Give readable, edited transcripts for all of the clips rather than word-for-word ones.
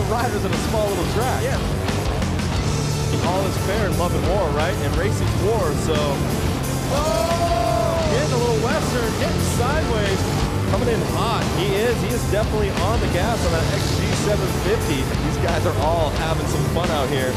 Riders in a small little track. Yeah. All is fair in love and war, right? And racing's war, so. Oh! Getting a little western, getting sideways. Coming in hot. He is definitely on the gas on that XG750. These guys are all having some fun out here.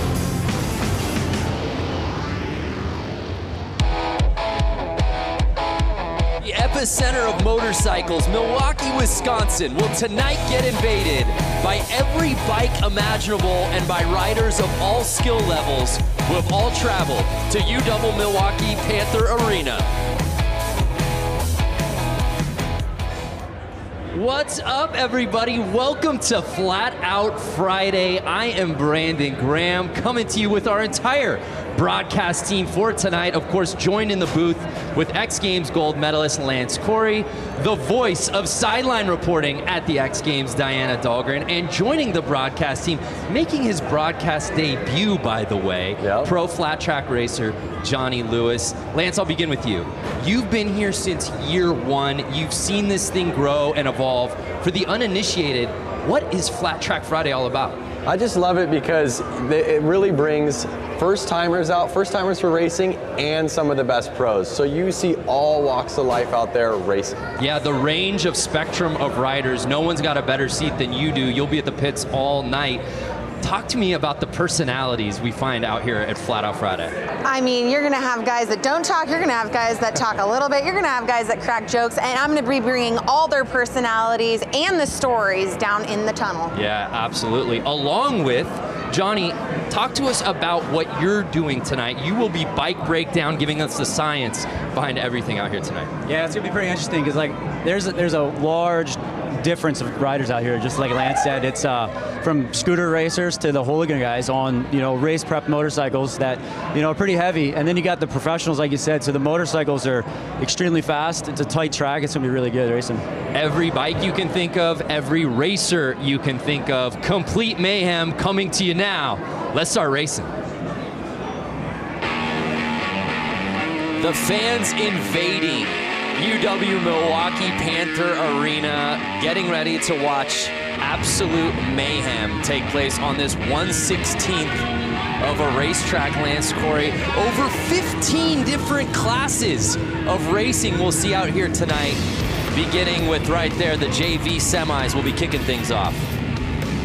The epicenter of motorcycles, Milwaukee, Wisconsin, will tonight get invaded by every bike imaginable and by riders of all skill levels who have all traveled to UW Milwaukee Panther Arena. What's up, everybody? Welcome to Flat Out Friday. I am Brandon Graham, coming to you with our entire broadcast team for tonight. Of course, joined in the booth with X Games gold medalist Lance Corey, the voice of sideline reporting at the X Games, Diana Dahlgren, and joining the broadcast team, making his broadcast debut, by the way, pro flat track racer Johnny Lewis. Lance, I'll begin with you. You've been here since year one. You've seen this thing grow and evolve. For the uninitiated, what is Flat Track Friday all about? I just love it because it really brings first-timers out, first-timers for racing, and some of the best pros. So you see all walks of life out there racing. Yeah, the range of spectrum of riders. No one's got a better seat than you do. You'll be at the pits all night. Talk to me about the personalities we find out here at Flat Out Friday. I mean, you're gonna have guys that don't talk, you're gonna have guys that talk a little bit, you're gonna have guys that crack jokes, and I'm gonna be bringing all their personalities and the stories down in the tunnel. Yeah, absolutely. Along with Johnny, talk to us about what you're doing tonight. You will be bike breakdown, giving us the science behind everything out here tonight. Yeah, it's gonna be pretty interesting because like there's a large difference of riders out here. Just like Lance said, it's from scooter racers to the hooligan guys on race prep motorcycles that are pretty heavy, and then you got the professionals, like you said. So the motorcycles are extremely fast. It's a tight track. It's gonna be really good racing. Every bike you can think of, every racer you can think of, complete mayhem coming to you now. Let's start racing. The fans invading UW Milwaukee Panther Arena, getting ready to watch absolute mayhem take place on this 1/16th of a racetrack, Lance Corey. Over 15 different classes of racing we'll see out here tonight, beginning with right there, the JV semis will be kicking things off.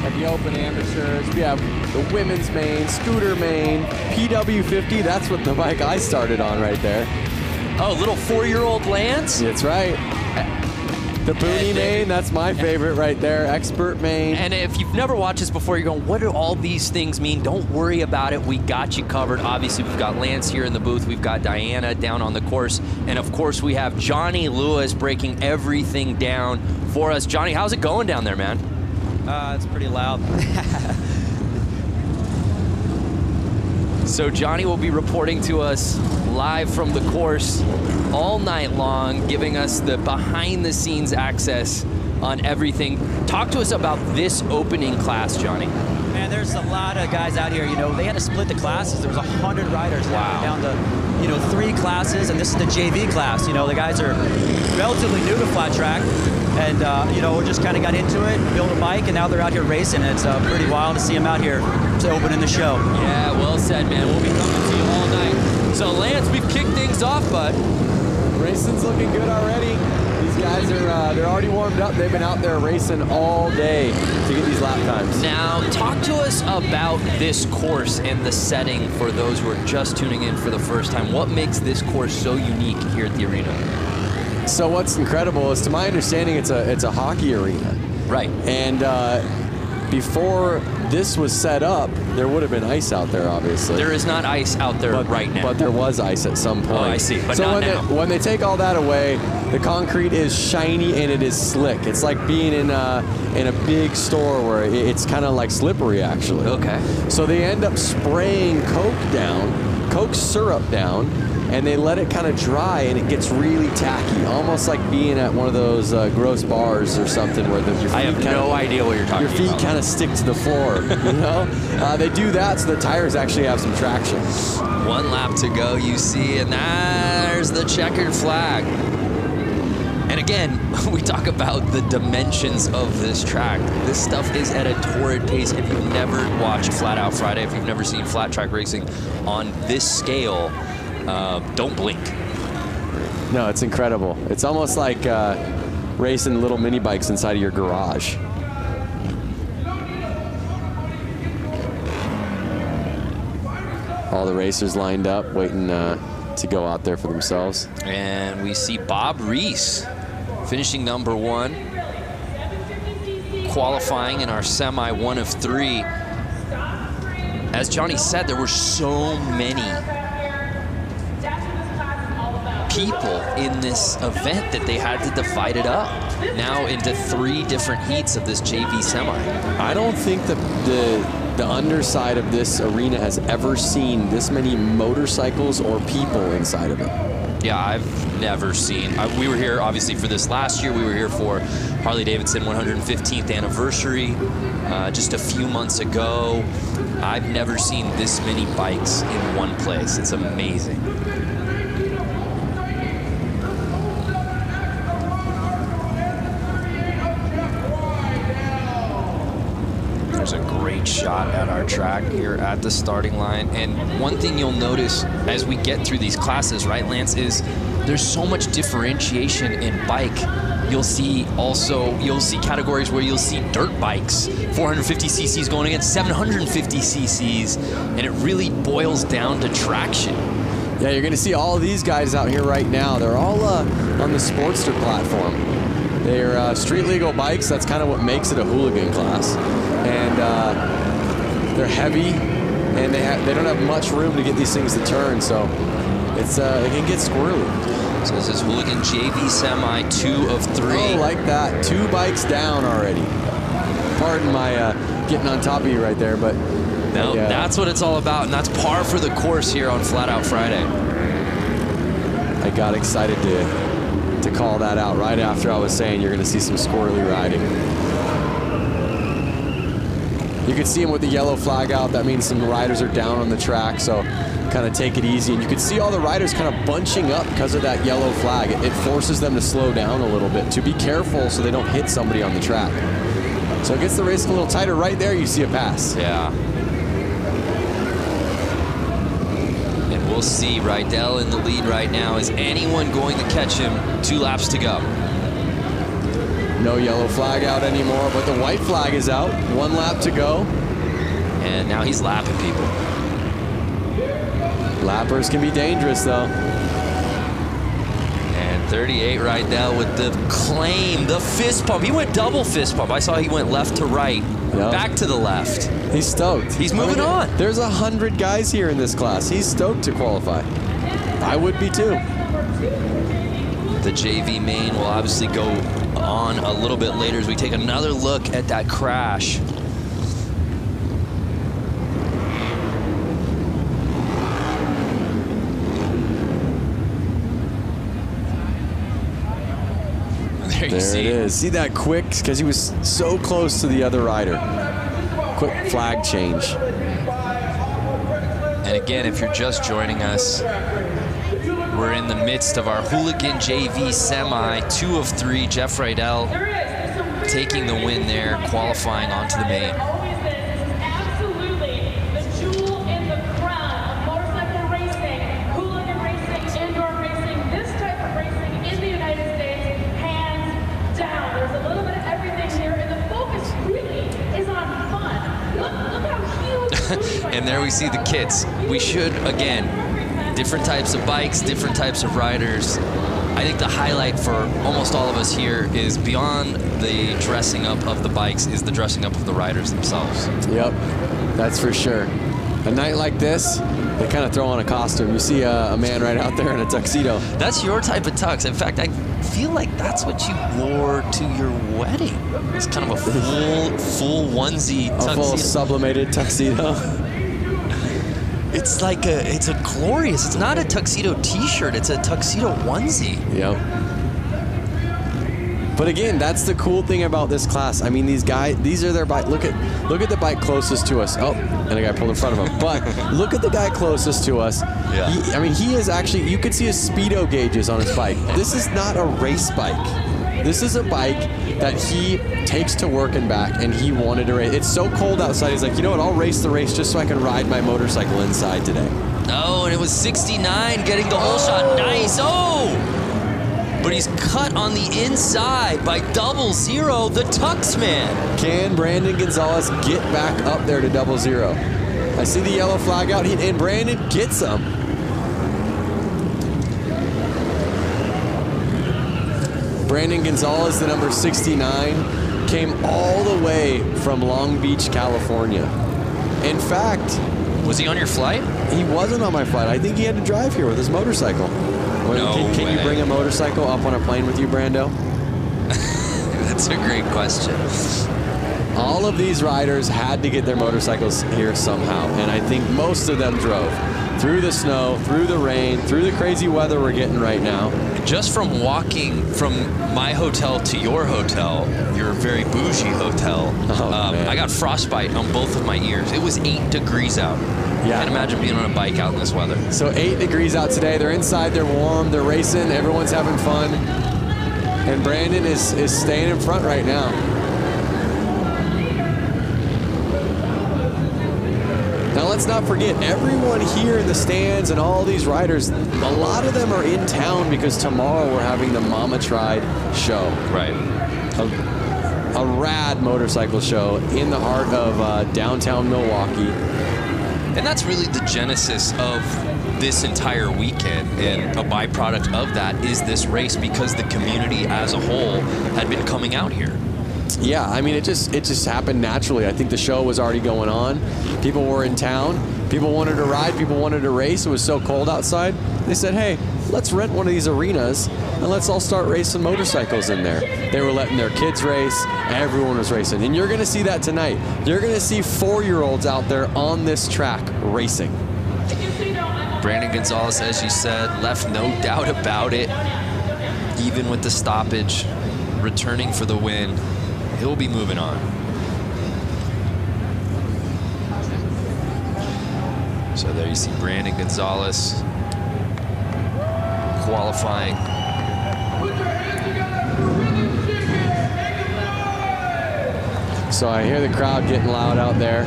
At the open amateurs, we have the women's main, scooter main, PW50, that's what the bike I started on right there. Oh, little 4-year-old Lance? That's right. The Boonie main, that's my favorite right there. Expert main. And if you've never watched this before, you're going, what do all these things mean? Don't worry about it. We got you covered. Obviously, we've got Lance here in the booth. We've got Diana down on the course. And of course, we have Johnny Lewis breaking everything down for us. Johnny, how's it going down there, man? It's pretty loud. So Johnny will be reporting to us live from the course all night long, giving us the behind-the-scenes access on everything. Talk to us about this opening class, Johnny. Man, there's a lot of guys out here. You know, they had to split the classes. There was 100 riders down to, you know, 3 classes, and this is the JV class. You know, the guys are relatively new to flat track, and you know, we just kind of got into it, built a bike, and now they're out here racing. It's pretty wild to see them out here to opening the show. Yeah, well said, man. We'll be coming to you all night. So, Lance, we've kicked things off, bud. Racing's looking good already. These guys are they're already warmed up. They've been out there racing all day to get these lap times. Now, talk to us about this course and the setting for those who are just tuning in for the first time. What makes this course so unique here at the arena? So what's incredible is, to my understanding, it's a hockey arena. Right. And before this was set up, there would have been ice out there, obviously. There is not ice out there right now. But there was ice at some point. Oh, I see, but so not now. When they take all that away, the concrete is shiny and it is slick. It's like being in a big store where it's kind of like slippery, actually. Okay. So they end up spraying Coke syrup down, and they let it kind of dry, and it gets really tacky, almost like being at one of those gross bars or something where your feet I have no idea what you're talking about. Your feet kind of stick to the floor, you know? They do that so the tires actually have some traction. 1 lap to go, you see, and there's the checkered flag. And again, we talk about the dimensions of this track. This stuff is at a torrid pace. If you've never watched Flat Out Friday, if you've never seen flat track racing on this scale, don't blink. No, it's incredible. It's almost like racing little mini bikes inside of your garage. All the racers lined up, waiting to go out there for themselves. And we see Bob Reese finishing number 1, qualifying in our semi 1 of 3. As Johnny said, there were so many people in this event that they had to divide it up now into 3 different heats of this JV semi. I don't think that the underside of this arena has ever seen this many motorcycles or people inside of it. Yeah, I've never seen. We were here, obviously, for this last year. We were here for Harley-Davidson 115th anniversary just a few months ago. I've never seen this many bikes in one place. It's amazing. There's a great shot at our track here at the starting line. And one thing you'll notice as we get through these classes, right, Lance, is there's so much differentiation in bike. You'll see categories where you'll see dirt bikes, 450 cc's going against 750 cc's, and it really boils down to traction. Yeah, you're going to see all of these guys out here right now. They're all on the Sportster platform. They're street legal bikes. That's kind of what makes it a hooligan class. And they're heavy, and they don't have much room to get these things to turn, so it can get squirrely. So this is Hooligan JV Semi 2 of 3. Oh, like that. 2 bikes down already. Pardon my getting on top of you right there, but no, that's what it's all about, and that's par for the course here on Flat Out Friday. I got excited to call that out right after I was saying you're going to see some squirrely riding. You can see them with the yellow flag out. That means some riders are down on the track, so kind of take it easy. And you can see all the riders kind of bunching up because of that yellow flag. It forces them to slow down a little bit, to be careful so they don't hit somebody on the track. So it gets the race a little tighter. Right there, you see a pass. Yeah. And we'll see Rydell in the lead right now. Is anyone going to catch him? 2 laps to go. No yellow flag out anymore, but the white flag is out. 1 lap to go. And now he's lapping people. Lappers can be dangerous, though. And 38 Rydell with the claim, the fist pump. He went double fist pump. I saw he went left to right, back to the left. He's stoked. He's moving on. There's 100 guys here in this class. He's stoked to qualify. I would be too. The JV main will obviously go on a little bit later as we take another look at that crash. There you There see. it is. See that quick? Because he was so close to the other rider. Quick flag change. And again, if you're just joining us, we're in the midst of our Hooligan JV semi, 2 of 3. Jeff Rydell taking the win there, qualifying onto the main. Absolutely the jewel in the crown of motorcycle racing, hooligan racing, indoor racing, this type of racing in the United States, hands down. There's a little bit of everything here, and the focus really is on fun. Look how huge. And there we see the kits. We should, again, different types of bikes, different types of riders. I think the highlight for almost all of us here is beyond the dressing up of the bikes is the dressing up of the riders themselves. Yep, that's for sure. A night like this, they kind of throw on a costume. You see a man right out there in a tuxedo. That's your type of tux. In fact, I feel like that's what you wore to your wedding. It's kind of a full onesie tuxedo. A full sublimated tuxedo. It's like it's a glorious, it's not a tuxedo t-shirt, it's a tuxedo onesie. Yep. But again, that's the cool thing about this class. I mean, these are their bike. Look at the bike closest to us. Oh, and a guy pulled in front of him. But look at the guy closest to us. Yeah. He is actually, you could see his speedo gauges on his bike. This is not a race bike. This is a bike that he takes to work and back, and he wanted to race. It's so cold outside, he's like, you know what, I'll race the race just so I can ride my motorcycle inside today. Oh, and it was 69 getting the whole shot. Nice. Oh! But he's cut on the inside by 00, the Tux Man. Can Brandon Gonzalez get back up there to 00? I see the yellow flag out, and Brandon gets him. Brandon Gonzalez, the number 69, came all the way from Long Beach, California. In fact, was he on your flight? He wasn't on my flight. I think he had to drive here with his motorcycle. No can you way. bring a motorcycle up on a plane with you, Brando? That's a great question. All of these riders had to get their motorcycles here somehow, and I think most of them drove. Through the snow, through the rain, through the crazy weather we're getting right now. Just from walking from my hotel to your hotel, your very bougie hotel, I got frostbite on both of my ears. It was 8 degrees out. Yeah. Can't imagine being on a bike out in this weather. So 8 degrees out today. They're inside, they're warm, they're racing, everyone's having fun. And Brandon is staying in front right now. Now let's not forget, everyone here in the stands and all these riders, a lot of them are in town because tomorrow we're having the Mama Tried show. Right. A rad motorcycle show in the heart of downtown Milwaukee. And that's really the genesis of this entire weekend, and a byproduct of that is this race because the community as a whole had been coming out here. Yeah, I mean, it just happened naturally. I think the show was already going on. People were in town. People wanted to ride. People wanted to race. It was so cold outside. They said, hey, let's rent one of these arenas and let's all start racing motorcycles in there. They were letting their kids race. Everyone was racing. And you're going to see that tonight. You're going to see 4-year-olds out there on this track racing. Brandon Gonzalez, as you said, left no doubt about it. Even with the stoppage, returning for the win. He'll be moving on. So there you see Brandon Gonzalez qualifying. So I hear the crowd getting loud out there.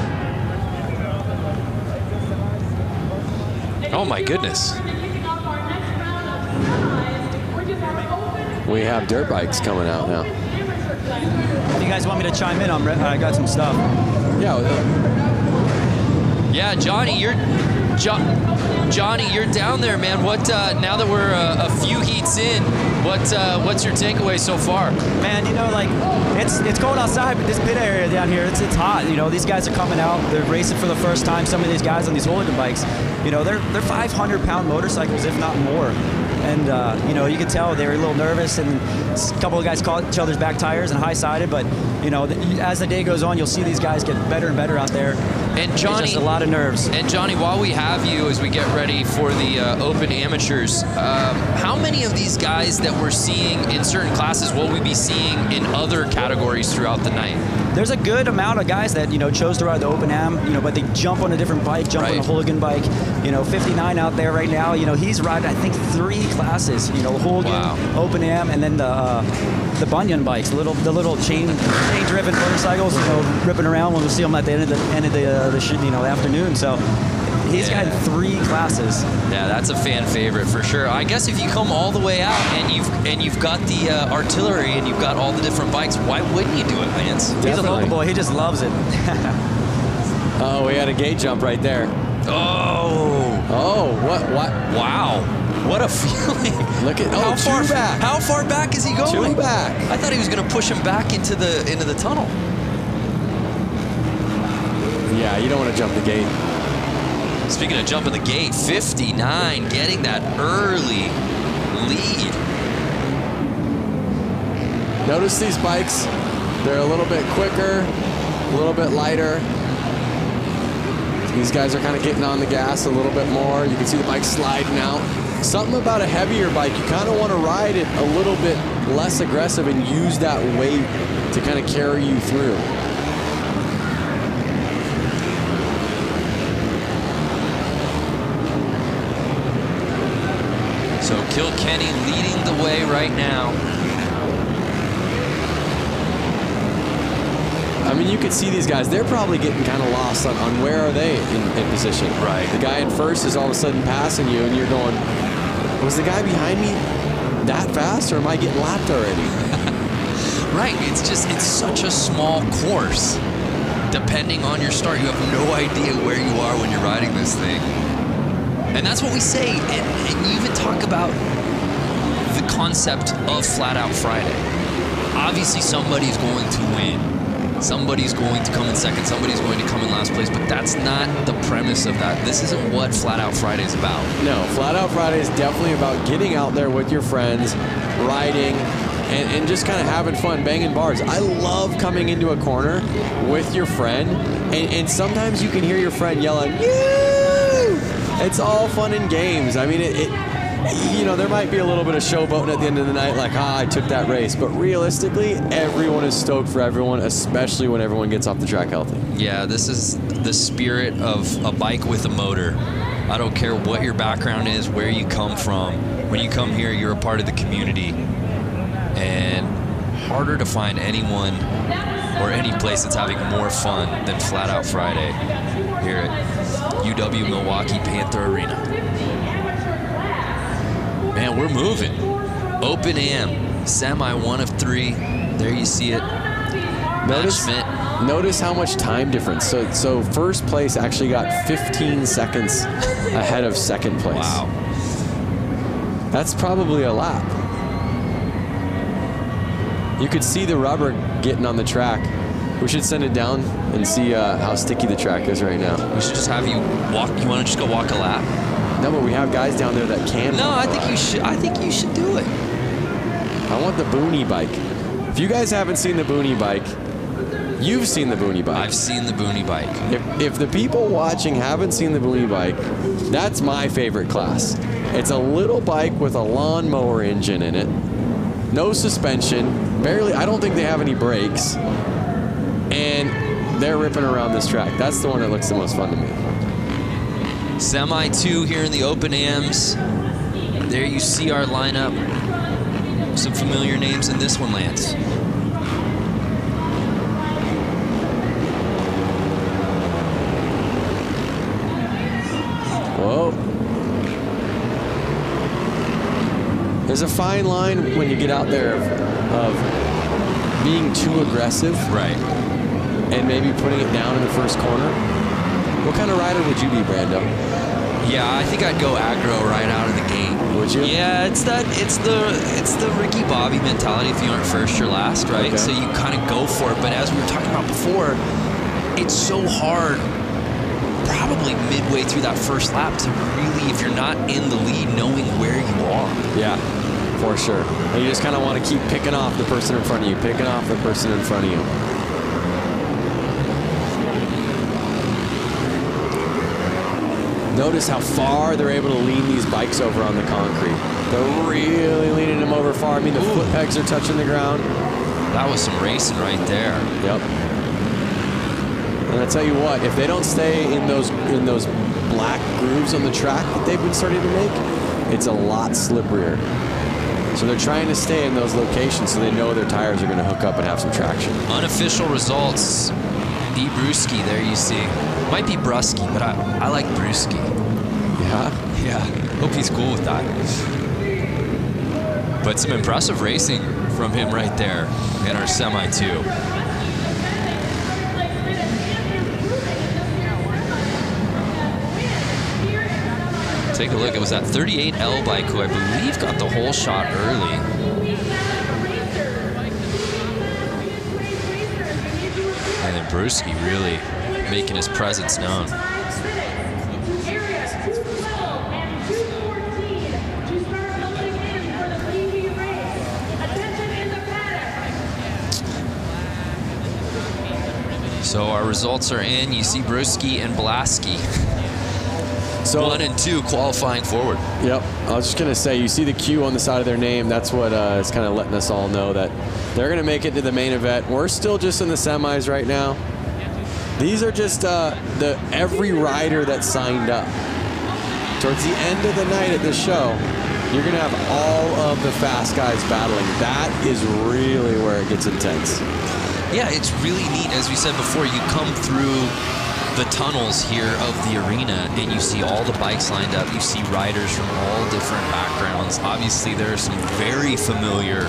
Oh my goodness. We have dirt bikes coming out now. You guys want me to chime in? I got some stuff. Yeah, Johnny, you're down there, man. What now that we're a few heats in, what's your takeaway so far? Man, you know, like it's cold outside, but this pit area down here, it's hot. You know, these guys are coming out, they're racing for the first time. Some of these guys on these hooligan bikes, you know, they're 500-pound motorcycles, if not more. And, you know, you could tell they were a little nervous, and a couple of guys caught each other's back tires and high-sided, but, you know, as the day goes on, you'll see these guys get better and better out there. And Johnny, it's just a lot of nerves. And Johnny, while we have you, as we get ready for the Open Amateurs, how many of these guys that we're seeing in certain classes will we be seeing in other categories throughout the night? There's a good amount of guys that, you know, chose to ride the Open Am, you know, but they jump on a different bike, jump on a hooligan bike. You know, 59 out there right now, you know, he's riding, I think, 3 classes, you know, hooligan, Open Am, and then the Bunyan bikes, the little chain-driven motorcycles, you know, ripping around when we see them at the end of the afternoon. So he's got 3 classes. Yeah, that's a fan favorite for sure. I guess if you come all the way out and you've got the artillery and you've got all the different bikes, why wouldn't you do it, Lance? Definitely. He's a local boy. He just loves it. Oh, we had a gate jump right there. Oh, what? Wow. What a feeling. Look at How far back is he going? 2 back. I thought he was going to push him back into the tunnel. Yeah, you don't want to jump the gate. Speaking of jumping the gate, 59 getting that early lead. Notice these bikes. They're a little bit quicker, a little bit lighter. These guys are kind of getting on the gas a little bit more. You can see the bike sliding out. Something about a heavier bike, you kind of want to ride it a little bit less aggressive and use that weight to kind of carry you through. So Kilkenny leading the way right now. I mean, you could see these guys, they're probably getting kind of lost on where are they in position. Right. The guy in first is all of a sudden passing you, and you're going, was the guy behind me that fast, or am I getting lapped already? Right, it's such a small course. Depending on your start, you have no idea where you are when you're riding this thing. And that's what we say, and you even talk about the concept of Flat Out Friday. Obviously, somebody's going to win. Somebody's going to come in second, somebody's going to come in last place, but that's not the premise of that. This isn't what Flat Out Friday is about. No, Flat Out Friday is definitely about getting out there with your friends, riding, and just kind of having fun, banging bars. I love coming into a corner with your friend, and sometimes you can hear your friend yelling, "Yoo!" It's all fun and games. I mean, you know, there might be a little bit of showboating at the end of the night, like, I took that race. But realistically, everyone is stoked for everyone, especially when everyone gets off the track healthy. Yeah, this is the spirit of a bike with a motor. I don't care what your background is, where you come from. When you come here, you're a part of the community. And harder to find anyone or any place that's having more fun than Flat Out Friday here at UW Milwaukee Panther Arena. Man, we're moving. Open Am, semi 1 of 3. There you see it. Notice how much time difference. So first place actually got 15 seconds ahead of second place. Wow. That's probably a lap. You could see the rubber getting on the track. We should send it down and see how sticky the track is right now. We should just have you walk. You want to just go walk a lap? No, but we have guys down there that can. No, I think you should. I think you should do it. I want the Boonie bike. If you guys haven't seen the Boonie bike, you've seen the Boonie bike. I've seen the Boonie bike. If the people watching haven't seen the Boonie bike, that's my favorite class. It's a little bike with a lawnmower engine in it. No suspension, barely, I don't think they have any brakes. And they're ripping around this track. That's the one that looks the most fun to me. Semi 2 here in the Open Ams. There you see our lineup. Some familiar names in this one, Lance. Whoa. There's a fine line when you get out there of being too aggressive. Right. And maybe putting it down in the first corner. What kind of rider would you be, Brando? Yeah, I think I'd go aggro right out of the gate. Would you? Yeah, it's the Ricky Bobby mentality. If you aren't first, you're last, right? Okay. So you kind of go for it. But as we were talking about before, it's so hard probably midway through that first lap to really, if you're not in the lead, knowing where you are. Yeah, for sure. And you just kind of want to keep picking off the person in front of you, picking off the person in front of you. Notice how far they're able to lean these bikes over on the concrete. They're really leaning them over far. I mean, the foot pegs are touching the ground. That was some racing right there. Yep. And I tell you what, if they don't stay in those black grooves on the track that they've been starting to make, it's a lot slipperier. So they're trying to stay in those locations so they know their tires are going to hook up and have some traction. Unofficial results. B. Brewski, there you see. Might be Brusky, but I like Brewski. Yeah? Yeah, hope he's cool with that. But some impressive racing from him right there in our semi too. Take a look, it was that 38L bike who I believe got the whole shot early. And then Brewski really making his presence known. So our results are in. You see Brewski and Blasky. So 1 and 2 qualifying forward. Yep. I was just going to say, you see the Q on the side of their name. That's what is kind of letting us all know that they're going to make it to the main event. We're still just in the semis right now. These are just every rider that signed up. Towards the end of the night at this show, you're going to have all of the fast guys battling. That is really where it gets intense. Yeah, it's really neat. As we said before, you come through the tunnels here of the arena and you see all the bikes lined up. You see riders from all different backgrounds. Obviously, there are some very familiar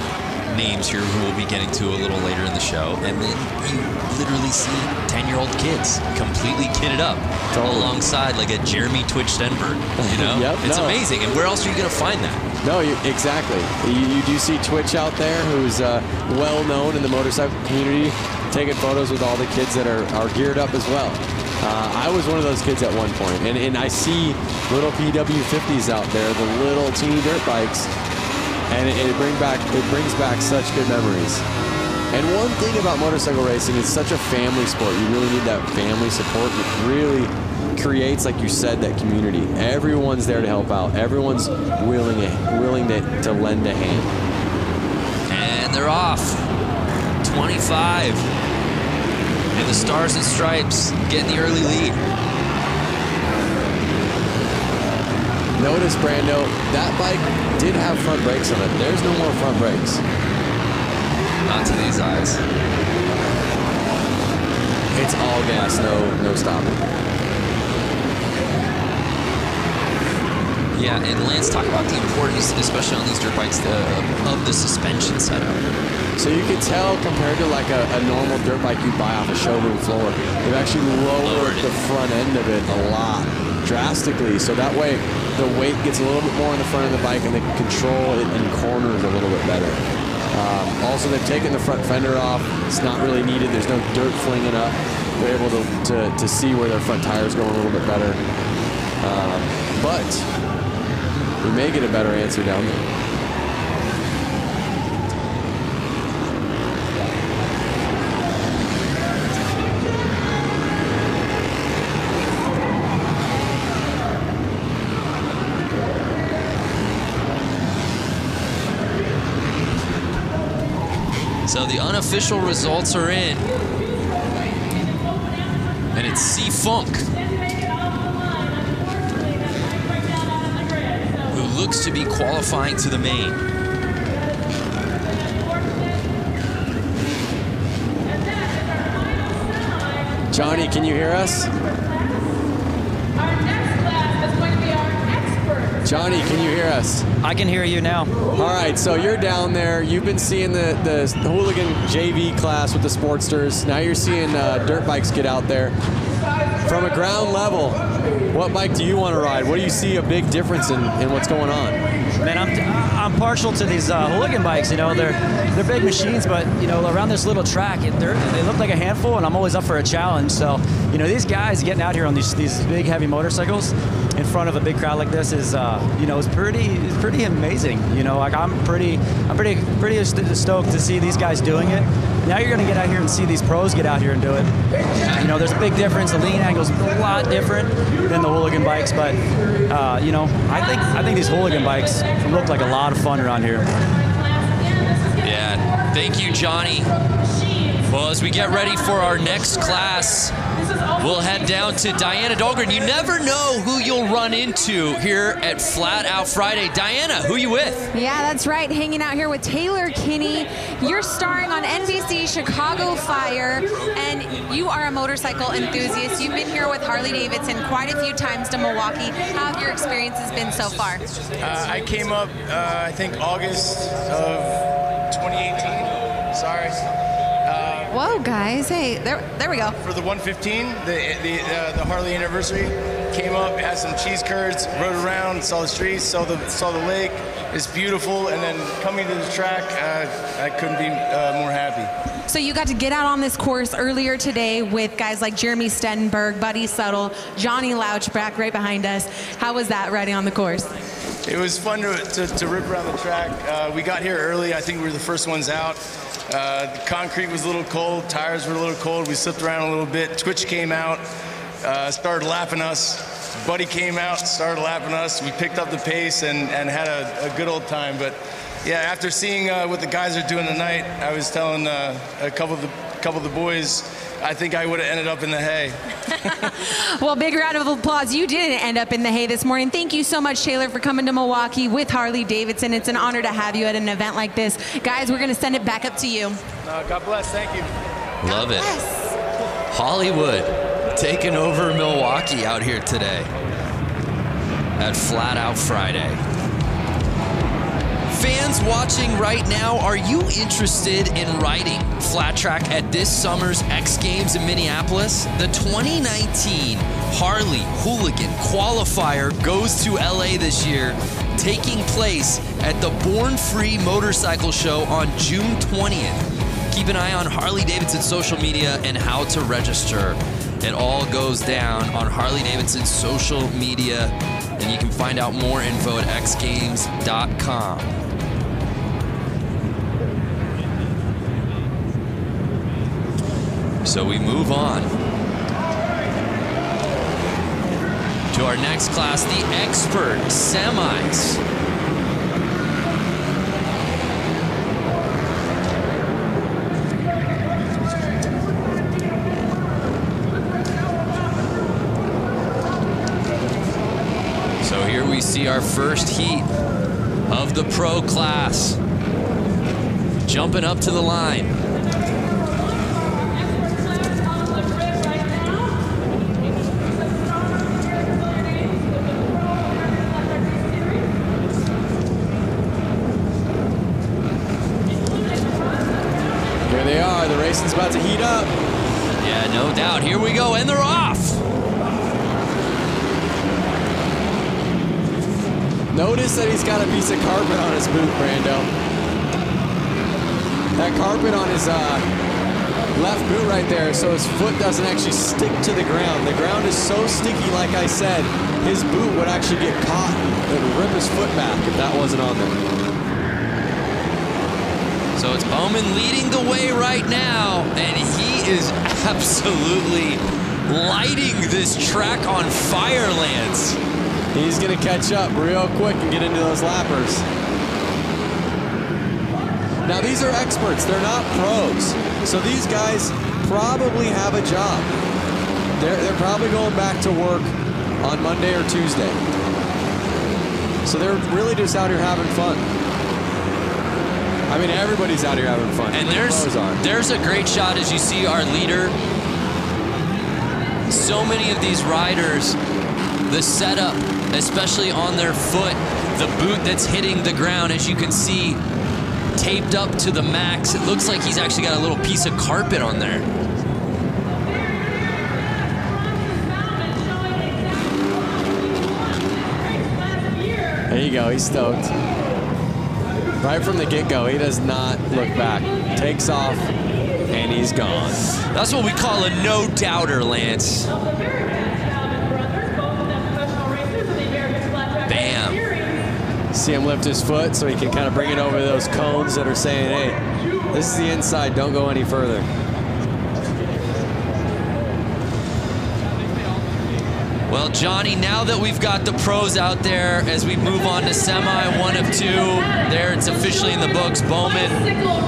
names here who we'll be getting to a little later in the show. And then you literally see 10-year-old kids completely kitted up alongside like a Jeremy Twitch Stenberg, you know? Yep, it's amazing. And where else are you going to find that? No, exactly. You do see Twitch out there, who's well known in the motorcycle community, taking photos with all the kids that are geared up as well. I was one of those kids at one point, and I see little PW50s out there, the little teeny dirt bikes, and it brings back such good memories. And one thing about motorcycle racing, it's such a family sport. You really need that family support. It really creates, like you said, that community. Everyone's there to help out. Everyone's willing to lend a hand. And they're off. 25. And the Stars and Stripes getting the early lead. Notice, Brando, that bike did have front brakes on it. There's no more front brakes. Not to these eyes. It's all gas, no stopping. Yeah, and Lance, talk about the importance, especially on these dirt bikes, of the suspension setup. So you can tell compared to like a normal dirt bike you buy off a showroom floor, they've actually lowered the front end of it a lot, drastically. So that way the weight gets a little bit more on the front of the bike and they can control it in corners a little bit better. Also, they've taken the front fender off. It's not really needed. There's no dirt flinging up. They're able to see where their front tires go a little bit better. But we may get a better answer down there. So the unofficial results are in. And it's C-Funk, who looks to be qualifying to the main. Johnny, can you hear us? Johnny, can you hear us? I can hear you now. All right, so you're down there. You've been seeing the hooligan JV class with the Sportsters. Now you're seeing dirt bikes get out there. From a ground level, what bike do you want to ride? What do you see a big difference in what's going on? Man, I'm partial to these hooligan bikes. You know, they're big machines, but you know, around this little track, they look like a handful, and I'm always up for a challenge. So, you know, these guys getting out here on these big heavy motorcycles in front of a big crowd like this is, you know, it's pretty amazing. You know, like I'm pretty stoked to see these guys doing it. Now you're going to get out here and see these pros get out here and do it. You know, there's a big difference. The lean angle's a lot different than the hooligan bikes, but you know, I think these hooligan bikes look like a lot of fun around here. Yeah, thank you, Johnny. Well, as we get ready for our next class, we'll head down to Diana Dahlgren. You never know who you'll run into here at Flat Out Friday. Diana, who you with? Yeah, that's right. Hanging out here with Taylor Kinney. You're starring on NBC Chicago Fire, and you are a motorcycle enthusiast. You've been here with Harley-Davidson quite a few times to Milwaukee. How have your experiences been so far? I came up, I think, August of 2018. Sorry. Whoa, guys! Hey, there we go. For the 115, the Harley anniversary, came up, had some cheese curds, rode around, saw the streets, saw the lake. It's beautiful, and then coming to the track, I couldn't be more happy. So you got to get out on this course earlier today with guys like Jeremy Stenberg, Buddy Settle, Johnny Louchback right behind us. How was that riding on the course? It was fun to rip around the track. We got here early. I think we were the first ones out. The concrete was a little cold, tires were a little cold. We slipped around a little bit. Twitch came out, started lapping us. Buddy came out, started lapping us. We picked up the pace and had a good old time. But yeah, after seeing what the guys are doing tonight, I was telling a couple of the boys, I think I would have ended up in the hay. Well, big round of applause. You didn't end up in the hay this morning. Thank you so much, Taylor, for coming to Milwaukee with Harley-Davidson. It's an honor to have you at an event like this. Guys, we're going to send it back up to you. God bless. Thank you. Love it. Hollywood taking over Milwaukee out here today at Flat Out Friday. Fans watching right now, are you interested in riding flat track at this summer's X Games in Minneapolis? The 2019 Harley Hooligan Qualifier goes to LA this year, taking place at the Born Free Motorcycle Show on June 20th. Keep an eye on Harley-Davidson social media and how to register. It all goes down on Harley-Davidson social media, and you can find out more info at xgames.com. So we move on to our next class, the Expert Semis. So here we see our first heat of the pro class. Jumping up to the line. Racing's about to heat up. Yeah, no doubt. Here we go, and they're off. Notice that he's got a piece of carpet on his boot, Brando. That carpet on his left boot right there, so his foot doesn't actually stick to the ground. The ground is so sticky, like I said, his boot would actually get caught. It would rip his foot back if that wasn't on there. So it's Bowman leading the way right now, and he is absolutely lighting this track on fire, Lance. He's going to catch up real quick and get into those lappers. Now, these are experts. They're not pros. So these guys probably have a job. They're probably going back to work on Monday or Tuesday. So they're really just out here having fun. I mean, everybody's out here having fun. And there's a great shot as you see our leader. So many of these riders, the setup, especially on their foot, the boot that's hitting the ground, as you can see, taped up to the max. It looks like he's actually got a little piece of carpet on there. There you go, he's stoked. Right from the get-go, he does not look back. Takes off, and he's gone. That's what we call a no-doubter, Lance. Bam. See him lift his foot so he can kind of bring it over those cones that are saying, hey, this is the inside, don't go any further. Well, Johnny, now that we've got the pros out there, as we move on to semi 1 of 2, there it's officially in the books. Bowman,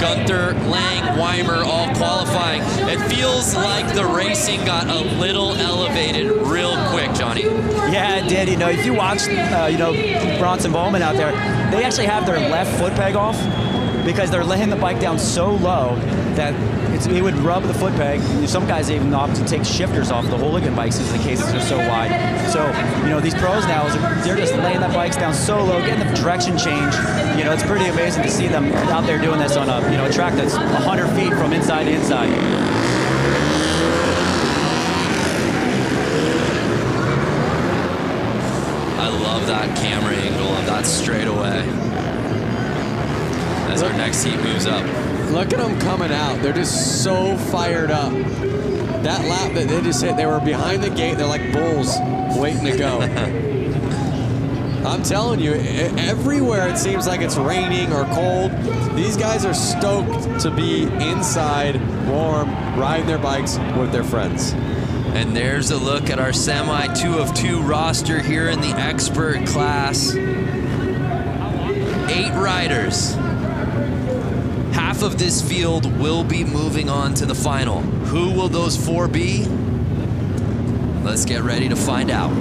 Gunther, Lang, Weimer all qualifying. It feels like the racing got a little elevated real quick, Johnny. Yeah, it did. You know, if you watch, Bronson Bowman out there, they actually have their left foot peg off because they're laying the bike down so low that it would rub the foot peg. Some guys even opt to take shifters off the hooligan bikes because the cases are so wide. So, these pros now, they're just laying that bikes down so low, getting the direction change. It's pretty amazing to see them out there doing this on a track that's 100 feet from inside to inside. I love that camera angle of that straightaway as our next heat moves up. Look at them coming out. They're just so fired up. That lap that they just hit, they were behind the gate. They're like bulls waiting to go. I'm telling you, everywhere it seems like it's raining or cold. These guys are stoked to be inside, warm, riding their bikes with their friends. And there's a look at our semi 2 of 2 roster here in the expert class. 8 riders. Half of this field will be moving on to the final. Who will those 4 be? Let's get ready to find out.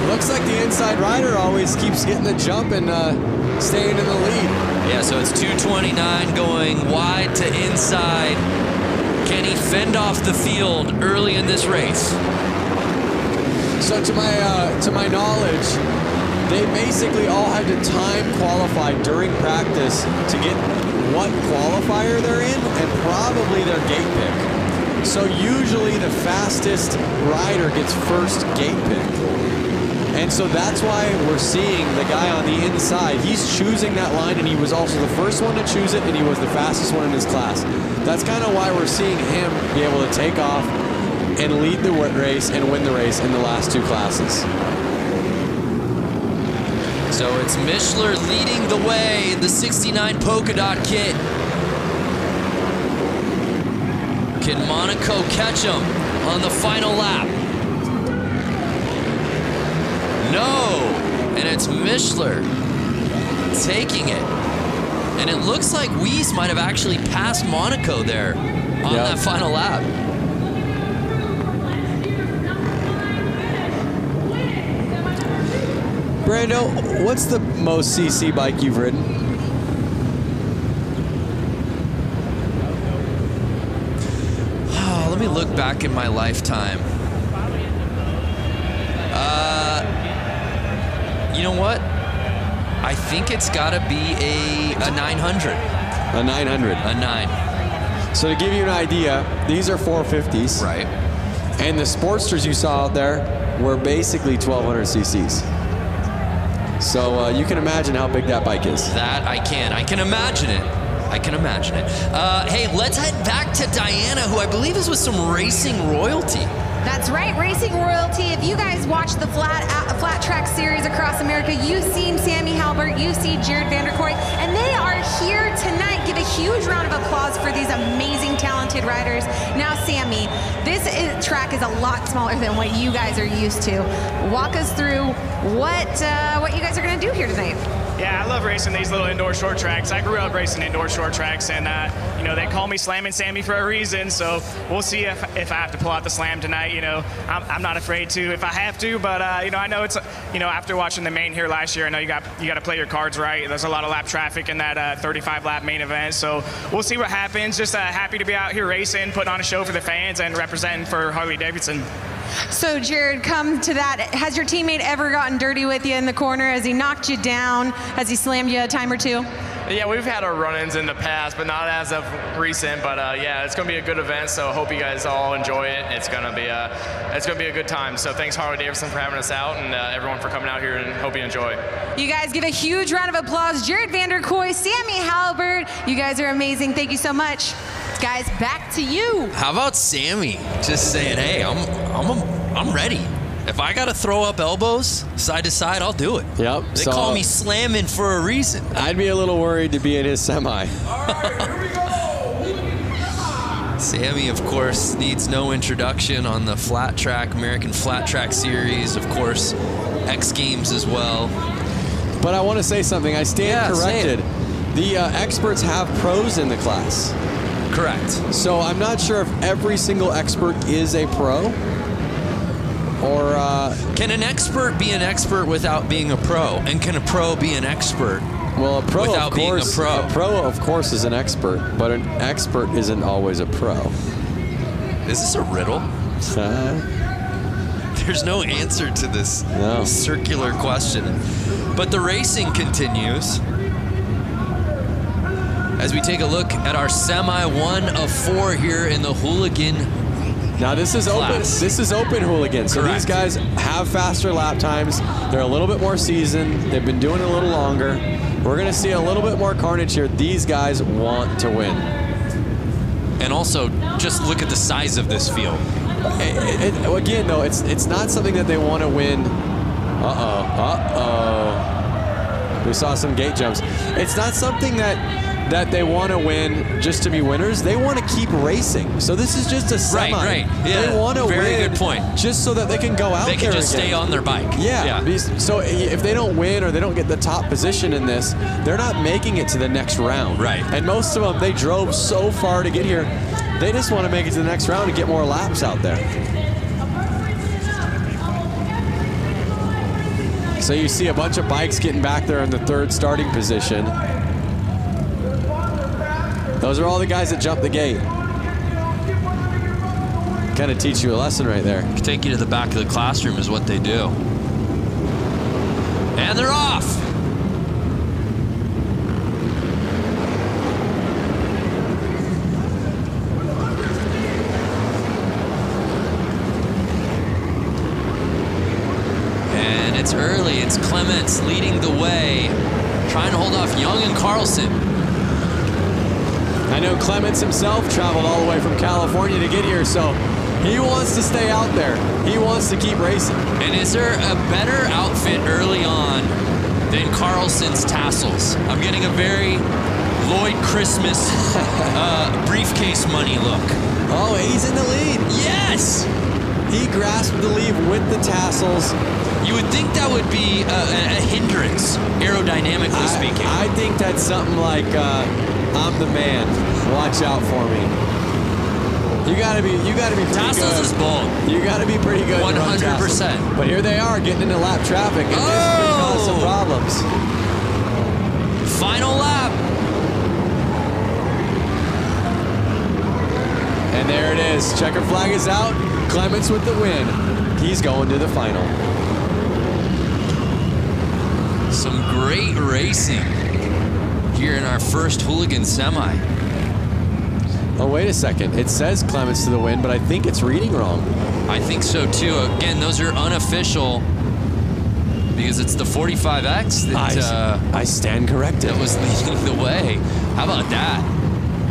Looks like the inside rider always keeps getting the jump and staying in the lead. Yeah, so it's 229 going wide to inside. Can he fend off the field early in this race? So to my knowledge, they basically all had to time qualify during practice to get what qualifier they're in and probably their gate pick. So usually the fastest rider gets first gate pick. And so that's why we're seeing the guy on the inside. He's choosing that line, and he was also the first one to choose it, and he was the fastest one in his class. That's kind of why we're seeing him be able to take off and lead the race and win the race in the last 2 classes. So it's Mishler leading the way, the 69 polka dot kit. Can Monaco catch him on the final lap? No, and it's Mishler taking it. And it looks like Weiss might have actually passed Monaco there on that final lap. Brando, what's the most CC bike you've ridden? Oh, let me look back in my lifetime. You know what? I think it's got to be a 900. A 900. A 9. So to give you an idea, these are 450s. Right. And the Sportsters you saw out there were basically 1,200 cc's. So you can imagine how big that bike is. That I can. I can imagine it. I can imagine it. Hey, let's head back to Diana, who I believe is with some racing royalty. That's right, racing royalty. If you guys watch the flat track series across America, you've seen Sammy Halbert, you see Jared Vanderkoy, and they are here tonight. Give a huge round of applause for these amazing, talented riders. Now, Sammy, this track is a lot smaller than what you guys are used to. Walk us through what you guys are going to do here tonight. Yeah, I love racing these little indoor short tracks. I grew up racing indoor short tracks, and they call me Slamming Sammy for a reason. So we'll see if I have to pull out the slam tonight. I'm not afraid to if I have to, but I know it's after watching the main here last year, I know you got to play your cards right. There's a lot of lap traffic in that 35 lap main event, so we'll see what happens. Just happy to be out here racing, putting on a show for the fans, and representing for Harley-Davidson. So, Jared, come to that. Has your teammate ever gotten dirty with you in the corner? Has he knocked you down? Has he slammed you a time or two? Yeah, we've had our run-ins in the past, but not as of recent. But yeah, it's going to be a good event, so I hope you guys all enjoy it. It's going to be a good time. So thanks Harley-Davidson for having us out, and everyone for coming out here, and hope you enjoy. You guys give a huge round of applause. Jared Vanderkoy, Sammy Halbert, you guys are amazing. Thank you so much. Guys, back to you. How about Sammy just saying, hey, I'm ready. If I got to throw up elbows side to side, I'll do it. Yep. They call me slamming for a reason. I'd be a little worried to be in his semi. Sammy, of course, needs no introduction on the flat track, American Flat Track Series, of course, X Games as well. But I want to say something. I stand corrected. The experts have pros in the class. Correct. So I'm not sure if every single expert is a pro. Or can an expert be an expert without being a pro? And can a pro be an expert without being a pro? A pro, of course, is an expert, but an expert isn't always a pro. Is this a riddle? There's no answer to this circular question. But the racing continues as we take a look at our semi 1 of 4 here in the hooligan. Now this is open. This is open hooligan. So these guys have faster lap times. They're a little bit more seasoned. They've been doing it a little longer. We're going to see a little bit more carnage here. These guys want to win. And also, just look at the size of this field. Again, though, it's not something that they want to win. We saw some gate jumps. It's not something that they want to win just to be winners. They want to keep racing. So this is just a semi. Right. Yeah. They want to win. Very good point. Just so that they can go out there. They can just again. stay on their bike. Yeah. So if they don't win or they don't get the top position in this, they're not making it to the next round. Right. And most of them, they drove so far to get here. They just want to make it to the next round and get more laps out there. So you see a bunch of bikes getting back there in the third starting position. Those are all the guys that jump the gate. Kind of teach you a lesson right there. Take you to the back of the classroom is what they do. And they're off. And it's early. It's Clements leading the way, trying to hold off Young and Carlson. I know Clements himself traveled all the way from California to get here, so he wants to stay out there. He wants to keep racing. And is there a better outfit early on than Carlson's tassels? I'm getting a very Lloyd Christmas briefcase money look. Oh, he's in the lead. Yes! He grasped the lead with the tassels. You would think that would be a hindrance, aerodynamically speaking. I think that's something like, I'm the man. Watch out for me. You gotta be pretty tassels good. Is bold. You gotta be pretty good. 100%. But here they are getting into lap traffic, and this could cause some problems. Final lap. And there it is. Checker flag is out. Clements with the win. He's going to the final. Some great racing here in our first hooligan semi. Oh, wait a second. It says Clements to the win, but I think it's reading wrong. I think so too. Again, those are unofficial because it's the 45X that I stand corrected. That was leading the way. How about that?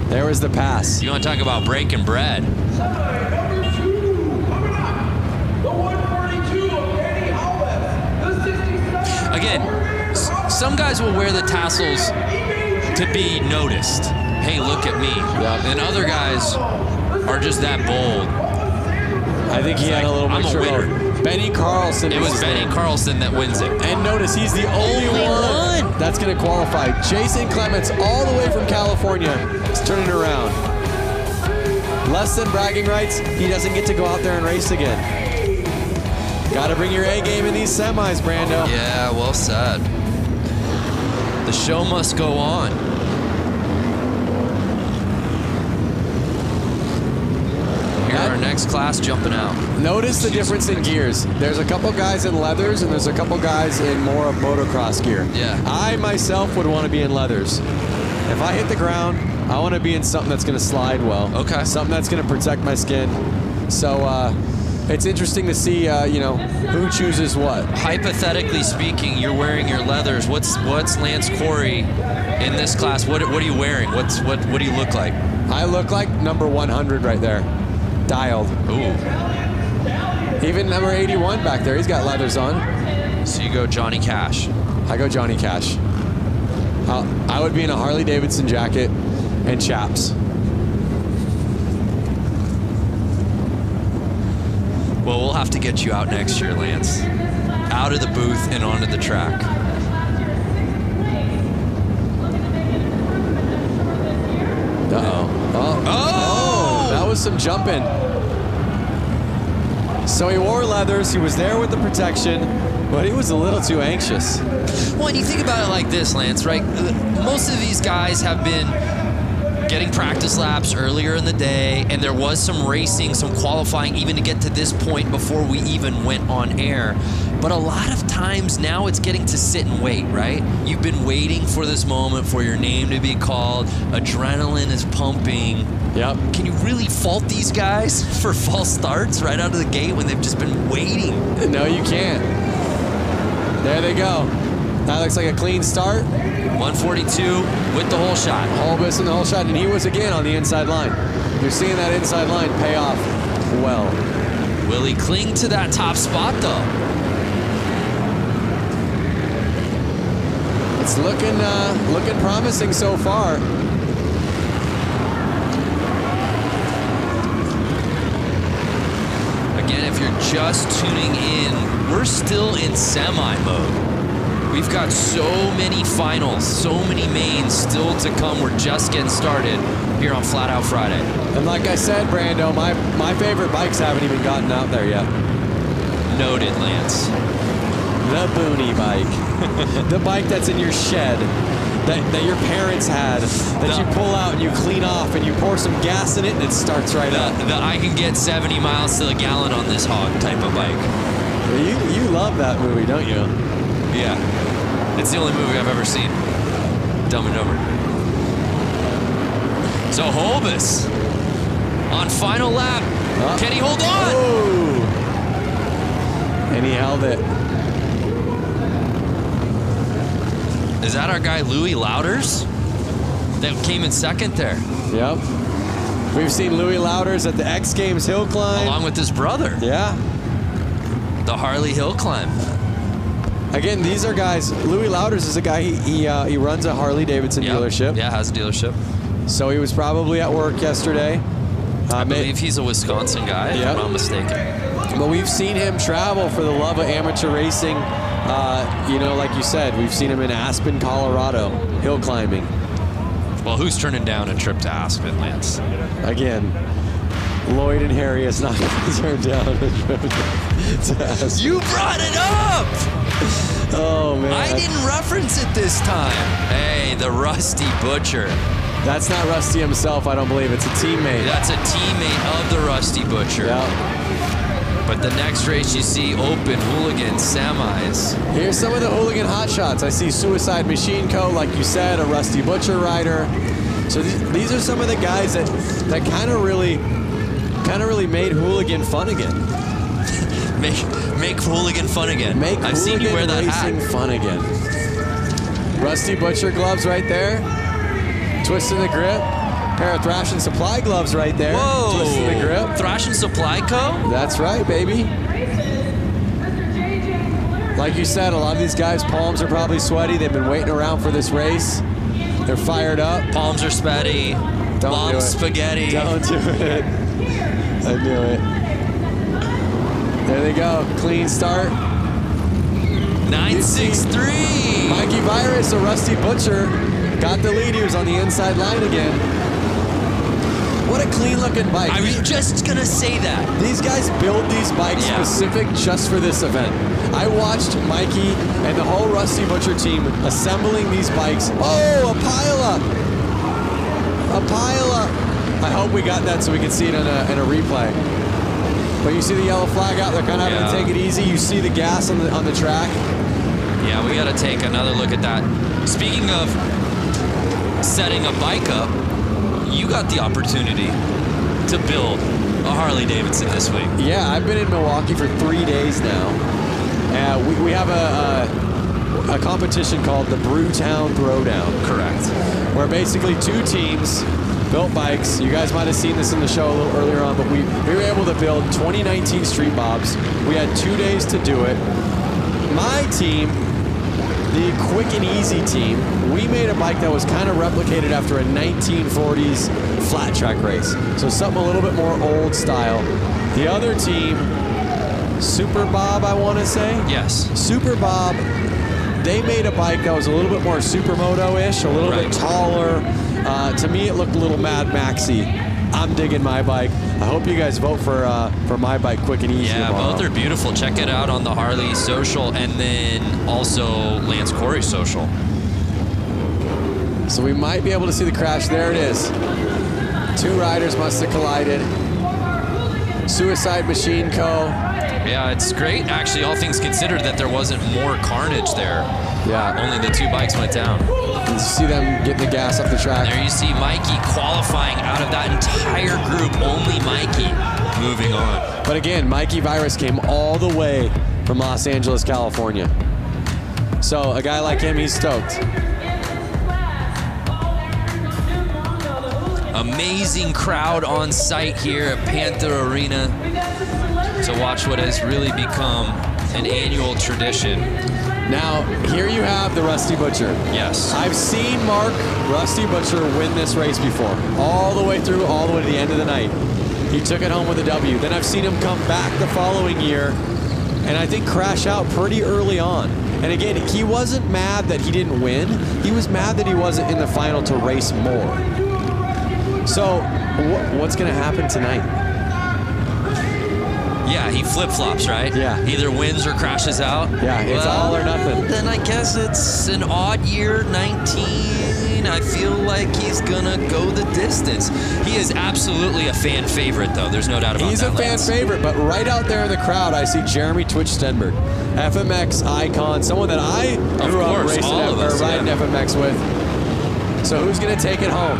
There was the pass. You want to talk about breaking bread? Number 2 coming up, the 142 of Danny Howlett, the 67. Again, some guys will wear the tassels to be noticed. Hey, look at me. Yep. And other guys are just that bold. I think he had a little mixture of Benny Carlson. It was Benny Carlson that wins it. And notice he's the only one that's going to qualify. Jason Clements, all the way from California, is turning around. Less than bragging rights, he doesn't get to go out there and race again. Got to bring your A game in these semis, Brando. Yeah, well said. The show must go on. Here our next class jumping out. Notice the difference in gears. There's a couple guys in leathers and there's a couple guys in more of motocross gear. Yeah. I myself would want to be in leathers. If I hit the ground, I want to be in something that's going to slide well. Okay. Something that's going to protect my skin. So it's interesting to see, who chooses what. Hypothetically speaking, you're wearing your leathers. What's Lance Corey in this class? What are you wearing? What do you look like? I look like number 100 right there. Dialed. Ooh. Even number 81 back there, he's got leathers on. So you go Johnny Cash. I go Johnny Cash. I would be in a Harley-Davidson jacket and chaps. Well, we'll have to get you out next year, Lance. Out of the booth and onto the track. Uh-oh. Oh, that was some jumping. So he wore leathers. He was there with the protection, but he was a little too anxious. Well, and you think about it like this, Lance, right? Most of these guys have been getting practice laps earlier in the day, and there was some racing, some qualifying even to get to this point before we even went on air. But a lot of times now it's getting to sit and wait, right? You've been waiting for this moment for your name to be called. Adrenaline is pumping. Yep. Can you really fault these guys for false starts right out of the gate when they've just been waiting? No, you can't. There they go. That looks like a clean start. 142 with the whole shot. Holbus in the whole shot, and he was again on the inside line. You're seeing that inside line pay off well. Will he cling to that top spot, though? It's looking promising so far. Again, if you're just tuning in, we're still in semi mode. We've got so many finals, so many mains still to come. We're just getting started here on Flat Out Friday. And like I said, Brando, my favorite bikes haven't even gotten out there yet. Noted, Lance. The Boonie bike. The bike that's in your shed, that your parents had, that you pull out and you clean off and you pour some gas in it and it starts right up. The I can get 70 miles to the gallon on this hog type of bike. You love that movie, don't you? Yeah. It's the only movie I've ever seen. Dumb and Dumber. So Holbus on final lap. Can he hold on? Oh. And he held it. Is that our guy Louis Louders that came in second there? Yep. We've seen Louis Louders at the X Games hill climb. Along with his brother. Yeah. The Harley hill climb. Again, these are guys. Louis Louders is a guy. He runs a Harley-Davidson dealership. Yeah, has a dealership. So he was probably at work yesterday. I believe he's a Wisconsin guy, if I'm not mistaken. But we've seen him travel for the love of amateur racing. Like you said, we've seen him in Aspen, Colorado, hill climbing. Well, who's turning down a trip to Aspen, Lance? Again, Lloyd and Harry is not going to turn down a trip to Aspen. You brought it up! Oh, man. I didn't reference it this time. Hey, the Rusty Butcher. That's not Rusty himself, I don't believe. It's a teammate. That's a teammate of the Rusty Butcher. Yeah. But the next race you see open hooligan semis. Here's some of the hooligan hotshots. I see Suicide Machine Co., like you said, a Rusty Butcher rider. So these are some of the guys that kind of really made hooligan fun again. Make hooligan fun again. I've seen you wear that hat. Fun again. Rusty Butcher gloves right there. Twisting the grip. Pair of Thrash and Supply gloves right there. Whoa! Twisting the grip. Thrash and Supply Co.? That's right, baby. Like you said, a lot of these guys' palms are probably sweaty. They've been waiting around for this race. They're fired up. Palms are sweaty. Mom's spaghetti. Don't do it. I knew it. There they go. Clean start. 963. Mikey Virus, a Rusty Butcher, got the lead. He was on the inside line again. What a clean-looking bike. I was just going to say that. These guys build these bikes specific just for this event. I watched Mikey and the whole Rusty Butcher team assembling these bikes. Oh, a pileup. A pileup. I hope we got that so we can see it in a replay. But you see the yellow flag out. They're kind of having to take it easy. You see the gas on the track. Yeah, we got to take another look at that. Speaking of setting a bike up, you got the opportunity to build a Harley-Davidson this week. Yeah, I've been in Milwaukee for 3 days now. We have a competition called the Brewtown Throwdown. Correct. Where basically 2 teams built bikes. You guys might have seen this in the show a little earlier on, but we were able to build 2019 Street Bobs. We had 2 days to do it. My team, the Quick and Easy team, we made a bike that was kind of replicated after a 1940s flat track race. So something a little bit more old style. The other team, Super Bob, I want to say? Yes. Super Bob, they made a bike that was a little bit more Supermoto-ish, a little bit taller. To me, it looked a little Mad Maxy. I'm digging my bike. I hope you guys vote for my bike, Quick and Easy. Yeah, tomorrow. both are beautiful. Check it out on the Harley social and then also Lance Corey social. So we might be able to see the crash. There it is. 2 riders must have collided. Suicide Machine Co. Yeah, it's great, actually, all things considered, that there wasn't more carnage there. Yeah. Only the 2 bikes went down. You see them getting the gas off the track. There you see Mikey qualifying out of that entire group. Only Mikey moving on. But again, Mikey Virus came all the way from Los Angeles, California. So a guy like him, he's stoked. Amazing crowd on site here at Panther Arena to watch what has really become an annual tradition. Now, here you have the Rusty Butcher. Yes. I've seen Mark Rusty Butcher win this race before, all the way through, all the way to the end of the night. He took it home with a W. Then I've seen him come back the following year, and I think crash out pretty early on. And again, he wasn't mad that he didn't win. He was mad that he wasn't in the final to race more. So, what's going to happen tonight? Yeah, he flip-flops, right? Yeah. Either wins or crashes out. Yeah, it's all or nothing. Then I guess it's an odd year, 19. I feel like he's gonna go the distance. He is absolutely a fan favorite, though. There's no doubt about that. He's a fan favorite, but right out there in the crowd, I see Jeremy Twitch Stenberg, FMX icon, someone that I grew up riding FMX with. So who's gonna take it home?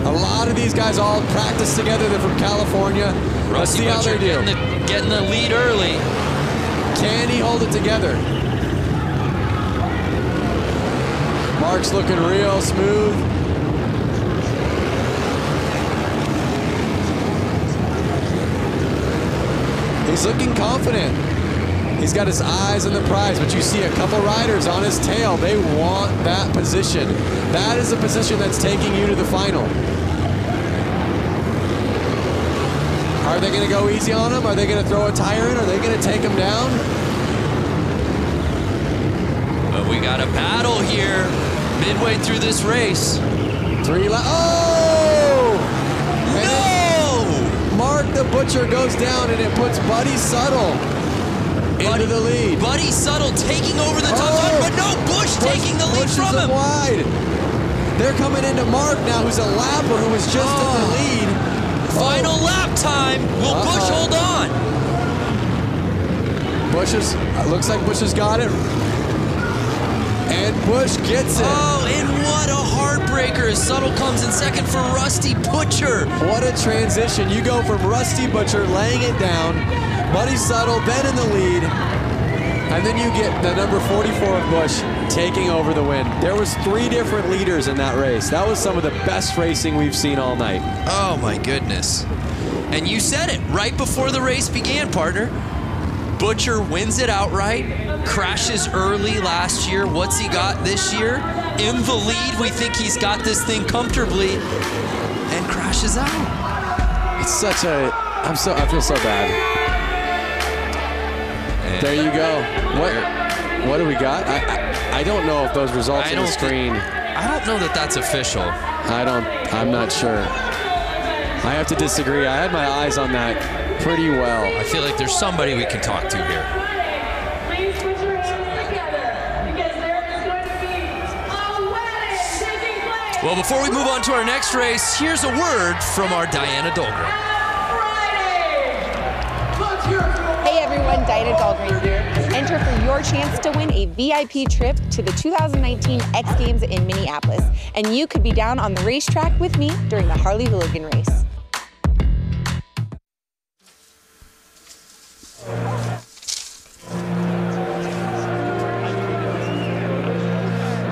A lot of these guys all practice together. They're from California. Let's see how they do. Getting the lead early. Can he hold it together? Mark's looking real smooth. He's looking confident. He's got his eyes on the prize, but you see a couple riders on his tail. They want that position. That is the position that's taking you to the final. Are they going to go easy on him? Are they going to throw a tire in? Are they going to take him down? But we got a battle here midway through this race. 3 laps. Oh! No! Mark the Butcher goes down, and it puts Buddy Subtle into the lead. Buddy Subtle taking over the top side, but no, Bush taking the lead from him. Wide. They're coming into Mark now, who's a lapper who was just in the lead. Final lap time. Will Bush hold on? Looks like Bush has got it. And Bush gets it. Oh, and what a heartbreaker. Subtle comes in second for Rusty Butcher. What a transition. You go from Rusty Butcher laying it down, Buddy Subtle then in the lead, and then you get the number 44 of Bush taking over the win. There was 3 different leaders in that race. That was some of the best racing we've seen all night. Oh my goodness. And you said it right before the race began, partner. Butcher wins it outright, crashes early last year. What's he got this year? In the lead, we think he's got this thing comfortably, and crashes out. It's such a, I feel so bad. And there you go. What do we got? I don't know if those results on the screen. I don't know that that's official. I'm not sure. I have to disagree. I had my eyes on that pretty well. I feel like there's somebody we can talk to here. Please put your hands together because there is going to be a wedding taking place. Well, before we move on to our next race, here's a word from our Diana Dahlgren. Hey everyone, Diana Dahlgren here. enter for your chance to win a VIP trip to the 2019 X Games in Minneapolis. And you could be down on the racetrack with me during the Harley Hooligan race.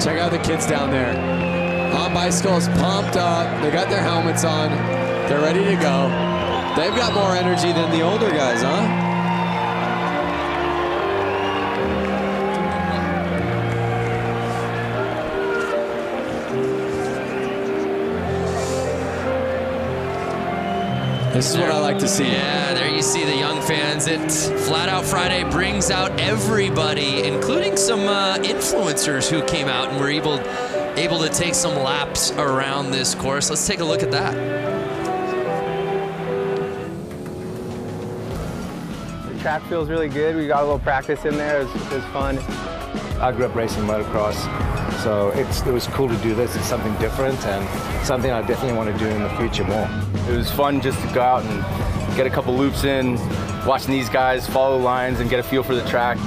Check out the kids down there. On bicycles, pumped up. They got their helmets on. They're ready to go. They've got more energy than the older guys, huh? This is what I like to see. Yeah, there you see the young fans. It Flat Out Friday brings out everybody, including some influencers who came out and were able to take some laps around this course. Let's take a look at that. The track feels really good. We got a little practice in there. It was fun. I grew up racing motocross, so it was cool to do this. It's something different and something I definitely want to do in the future more. It was fun just to go out and get a couple loops in, watching these guys follow lines and get a feel for the track.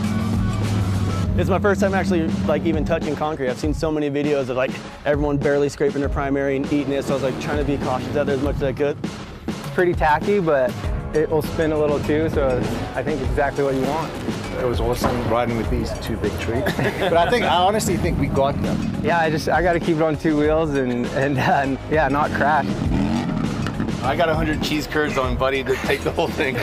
It's my first time actually even touching concrete. I've seen so many videos of everyone barely scraping their primary and eating it, so I was trying to be cautious out there as much as I could. It's pretty tacky, but it will spin a little too, so I think it's exactly what you want. It was awesome riding with these two big trees. But I honestly think we got them. Yeah, I got to keep it on two wheels and yeah, not crash. I got 100 cheese curds on Buddy to take the whole thing.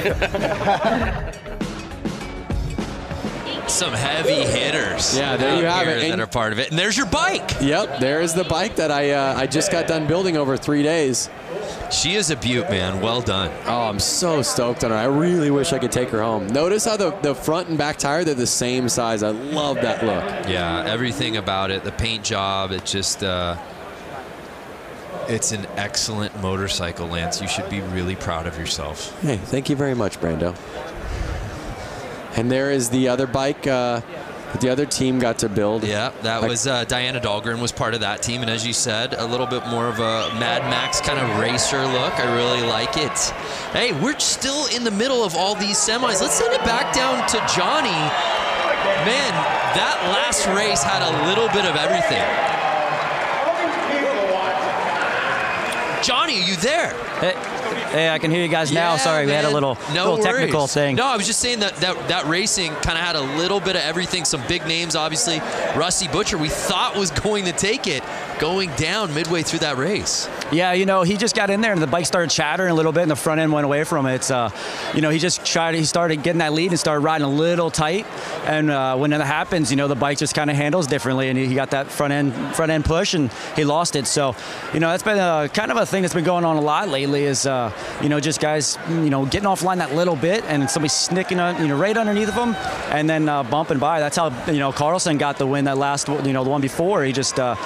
Some heavy hitters. Yeah, there you have it. That are part of it. And there's your bike. Yep, there is the bike that I just got done building over 3 days. She is a beaut, man. Well done. Oh, I'm so stoked on her. I really wish I could take her home. Notice how the front and back tire, they're the same size. I love that look. Yeah, everything about it. The paint job, it just, it's an excellent motorcycle, Lance. You should be really proud of yourself. Hey, thank you very much, Brando. And there is the other bike the other team got to build. Yeah, that was Diana Dahlgren was part of that team. And as you said, a little bit more of a Mad Max kind of racer look. I really like it. Hey, we're still in the middle of all these semis. Let's send it back down to Johnny. Man, that last race had a little bit of everything. Johnny, are you there? Hey, I can hear you guys now. Sorry, man. We had a little technical thing. No, I was just saying that racing kind of had a little bit of everything. Some big names, obviously. Rusty Butcher, we thought was going to take it, going down midway through that race. Yeah, he just got in there and the bike started chattering a little bit and the front end went away from it. It's, he started getting that lead and started riding a little tight. And when that happens, the bike just kind of handles differently and he got that front end push and he lost it. So, that's been kind of a thing that's been going on a lot lately is, just guys, getting offline that little bit and somebody snicking, right underneath of them and then bumping by. That's how, Carlson got the win that last, the one before. He just, the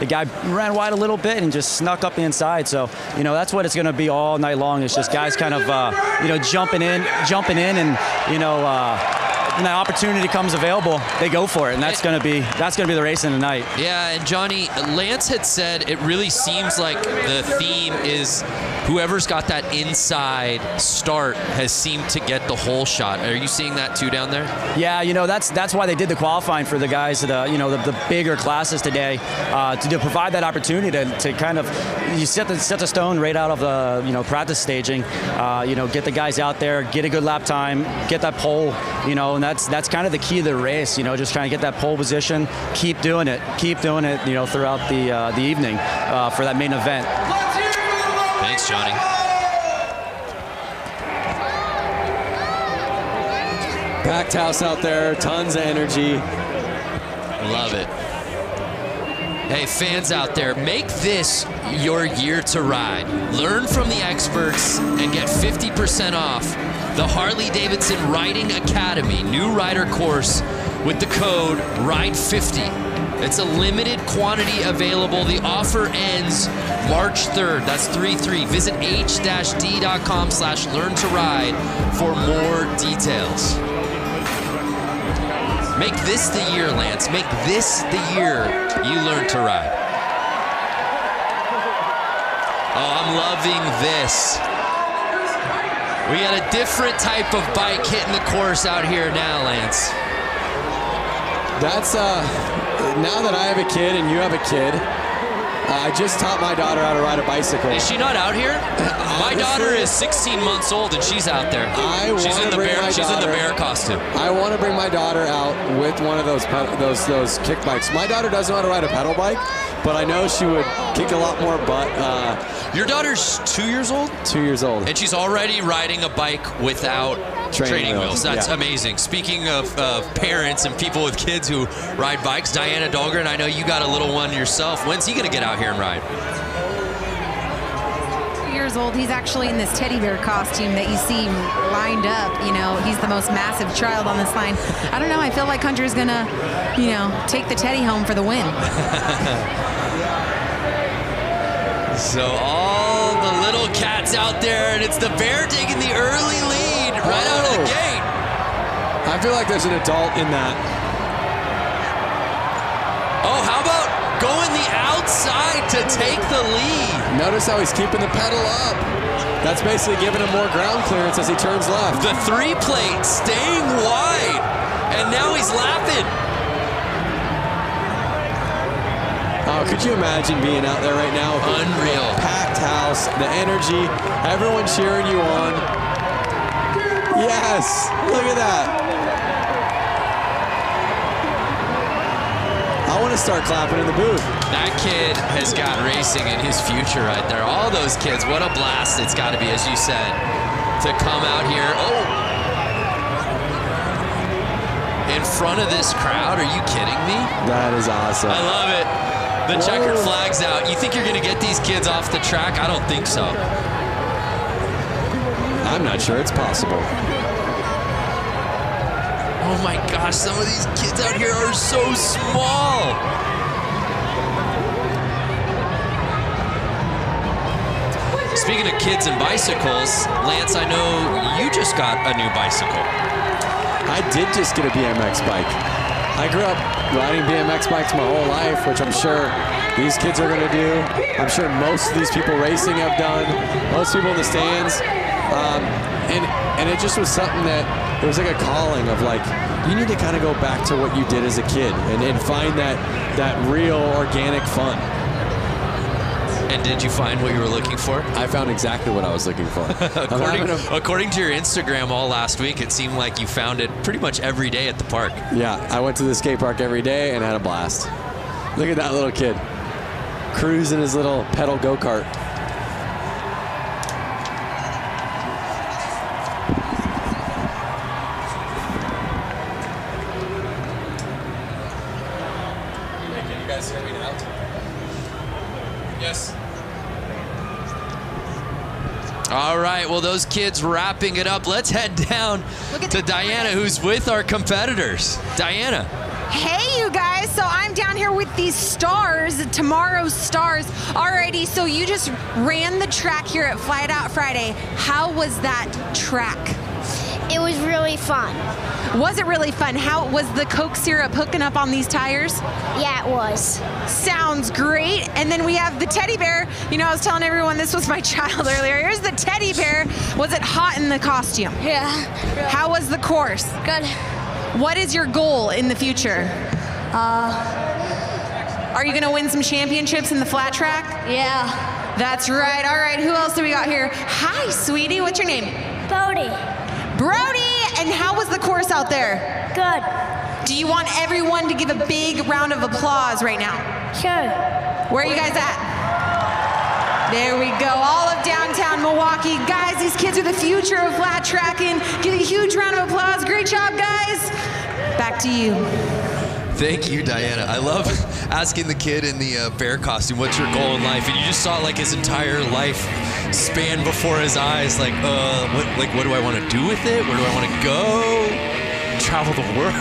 guy ran wide a little bit and just snuck up the inside. So, that's what it's going to be all night long. It's just guys kind of, jumping in and, when that opportunity comes available, they go for it, and that's going to be the race in the night. Yeah, and Johnny, Lance had said it really seems like the theme is whoever's got that inside start has seemed to get the whole shot. Are you seeing that too down there? Yeah, that's why they did the qualifying for the guys that the bigger classes today to provide that opportunity to kind of you set the stone right out of the practice staging. Get the guys out there, get a good lap time, get that pole, and that's kind of the key to the race. Just trying to get that pole position, keep doing it, throughout the evening for that main event. Thanks, Johnny. Packed house out there, tons of energy. Love it. Hey, fans out there, make this your year to ride. Learn from the experts and get 50% off the Harley-Davidson Riding Academy new rider course with the code RIDE50. It's a limited quantity available. The offer ends March 3rd. That's 3-3. Visit h-d.com/learn-to-ride for more details. Make this the year, Lance. Make this the year you learn to ride. Oh, I'm loving this. We got a different type of bike hitting the course out here now, Lance. That's, now that I have a kid and you have a kid, I just taught my daughter how to ride a bicycle. Is she not out here? My daughter is 16 months old and she's out there. She's in the bear costume. I want to bring my daughter out with one of those kick bikes. My daughter doesn't know how to ride a pedal bike, but I know she would kick a lot more butt. Your daughter's 2 years old? 2 years old. And she's already riding a bike without training wheels. That's amazing. Speaking of parents and people with kids who ride bikes, Diana Dahlgren, I know you got a little one yourself. When's he going to get out here and ride? 2 years old. He's actually in this teddy bear costume that you see lined up. You know, he's the most massive child on this line. I don't know. I feel like Hunter's going to, you know, take the teddy home for the win. So all the little cats out there, and it's the bear taking the early lead right out of the gate. I feel like there's an adult in that. Oh, how about going the outside to take the lead? Notice how he's keeping the pedal up. That's basically giving him more ground clearance as he turns left. The 3-plate staying wide, and now he's laughing. Oh, could you imagine being out there right now? Unreal. Packed house, the energy, everyone cheering you on. Yes, look at that. I want to start clapping in the booth. That kid has got racing in his future right there. All those kids, what a blast it's got to be, as you said, to come out here. Oh! In front of this crowd, are you kidding me? That is awesome. I love it. The checkered flag's out. You think you're going to get these kids off the track? I don't think so. I'm not sure it's possible. Oh my gosh, some of these kids out here are so small. Speaking of kids and bicycles, Lance, I know you just got a new bicycle. I did just get a BMX bike. I grew up riding BMX bikes my whole life, which I'm sure these kids are going to do. I'm sure most of these people racing have done. Most people in the stands. And it just was something that, it was like a calling of like, you need to kind of go back to what you did as a kid and find that real organic fun. And did you find what you were looking for? I found exactly what I was looking for. According to your Instagram all last week, it seemed like you found it pretty much every day at the park. Yeah, I went to the skate park every day and had a blast. Look at that little kid cruising his little pedal go-kart. Can you guys hear me now? Yes. All right, well, those kids wrapping it up. Let's head down to Diana, who's with our competitors. Diana. Hey, you guys. So I'm down here with these stars, tomorrow's stars. Alrighty, so you just ran the track here at Flat Out Friday. How was that track? It was really fun. Was it really fun? How was the Coke syrup hooking up on these tires? Yeah, it was. Sounds great. And then we have the teddy bear. You know, I was telling everyone this was my child earlier. Here's the teddy bear. Was it hot in the costume? Yeah. How was the course? Good. What is your goal in the future? Are you going to win some championships in the flat track? Yeah. That's right. All right, who else do we got here? Hi, sweetie. What's your name? Brody. Brody, and how was the course out there? Good. Do you want everyone to give a big round of applause right now? Sure. Where are you guys at? There we go, all of downtown Milwaukee. Guys, these kids are the future of flat tracking. Give a huge round of applause. Great job, guys. Back to you. Thank you, Diana. I love asking the kid in the bear costume, what's your goal in life? And you just saw like his entire life span before his eyes. Like, what do I want to do with it? Where do I want to go? Travel the world?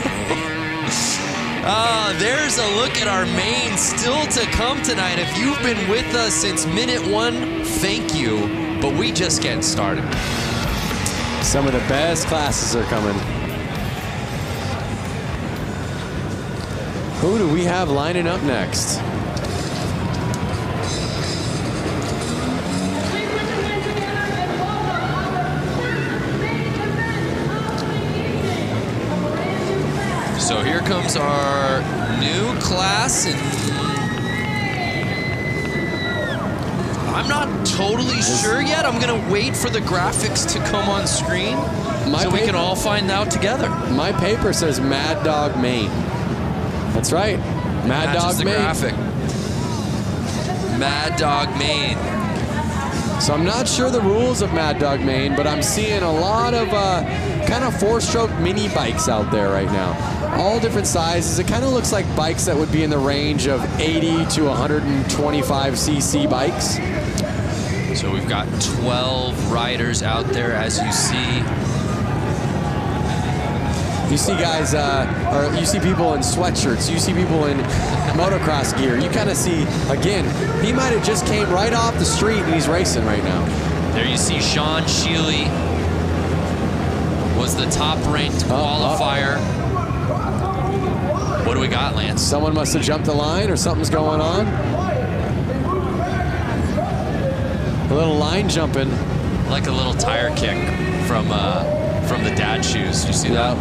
There's a look at our main still to come tonight. If you've been with us since minute 1, thank you. But we just getting started. Some of the best classes are coming. Who do we have lining up next? So here comes our new class, and I'm not totally sure yet. I'm gonna wait for the graphics to come on screen so we can all find out together. My paper says Mad Dog Maine. That's right. Mad Dog the Maine. graphic. Mad Dog Maine. So I'm not sure the rules of Mad Dog Maine, but I'm seeing a lot of kind of 4-stroke mini bikes out there right now. All different sizes. It kind of looks like bikes that would be in the range of 80 to 125 cc bikes. So we've got 12 riders out there, as you see. You see guys, or you see people in sweatshirts. You see people in motocross gear. You kind of see, again, he might have just came right off the street and he's racing right now. There you see Sean Sheely was the top-ranked qualifier. What do we got, Lance? Someone must have jumped the line or something's going on. A little line jumping. Like a little tire kick from the dad shoes. You see that?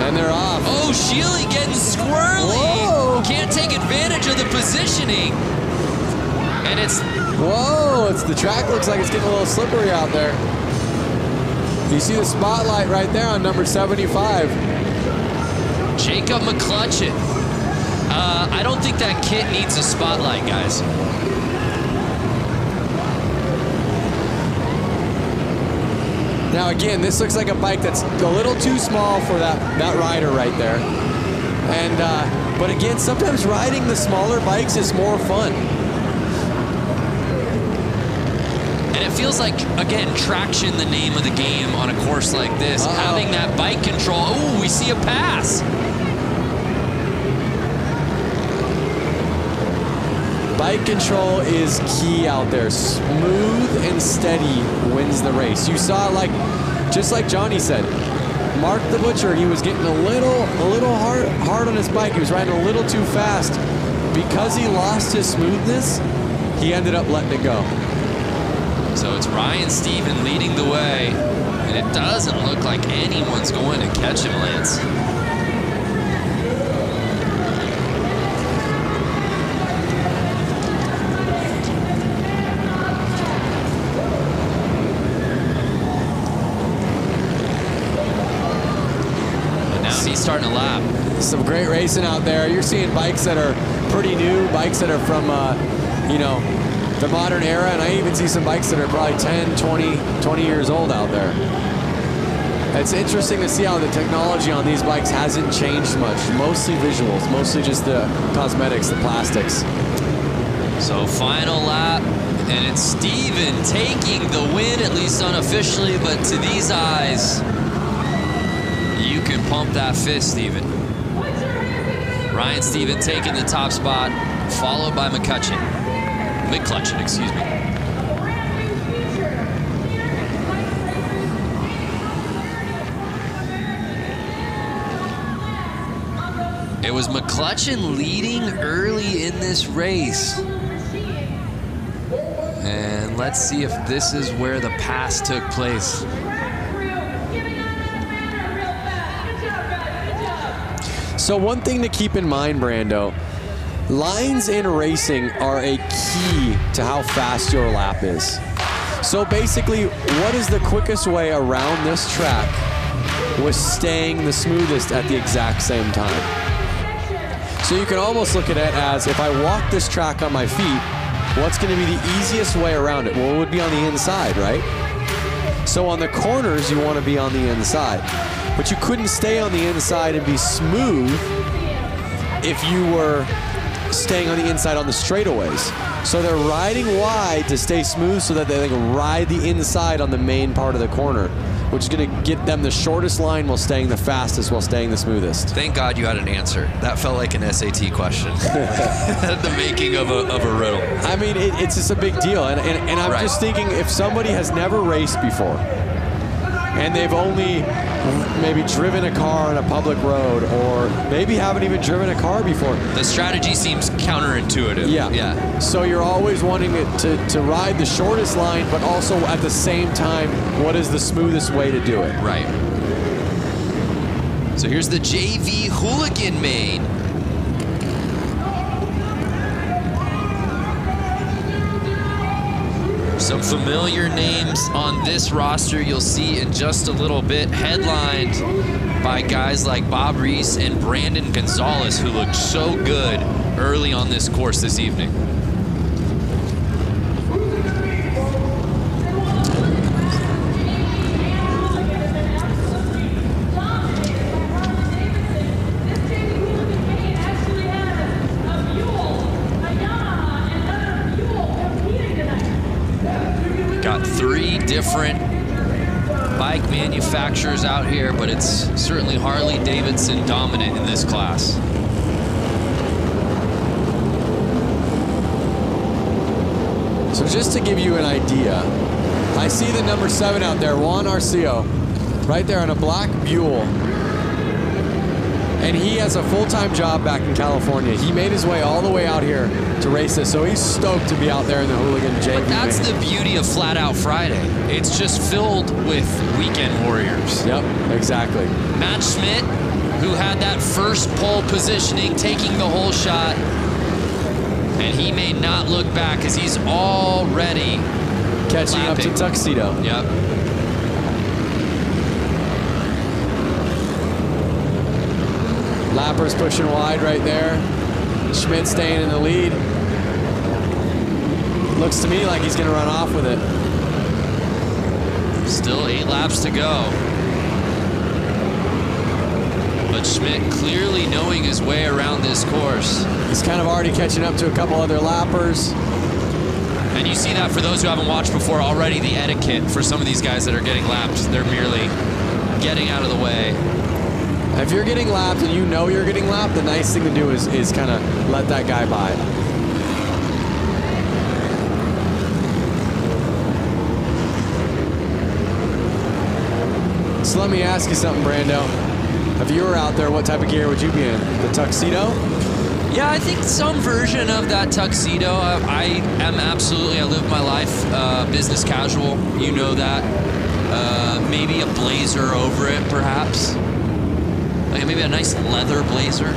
And they're off. Oh, Sheely getting squirrely. Whoa. Can't take advantage of the positioning. And it's... Whoa, the track looks like it's getting a little slippery out there. You see the spotlight right there on number 75. Jacob McClutchin. I don't think that kit needs a spotlight, guys. Now again, this looks like a bike that's a little too small for that rider right there. And but again, sometimes riding the smaller bikes is more fun. And it feels like, again, traction, the name of the game on a course like this. Having that bike control. Oh, we see a pass. Bike control is key out there. Smooth and steady wins the race. You saw, just like Johnny said, Mark the Butcher, he was getting a little hard on his bike. He was riding a little too fast. Because he lost his smoothness, he ended up letting it go. So it's Ryan Stephen leading the way, and it doesn't look like anyone's going to catch him, Lance. Starting to lap. Some great racing out there. You're seeing bikes that are pretty new, bikes that are from, the modern era, and I even see some bikes that are probably 10, 20 years old out there. It's interesting to see how the technology on these bikes hasn't changed much. Mostly visuals, mostly just the cosmetics, the plastics. So final lap, and it's Steven taking the win, at least unofficially, but to these eyes, you can pump that fist, Steven. Ryan Stephen taking the top spot, followed by McClutchin, excuse me. It was McClutchin leading early in this race. And let's see if this is where the pass took place. So one thing to keep in mind, Brando, lines in racing are a key to how fast your lap is. So basically, what is the quickest way around this track with staying the smoothest at the exact same time? So you can almost look at it as, if I walk this track on my feet, what's going to be the easiest way around it? Well, it would be on the inside, right? So on the corners, you want to be on the inside. But you couldn't stay on the inside and be smooth if you were staying on the inside on the straightaways. So they're riding wide to stay smooth so that they can ride the inside on the main part of the corner, which is going to get them the shortest line while staying the fastest, while staying the smoothest. Thank God you had an answer. That felt like an SAT question. The making of a riddle. I mean, it's just a big deal. And I'm just thinking, if somebody has never raced before, and they've only maybe driven a car on a public road, or maybe haven't even driven a car before. The strategy seems counterintuitive. Yeah. So you're always wanting it to ride the shortest line, but also at the same time, what is the smoothest way to do it? Right. So here's the JV Hooligan main. Some familiar names on this roster you'll see in just a little bit, headlined by guys like Bob Reese and Brandon Gonzalez, who looked so good early on this course this evening. Got 3 different bike manufacturers out here, but it's certainly Harley-Davidson dominant in this class. So just to give you an idea, I see the number 7 out there, Juan Arceo, right there on a black Buell. And he has a full-time job back in California. He made his way all the way out here to race this, so he's stoked to be out there in the Hooligan JV. But that's the beauty of Flat Out Friday. It's just filled with weekend warriors. Yep, exactly. Matt Schmidt, who had that first pole positioning, taking the whole shot, and he may not look back because he's already catching lapping up to Tuxedo. Yep. Lappers pushing wide right there. Schmidt staying in the lead. Looks to me like he's going to run off with it. Still 8 laps to go. But Schmidt clearly knowing his way around this course. He's kind of already catching up to a couple other lappers. And you see that for those who haven't watched before already, the etiquette for some of these guys that are getting lapped. They're merely getting out of the way. If you're getting lapped and you know you're getting lapped, the nice thing to do is kind of let that guy by. So let me ask you something, Brando. If you were out there, what type of gear would you be in? The Tuxedo? Yeah, I think some version of that Tuxedo. I live my life business casual. You know that. Maybe a blazer over it, perhaps. Like maybe a nice leather blazer.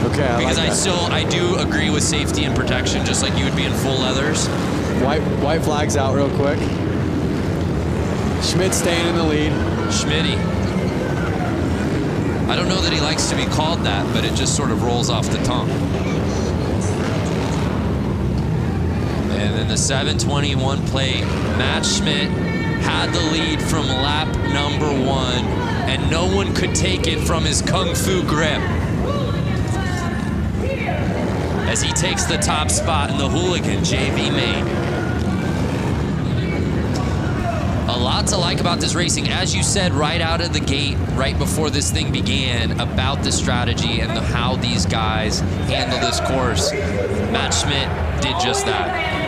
Okay, because I do agree with safety and protection, just like you would be in full leathers. White flag's out real quick. Schmidt staying in the lead. Schmitty. I don't know that he likes to be called that, but it just sort of rolls off the tongue. And then the 721 plate, Matt Schmidt had the lead from lap number 1, and no one could take it from his Kung Fu grip. As he takes the top spot in the Hooligan JV main. A lot to like about this racing, as you said right out of the gate, right before this thing began, about the strategy and how these guys handle this course. Matt Schmidt did just that.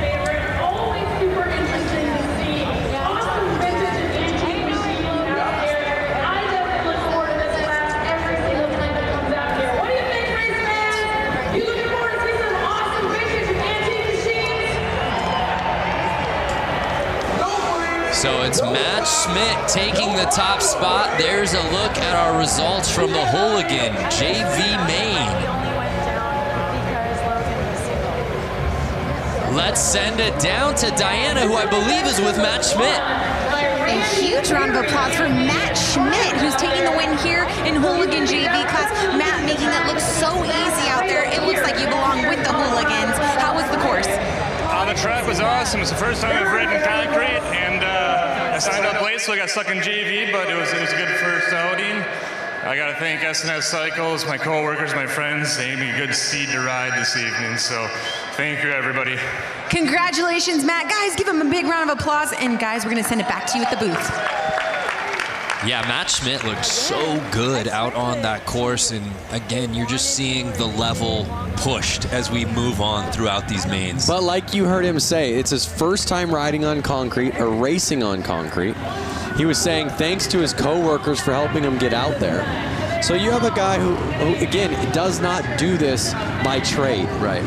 So it's Matt Schmidt taking the top spot. There's a look at our results from the Hooligan JV main. Let's send it down to Diana, who I believe is with Matt Schmidt. A huge round of applause for Matt Schmidt, who's taking the win here in Hooligan JV class. Matt making it look so easy out there. It looks like you belong with the Hooligans. How was the course? The track was awesome. It's the first time I've ridden concrete, and I signed up late, so I got stuck in JV, but it was a good first outing. I got to thank SNS Cycles, my co-workers, my friends. They gave me a good seed to ride this evening, so thank you, everybody. Congratulations, Matt. Guys, give him a big round of applause, and guys, we're going to send it back to you at the booth. Yeah, Matt Schmidt looked so good out on that course, and again, you're just seeing the level pushed as we move on throughout these mains. But like you heard him say, it's his first time riding on concrete or racing on concrete. He was saying thanks to his co-workers for helping him get out there. So you have a guy who again, does not do this by trade. Right.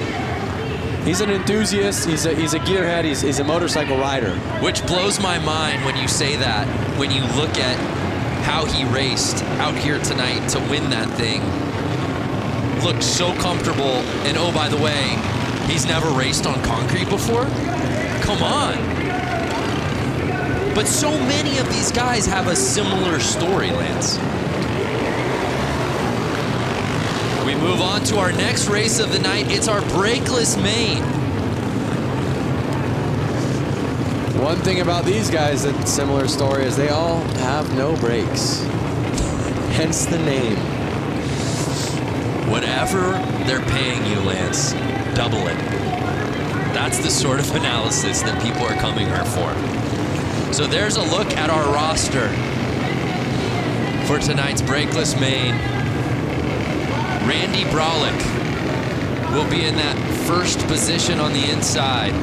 He's an enthusiast, he's a gearhead, he's a motorcycle rider. Which blows my mind when you say that, when you look at how he raced out here tonight to win that thing. Looked so comfortable, and oh, by the way, he's never raced on concrete before? Come on. But so many of these guys have a similar story, Lance. We move on to our next race of the night. It's our brakeless main. One thing about these guys that's similar story is they all have no brakes. Hence the name. Whatever they're paying you, Lance, double it. That's the sort of analysis that people are coming here for. So there's a look at our roster for tonight's brakeless main. Randy Brolick will be in that first position on the inside.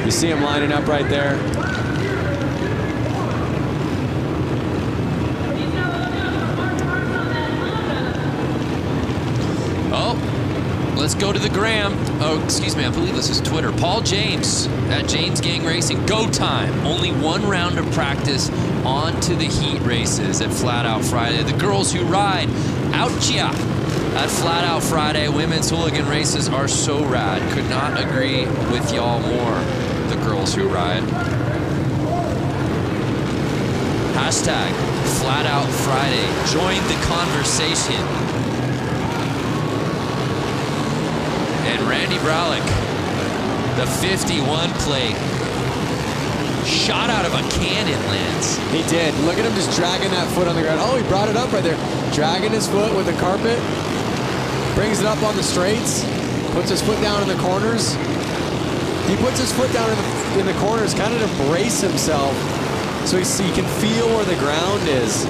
You see him lining up right there. Oh, let's go to the gram. Oh, excuse me, I believe this is Twitter. Paul James at James Gang Racing. Go time. Only one round of practice on to the heat races at Flat Out Friday. The girls who ride out ya at Flat Out Friday. Women's hooligan races are so rad. Could not agree with y'all more. The girls who ride. Hashtag Flat Out Friday. Join the conversation. And Randy Brolick, the 51 plate, shot out of a cannon, Lance. He did. Look at him just dragging that foot on the ground. Oh, he brought it up right there. Dragging his foot with the carpet. Brings it up on the straights. Puts his foot down in the corners. He puts his foot down in the corners kind of to brace himself so he can feel where the ground is.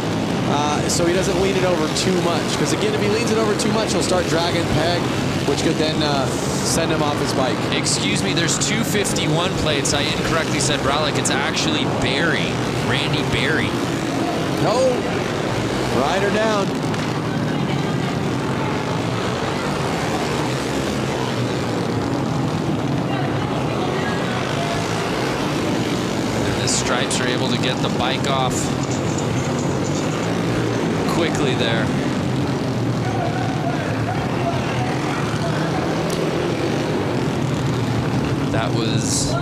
So he doesn't lean it over too much. Because again, if he leans it over too much, he'll start dragging peg, which could then send him off his bike. Excuse me, there's 251 plates. I incorrectly said Brolick. It's actually Barry, Randy Barry. No, ride her down. And the Stripes are able to get the bike off quickly there. That was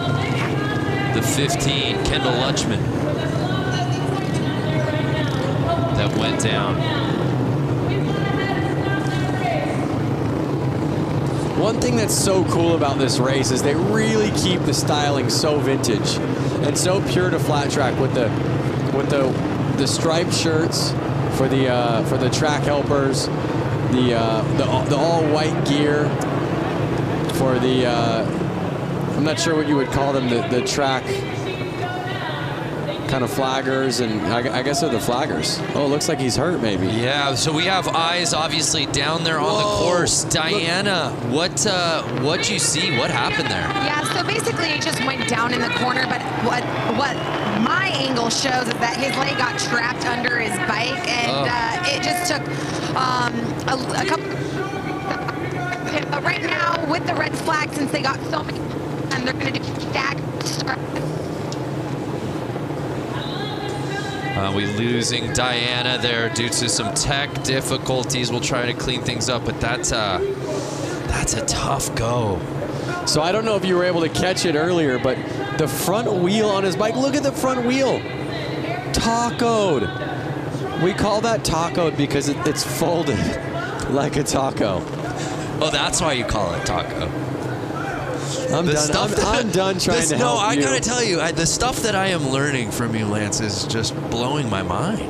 the 15, Kendall Lutchman, that went down. One thing that's so cool about this race is they really keep the styling so vintage and so pure to flat track with the striped shirts for the track helpers, the all white gear for the I'm not sure what you would call them, the track kind of flaggers, and I guess they're the flaggers. Oh, it looks like he's hurt maybe. Yeah, so we have eyes obviously down there on the course. Diana, what'd you see? What happened there? Yeah, so basically it just went down in the corner, but what my angle shows is that his leg got trapped under his bike, and it just took a couple. But right now, with the red flag, since they got so many, and they're going to do stack start. We losing Diana there due to some tech difficulties. We'll try to clean things up, but that's a tough go. So I don't know if you were able to catch it earlier, but the front wheel on his bike, look at the front wheel. Tacoed. We call that tacoed because it's folded like a taco. Oh, that's why you call it taco. I'm done trying to help No, I you. gotta tell you, the stuff that I am learning from you, Lance, is just blowing my mind.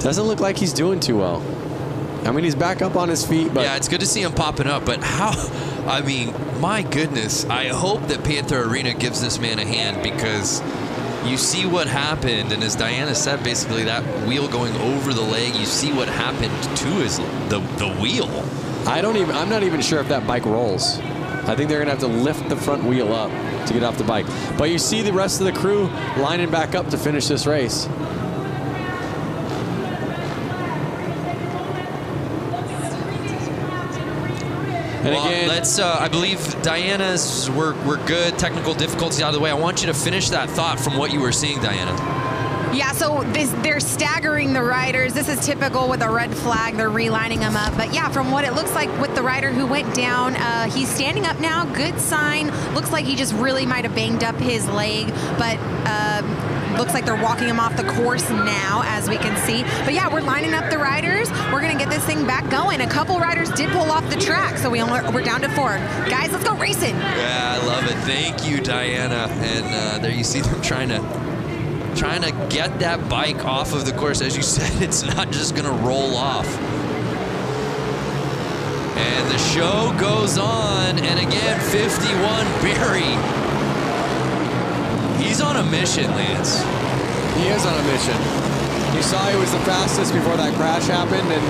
Doesn't look like he's doing too well. I mean, he's back up on his feet, but yeah, it's good to see him popping up. But how? I mean, my goodness! I hope that Panther Arena gives this man a hand, because you see what happened, and as Diana said, basically that wheel going over the leg. You see what happened to the wheel. I'm not even sure if that bike rolls. I think they're gonna have to lift the front wheel up to get off the bike. But you see the rest of the crew lining back up to finish this race. And well, again, let's. I believe Diana's. We're good. Technical difficulties out of the way. I want you to finish that thought from what you were seeing, Diana. Yeah, so they're staggering the riders. This is typical with a red flag. They're relining them up. But yeah, from what it looks like with the rider who went down, he's standing up now. Good sign. Looks like he just really might have banged up his leg. But looks like they're walking him off the course now, as we can see. But yeah, we're lining up the riders. We're going to get this thing back going. A couple riders did pull off the track, so we're down to 4. Guys, let's go racing. Yeah, I love it. Thank you, Diana. And there you see them trying to get that bike off of the course. As you said, it's not just gonna roll off. And the show goes on, and again, 51 Barry. He's on a mission, Lance. He is on a mission. You saw he was the fastest before that crash happened, and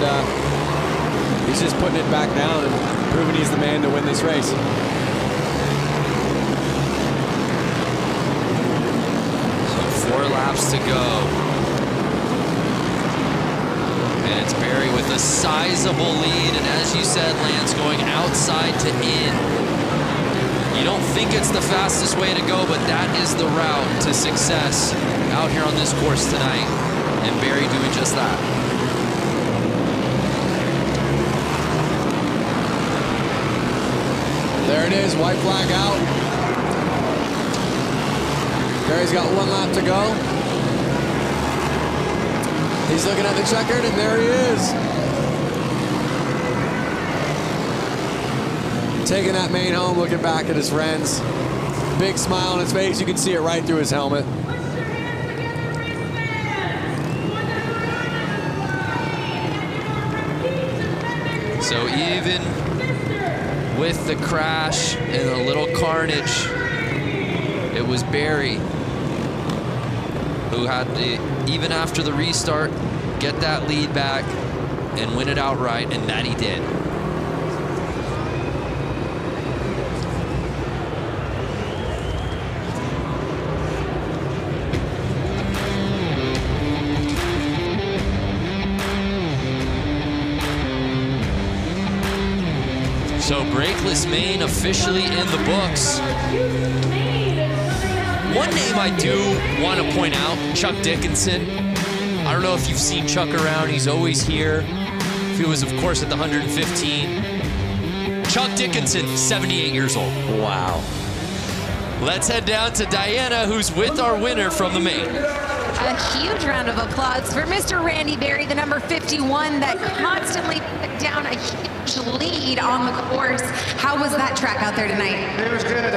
he's just putting it back down and proving he's the man to win this race. 4 laps to go. And it's Barry with a sizable lead. And as you said, Lance, going outside to in. You don't think it's the fastest way to go, but that is the route to success out here on this course tonight. And Barry doing just that. There it is, white flag out. Barry's got 1 lap to go. He's looking at the checkered, and there he is. Taking that main home, looking back at his friends. Big smile on his face. You can see it right through his helmet. So even with the crash and a little carnage, it was Barry who had to, even after the restart, get that lead back and win it outright, and that he did. So Brakeless Maine officially in the books. One name I do want to point out, Chuck Dickinson. I don't know if you've seen Chuck around. He's always here. He was, of course, at the 115. Chuck Dickinson, 78 years old. Wow. Let's head down to Diana, who's with our winner from the main. A huge round of applause for Mr. Randy Barry, the number 51 that constantly put down a huge lead on the course. How was that track out there tonight? It was good.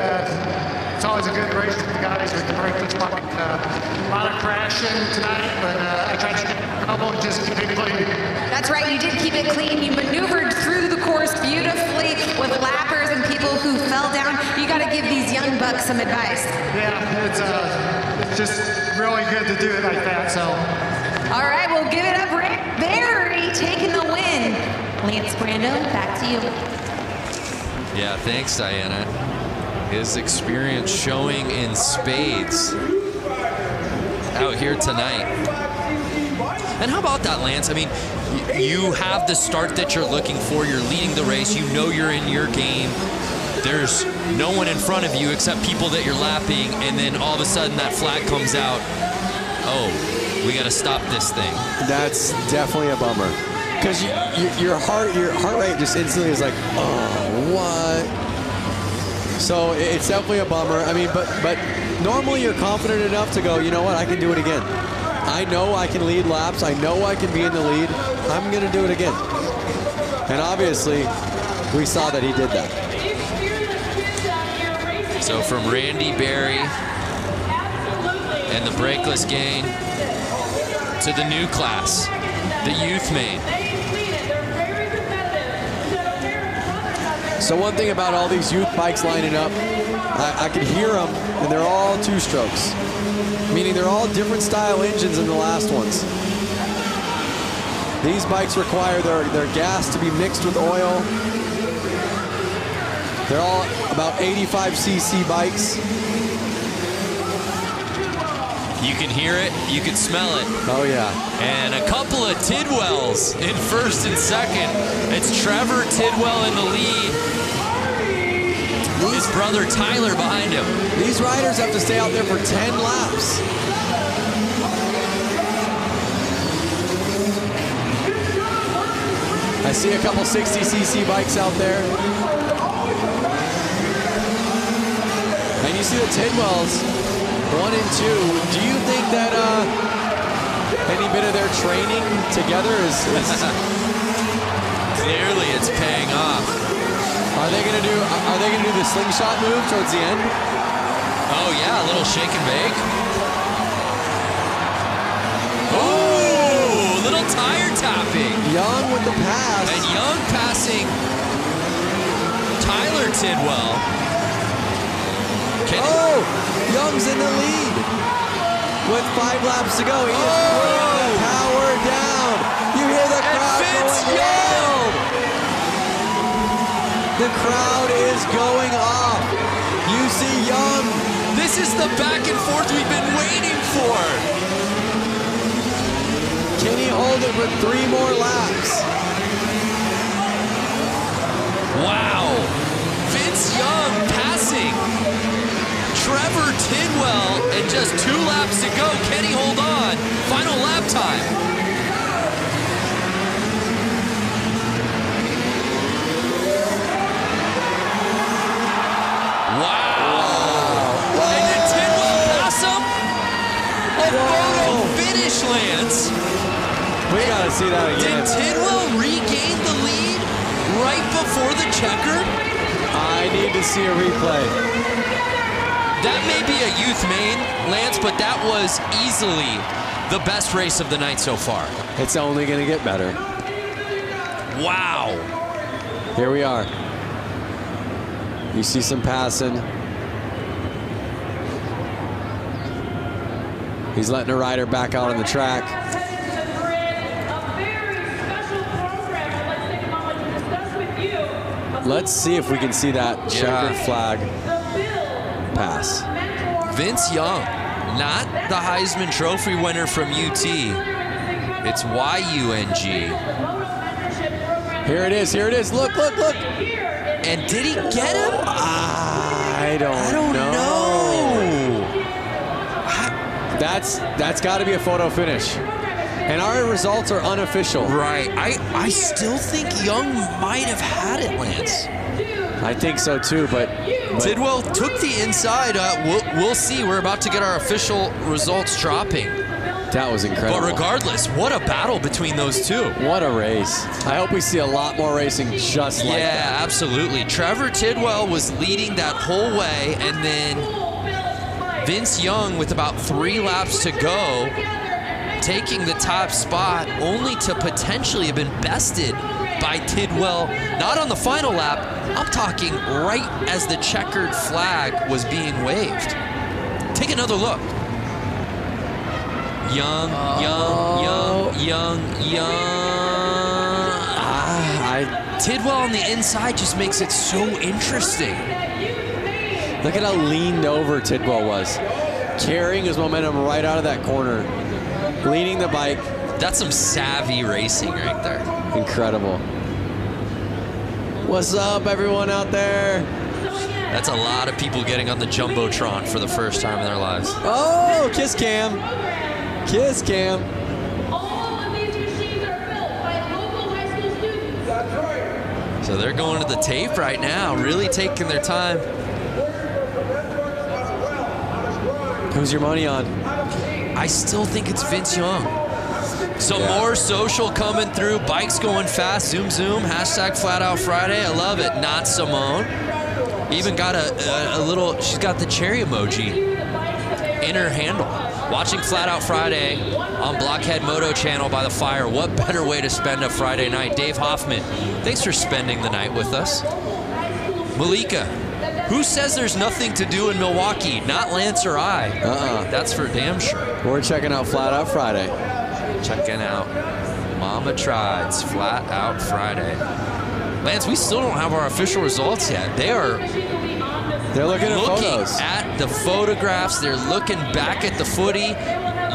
It's always a good race with the guys with the brakeless bike. A lot of crashing tonight, but I tried to keep it trouble and just keep it clean. That's right, you did keep it clean. You maneuvered through the course beautifully with lappers and people who fell down. You got to give these young bucks some advice. Yeah, it's just really good to do it like that. So. All right, we'll give it up. Barry taking the win. Lance Brando, back to you. Yeah, thanks, Diana. His experience showing in spades out here tonight. And how about that, Lance? I mean, you have the start that you're looking for. You're leading the race. You know you're in your game. There's no one in front of you except people that you're lapping, and then all of a sudden that flag comes out. Oh, we got to stop this thing. That's definitely a bummer. Because your heart rate just instantly is like, oh, what? So it's definitely a bummer. I mean, but normally you're confident enough to go, you know what, I can do it again. I know I can lead laps. I know I can be in the lead. I'm going to do it again. And obviously, we saw that he did that. So from Randy Barry and the Brakeless gang to the new class, the youth main. So one thing about all these youth bikes lining up, I can hear them, and they're all 2-strokes, meaning they're all different style engines than the last ones. These bikes require their gas to be mixed with oil. They're all about 85cc bikes. You can hear it, you can smell it. Oh yeah. And a couple of Tidwells in first and second. It's Trevor Tidwell in the lead. His brother Tyler behind him. These riders have to stay out there for 10 laps. I see a couple 60cc bikes out there. And you see the Tidwells, 1 and 2. Do you think that any bit of their training together is Clearly it's paying off. Are they gonna do the slingshot move towards the end? Oh yeah, a little shake and bake. Oh, little tire tapping. Young with the pass. And Young passing Tyler Tidwell. Oh, Young's in the lead with 5 laps to go. He is putting the power down. You hear the crowd going wild. The crowd is going off. You see Young. This is the back and forth we've been waiting for. Can he hold it for 3 more laps? Wow. Vince Young passing Trevor Tidwell, and just 2 laps to go. Can he hold on? Final lap time. Wow. And then Tidwell pass him. A photo finish, Lance. We gotta see that again. Did Tidwell regain the lead right before the checker? I need to see a replay. That may be a youth main, Lance, but that was easily the best race of the night so far. It's only gonna get better. Wow. Here we are. You see some passing. He's letting a rider back out on the track. Let's see if we can see that checkered flag pass. Vince Young, not the Heisman Trophy winner from UT. It's YUNG. Here it is, here it is. Look, look, look. And did he get him? I don't know. That's got to be a photo finish. And our results are unofficial. Right. I still think Young might have had it, Lance. I think so too, but Tidwell took the inside. We'll see. We're about to get our official results dropping. That was incredible. But regardless, what a battle between those two. What a race. I hope we see a lot more racing just like that. Yeah, absolutely. Trevor Tidwell was leading that whole way, and then Vince Young, with about 3 laps to go, taking the top spot, only to potentially have been bested by Tidwell, not on the final lap. I'm talking right as the checkered flag was being waved. Take another look. Young. Tidwell on the inside just makes it so interesting. Look at how leaned over Tidwell was. Carrying his momentum right out of that corner. Leading the bike. That's some savvy racing right there. Incredible. What's up, everyone out there? That's a lot of people getting on the Jumbotron for the first time in their lives. Oh, kiss cam. Kiss cam. All of these machines are built by local high school students. That's right. So they're going to the tape right now, really taking their time. Who's your money on? I still think it's Vince Young. Some more social coming through, bikes going fast, zoom, zoom, hashtag Flat Out Friday. I love it. Not Simone. Even got a little, she's got the cherry emoji in her handle. Watching Flat Out Friday on Blockhead Moto Channel by the fire. What better way to spend a Friday night? Dave Hoffman, thanks for spending the night with us. Malika, who says there's nothing to do in Milwaukee? Not Lance or I. That's for damn sure. We're checking out Flat Out Friday. Checking out Mama Tried's Flat Out Friday. Lance, we still don't have our official results yet. They're looking at photos. At the photographs. They're looking back at the footy.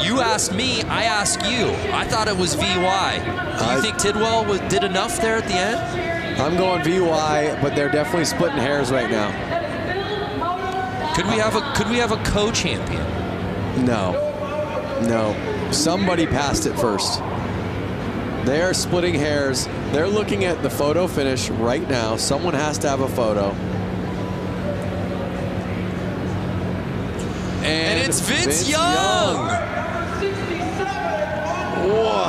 You asked me, I asked you. I thought it was VY. Do you think Tidwell did enough there at the end? I'm going VY, but they're definitely splitting hairs right now. Could we have a co-champion? No. Somebody passed it first. They are splitting hairs. They're looking at the photo finish right now. Someone has to have a photo. And it's Vince Young.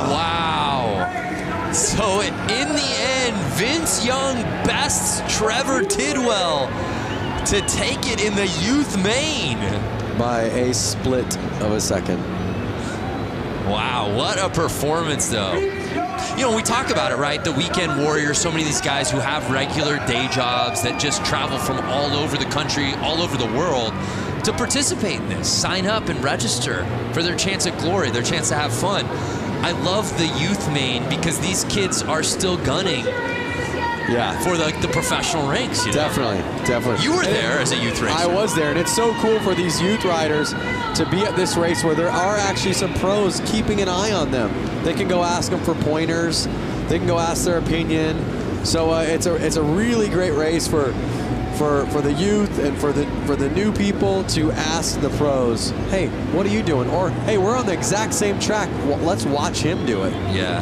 Wow. So in the end, Vince Young bests Trevor Tidwell to take it in the youth main. By a split of a second. Wow, what a performance, though. You know, we talk about it, right? The weekend warriors, so many of these guys who have regular day jobs that just travel from all over the country, all over the world to participate in this, sign up and register for their chance at glory, their chance to have fun. I love the youth main because these kids are still gunning. Yeah, for the professional ranks. You know? Definitely. You were there as a youth racer. I was there, and it's so cool for these youth riders to be at this race where there are actually some pros keeping an eye on them. They can go ask them for pointers. They can go ask their opinion. So it's a really great race for the youth and for the new people to ask the pros, hey, what are you doing? Or, hey, we're on the exact same track. Well, let's watch him do it. Yeah.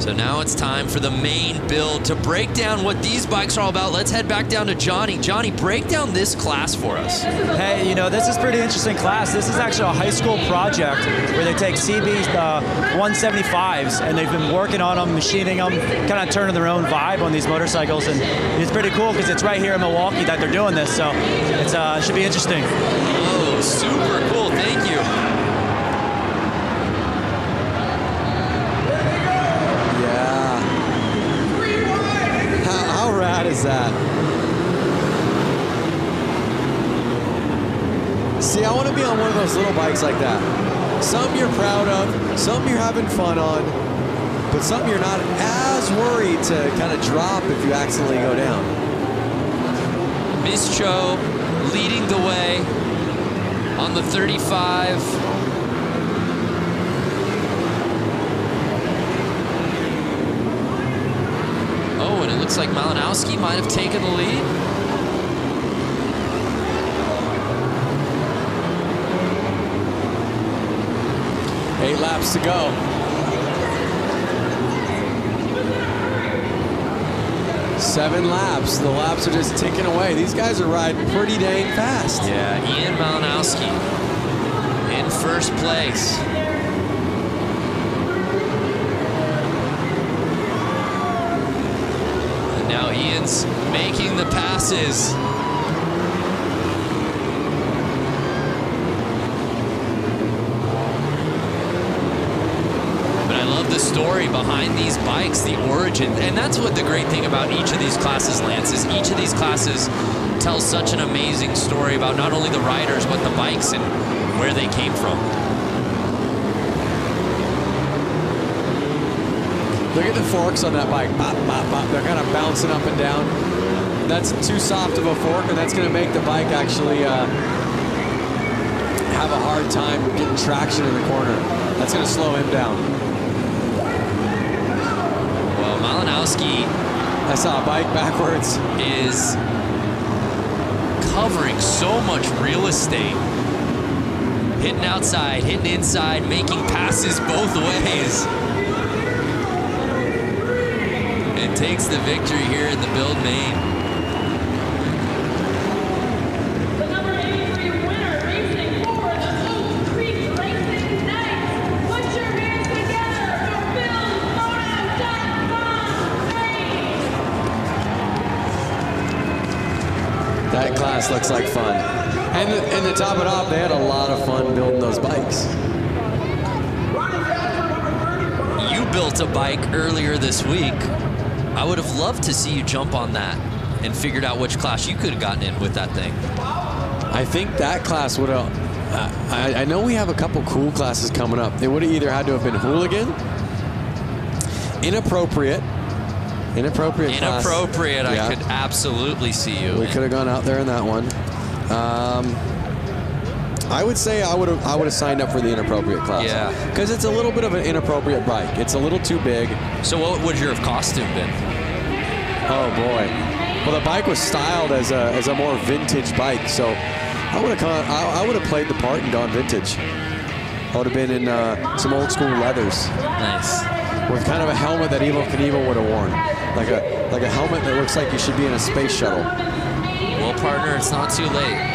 So now it's time for the main build to break down what these bikes are all about. Let's head back down to Johnny. Johnny, break down this class for us. Hey, you know, this is a pretty interesting class. This is actually a high school project where they take CB 175s and they've been working on them, machining them, kind of turning their own vibe on these motorcycles. And it's pretty cool because it's right here in Milwaukee that they're doing this. So it should be interesting. Oh, super cool. Thank you. How rad is that? See, I want to be on one of those little bikes like that. Some you're proud of, some you're having fun on, but some you're not as worried to kind of drop if you accidentally go down. Miss Cho leading the way on the 35. Oh, and it looks like Malinowski might have taken the lead. Eight laps to go. Seven laps. The laps are just ticking away. These guys are riding pretty dang fast. Yeah, Ian Malinowski in first place. Now Ian's making the passes. But I love the story behind these bikes, the origin. And that's what the great thing about each of these classes, Lance, is each of these classes tells such an amazing story about not only the riders, but the bikes and where they came from. Look at the forks on that bike. Bop, bop, bop. They're kind of bouncing up and down. That's too soft of a fork, and that's going to make the bike actually have a hard time getting traction in the corner. That's going to slow him down. Well, Malinowski, I saw a bike backwards, is covering so much real estate. Hitting outside, hitting inside, making passes both ways. And takes the victory here in the build main. The number 83 winner racing for the Oak Creek Racing Knights. Put your hands together for BuildMoto.com. That class looks like fun. And to top it off, they had a lot of fun building those bikes. You built a bike earlier this week. I would have loved to see you jump on that and figured out which class you could have gotten in with that thing. I think that class would have, I know we have a couple cool classes coming up. It would have either had to have been hooligan, inappropriate class. Inappropriate, Yeah. I could absolutely see you. We could have gone out there in that one. I would say I would have signed up for the inappropriate class. Yeah. Because it's a little bit of an inappropriate bike. It's a little too big. So what would your costume been? Oh boy. Well, the bike was styled as a more vintage bike, so I would have played the part and gone vintage. I would have been in some old school leathers. Nice. With kind of a helmet that Evo Knievel would have worn. Like a helmet that looks like you should be in a space shuttle. Well, partner, it's not too late.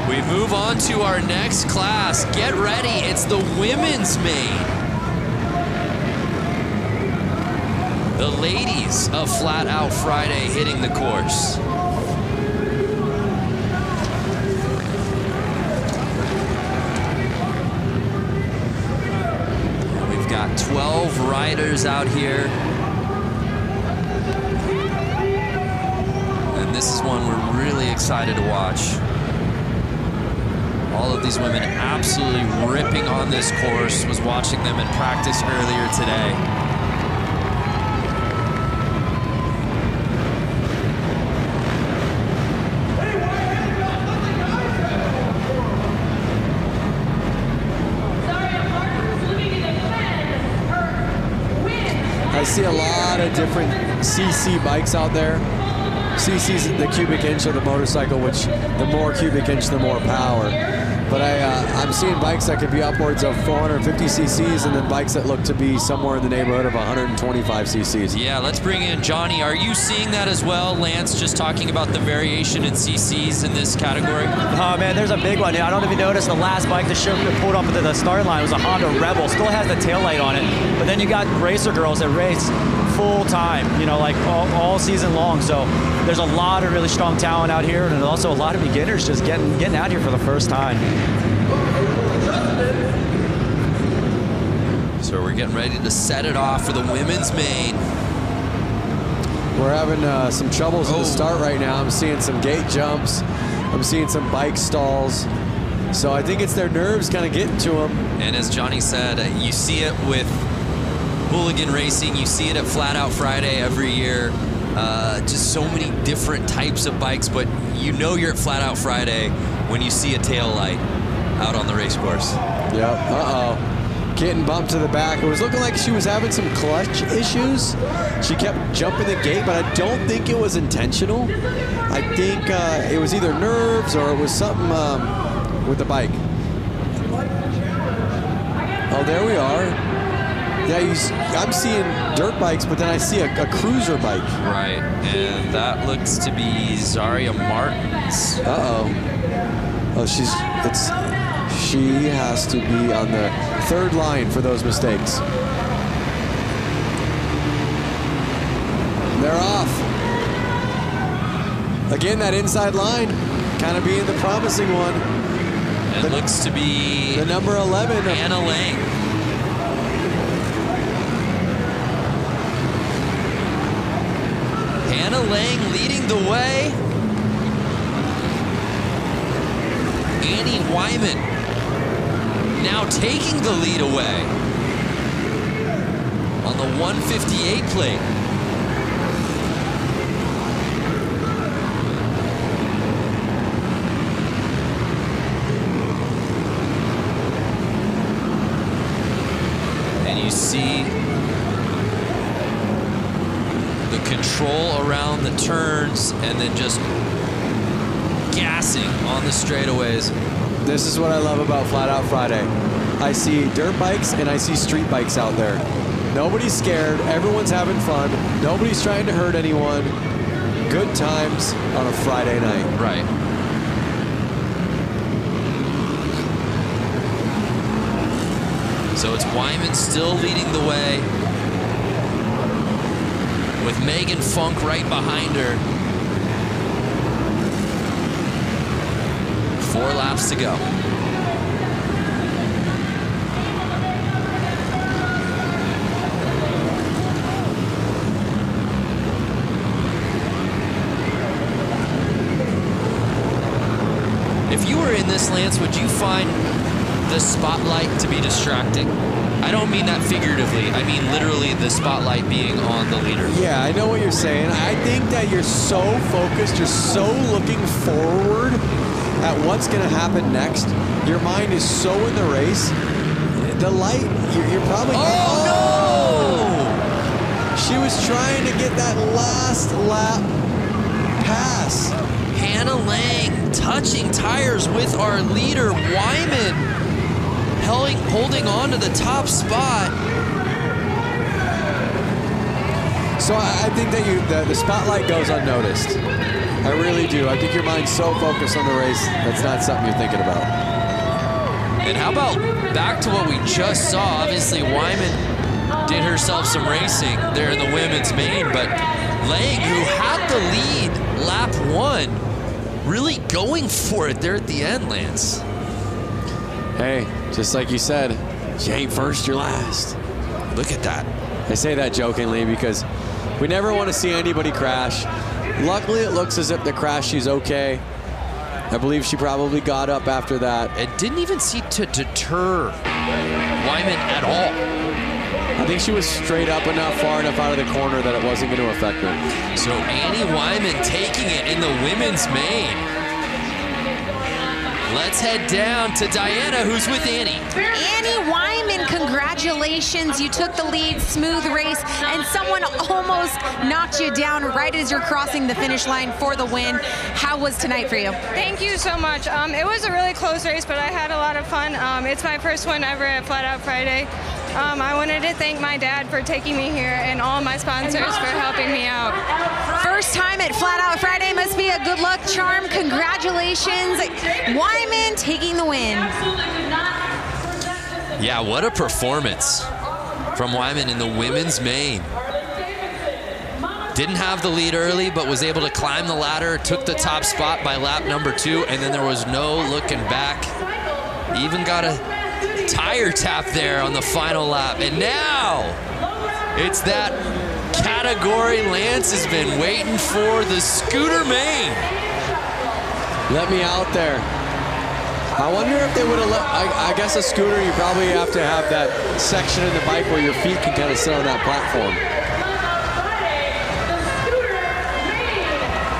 We move on to our next class. Get ready, it's the women's main. The ladies of Flat Out Friday hitting the course. We've got 12 riders out here. And this is one we're really excited to watch. All of these women absolutely ripping on this course. Was watching them in practice earlier today. I see a lot of different CC bikes out there. CC's the cubic inch of the motorcycle, which the more cubic inch, the more power. But I'm seeing bikes that could be upwards of 450 cc's, and then bikes that look to be somewhere in the neighborhood of 125 cc's. Yeah, let's bring in Johnny. Are you seeing that as well? Lance just talking about the variation in cc's in this category. Oh man, there's a big one. I don't know if you noticed, the last bike that pulled up into the start line was a Honda Rebel. Still has the taillight on it. But then you got racer girls that race full time, you know, like all season long. So there's a lot of really strong talent out here, and also a lot of beginners just getting out here for the first time. So we're getting ready to set it off for the women's main. We're having some troubles at the start right now. I'm seeing some gate jumps. I'm seeing some bike stalls. So I think it's their nerves kind of getting to them. And as Johnny said, you see it with hooligan racing. You see it at Flat Out Friday every year. Just so many different types of bikes, but you know you're at Flat Out Friday when you see a tail light out on the race course. Yep, uh-oh. Getting bumped to the back. It was looking like she was having some clutch issues. She kept jumping the gate, but I don't think it was intentional. I think it was either nerves or it was something with the bike. Oh, there we are. Yeah, I'm seeing dirt bikes, but then I see a cruiser bike. Right, and that looks to be Zaria Martins. Uh-oh. Oh, she has to be on the third line for those mistakes. They're off. Again, that inside line kind of being the promising one. It looks to be the number 11. Anna Lang. Anna Lang leading the way. Annie Wyman now taking the lead away on the 158 plate. And you see the control around the turns and then just gassing on the straightaways. This is what I love about Flat Out Friday. I see dirt bikes and I see street bikes out there. Nobody's scared. Everyone's having fun. Nobody's trying to hurt anyone. Good times on a Friday night. Right. So it's Wyman still leading the way with Megan Funk right behind her. 4 laps to go. If you were in this, Lance, would you find the spotlight to be distracting? I don't mean that figuratively. I mean literally the spotlight being on the leader. Yeah, I know what you're saying. I think that you're so focused, you're so looking forward at what's going to happen next. Your mind is so in the race. The light, you're probably... Oh, no! She was trying to get that last lap pass. Hannah Lang touching tires with our leader, Wyman, holding on to the top spot. So I think that the spotlight goes unnoticed. I really do. I think your mind's so focused on the race, that's not something you're thinking about. And how about back to what we just saw? Obviously, Wyman did herself some racing there in the women's main, but Lang, who had the lead lap 1, really going for it there at the end, Lance. Hey, just like you said, you ain't first, you're last. Look at that. I say that jokingly because we never want to see anybody crash. Luckily, it looks as if the crash, she's okay. I believe she probably got up after that. It didn't even seem to deter Wyman at all. I think she was straight up enough, far enough out of the corner that it wasn't going to affect her. So Annie Wyman taking it in the women's main. Let's head down to Diana, who's with Annie. Annie Wyman, congratulations. You took the lead, smooth race, and someone almost knocked you down right as you're crossing the finish line for the win. How was tonight for you? Thank you so much. It was a really close race, but I had a lot of fun. It's my first one ever at Flat Out Friday. I wanted to thank my dad for taking me here and all my sponsors for helping me out. First time at Flat Out Friday must be a good luck charm. Congratulations. Wyman taking the win. Yeah, what a performance from Wyman in the women's main. Didn't have the lead early, but was able to climb the ladder, took the top spot by lap number 2, and then there was no looking back. Even got a tire tap there on the final lap. And now it's that category Lance has been waiting for, the scooter main. Let me out there. I wonder if they would have let, I guess a scooter, you probably have to have that section in the bike where your feet can kind of sit on that platform.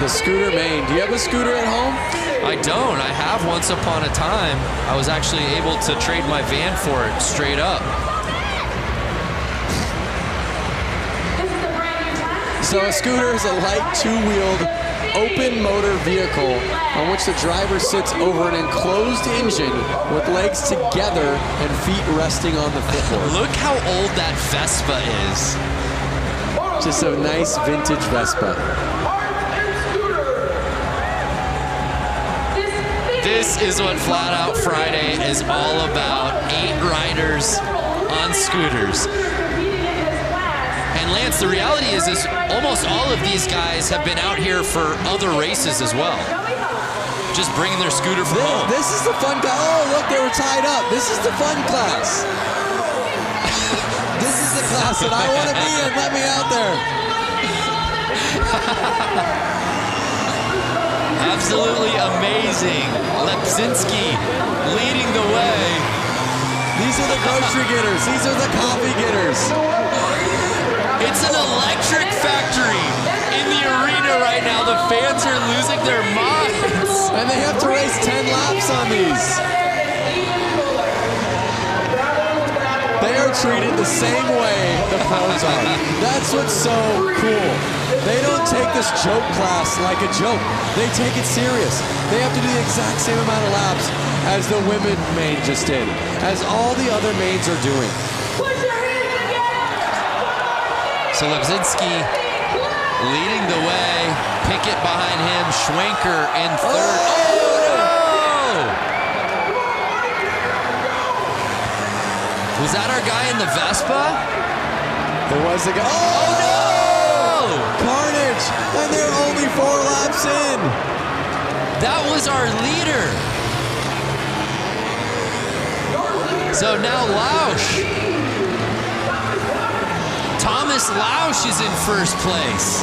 The scooter main. Do you have a scooter at home? I don't. I have once upon a time. I was actually able to trade my van for it straight up. So a scooter is a light two-wheeled open motor vehicle on which the driver sits over an enclosed engine with legs together and feet resting on the footboard. Look how old that Vespa is. Just a nice vintage Vespa. This is what Flat Out Friday is all about. 8 riders on scooters. And Lance, the reality is almost all of these guys have been out here for other races as well. Just bringing their scooter from home. This is the fun class. Oh, look, they were tied up. This is the fun class. This is the class that I want to be in. Let me out there. Absolutely amazing. Lepsinski leading the way. These are the grocery getters. These are the coffee getters. It's an electric factory in the arena right now. The fans are losing their minds. And they have to race 10 laps on these. They are treated the same way the pros are. That's what's so cool. They don't take this joke class like a joke. They take it serious. They have to do the exact same amount of laps as the women main just did, as all the other mains are doing. So Lepsinski leading the way. Pickett behind him. Schwenker in third. Oh, no! Was that our guy in the Vespa? It was the guy. Oh, no! Carnage! And they're only 4 laps in. That was our leader. So now Lausch. Thomas Lausch is in first place.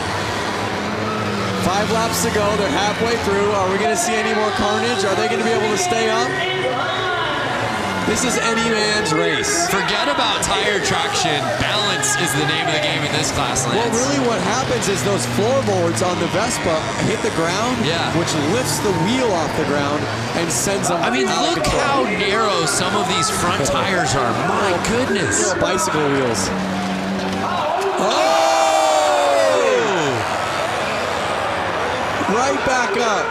5 laps to go. They're halfway through. Are we going to see any more carnage? Are they going to be able to stay up? This is any man's race. Forget about tire traction. Balance is the name of the game in this class, Lance. Well, really what happens is those floorboards on the Vespa hit the ground, which lifts the wheel off the ground and sends them I mean, out look of control. how narrow some of these front tires are. My goodness. Bicycle wheels. back up.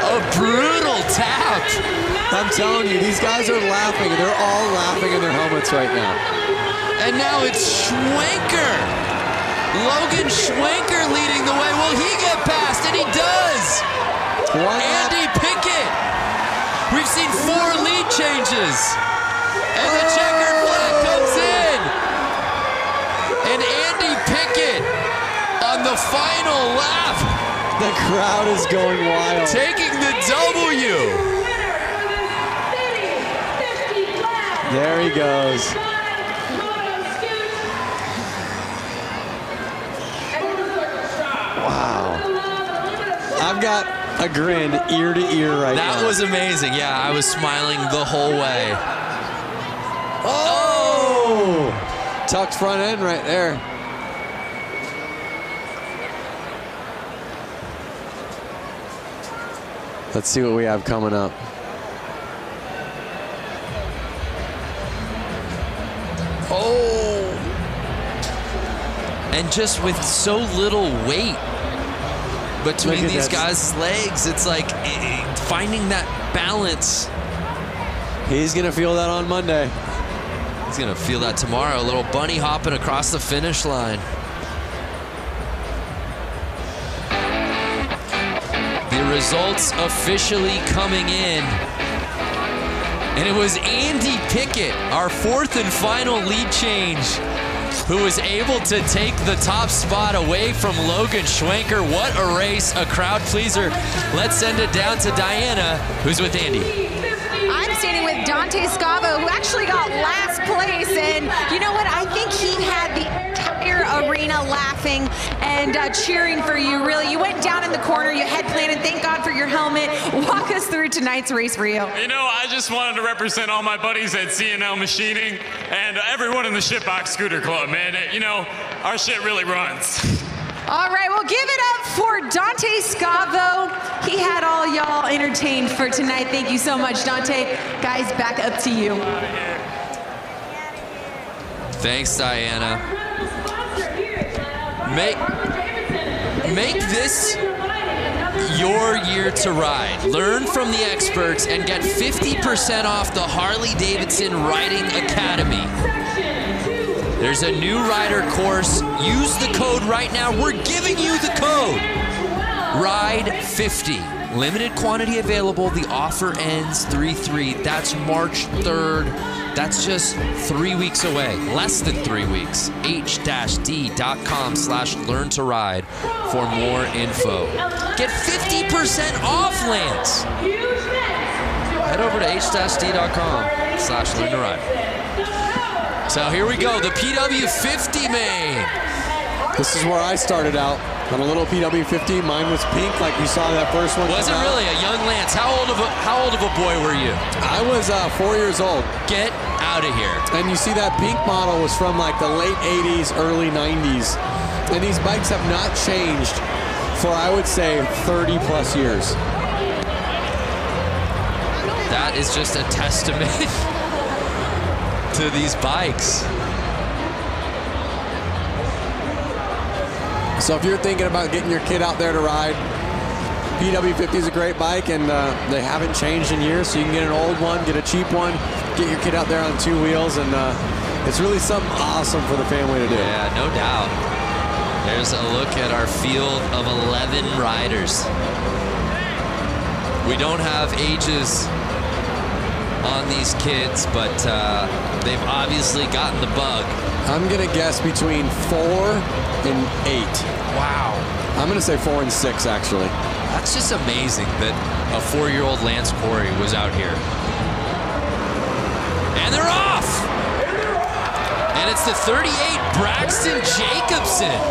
A brutal tap. I'm telling you, these guys are laughing. They're all laughing in their helmets right now. And now it's Schwenker. Logan Schwenker leading the way. Will he get past? And he does. Andy Pickett. We've seen 4 lead changes. And the checkered flag comes in. And Andy Pickett on the final lap. The crowd is going wild. Taking the W. There he goes. Wow. I've got a grin ear to ear right now. That was amazing. Yeah, I was smiling the whole way. Oh! Tucked front end right there. Let's see what we have coming up. Oh! And just with so little weight between these guys' legs, it's like finding that balance. He's gonna feel that on Monday. He's gonna feel that tomorrow. A little bunny hopping across the finish line. The results officially coming in. And it was Andy Pickett, our 4th and final lead change, who was able to take the top spot away from Logan Schwenker. What a race, a crowd pleaser. Let's send it down to Diana, who's with Andy. I'm standing with Dante Scavo, who actually got last place. And you know what? I think he had the entire arena laughing and cheering for you, really. You went down in the corner, you head planted. Thank God for your helmet. Walk us through tonight's race for you. You know, I just wanted to represent all my buddies at C&L Machining and everyone in the Shitbox Scooter Club, man. You know, our shit really runs. All right, well, give it up for Dante Scavo. He had all y'all entertained for tonight. Thank you so much, Dante. Guys, back up to you. Thanks, Diana. Make this your year to ride. Learn from the experts and get 50% off the Harley-Davidson Riding Academy. There's a new rider course. Use the code right now. We're giving you the code. RIDE50. Limited quantity available. The offer ends 3/3. That's March 3rd. That's just 3 weeks away. Less than 3 weeks. h-d.com/learn-to-ride for more info. Get 50% off, Lance. Head over to h-d.com/learn-to-ride. So here we go, the PW50 main. This is where I started out, on a little PW50. Mine was pink, like you saw that first one. Was it really a young Lance? How old of a boy were you? I was 4 years old. Get out of here. And you see that pink model was from like the late 80s, early 90s. And these bikes have not changed for, I would say, 30 plus years. That is just a testament to these bikes. So if you're thinking about getting your kid out there to ride, PW50 is a great bike, and they haven't changed in years, so you can get an old one, get a cheap one, get your kid out there on 2 wheels, and it's really something awesome for the family to do. Yeah, no doubt. There's a look at our field of 11 riders. We don't have ages on these kids, but they've obviously gotten the bug. I'm gonna guess between 4 and 8. Wow. I'm gonna say 4 and 6, actually. That's just amazing that a 4-year-old Lance Corey was out here. And they're off! And it's the 38, Braxton Jacobson.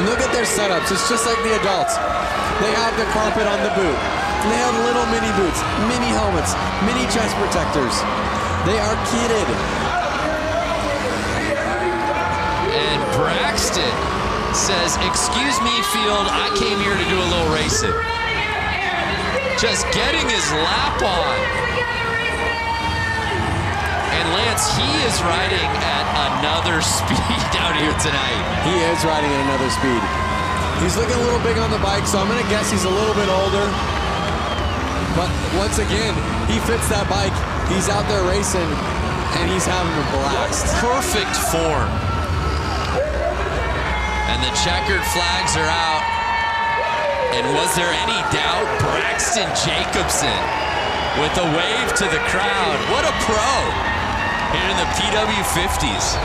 Look at their setups. It's just like the adults. They have the carpet on the boot. They have little mini boots, mini helmets, mini chest protectors. They are kitted. And Braxton says, "Excuse me, field, I came here to do a little racing." Just getting his lap on. And Lance, he is riding at another speed out here tonight. He is riding at another speed. He's looking a little big on the bike, so I'm going to guess he's a little bit older. But once again, he fits that bike. He's out there racing, and he's having a blast. Perfect form. And the checkered flags are out. And was there any doubt? Braxton Jacobson with a wave to the crowd. What a pro here in the PW50s.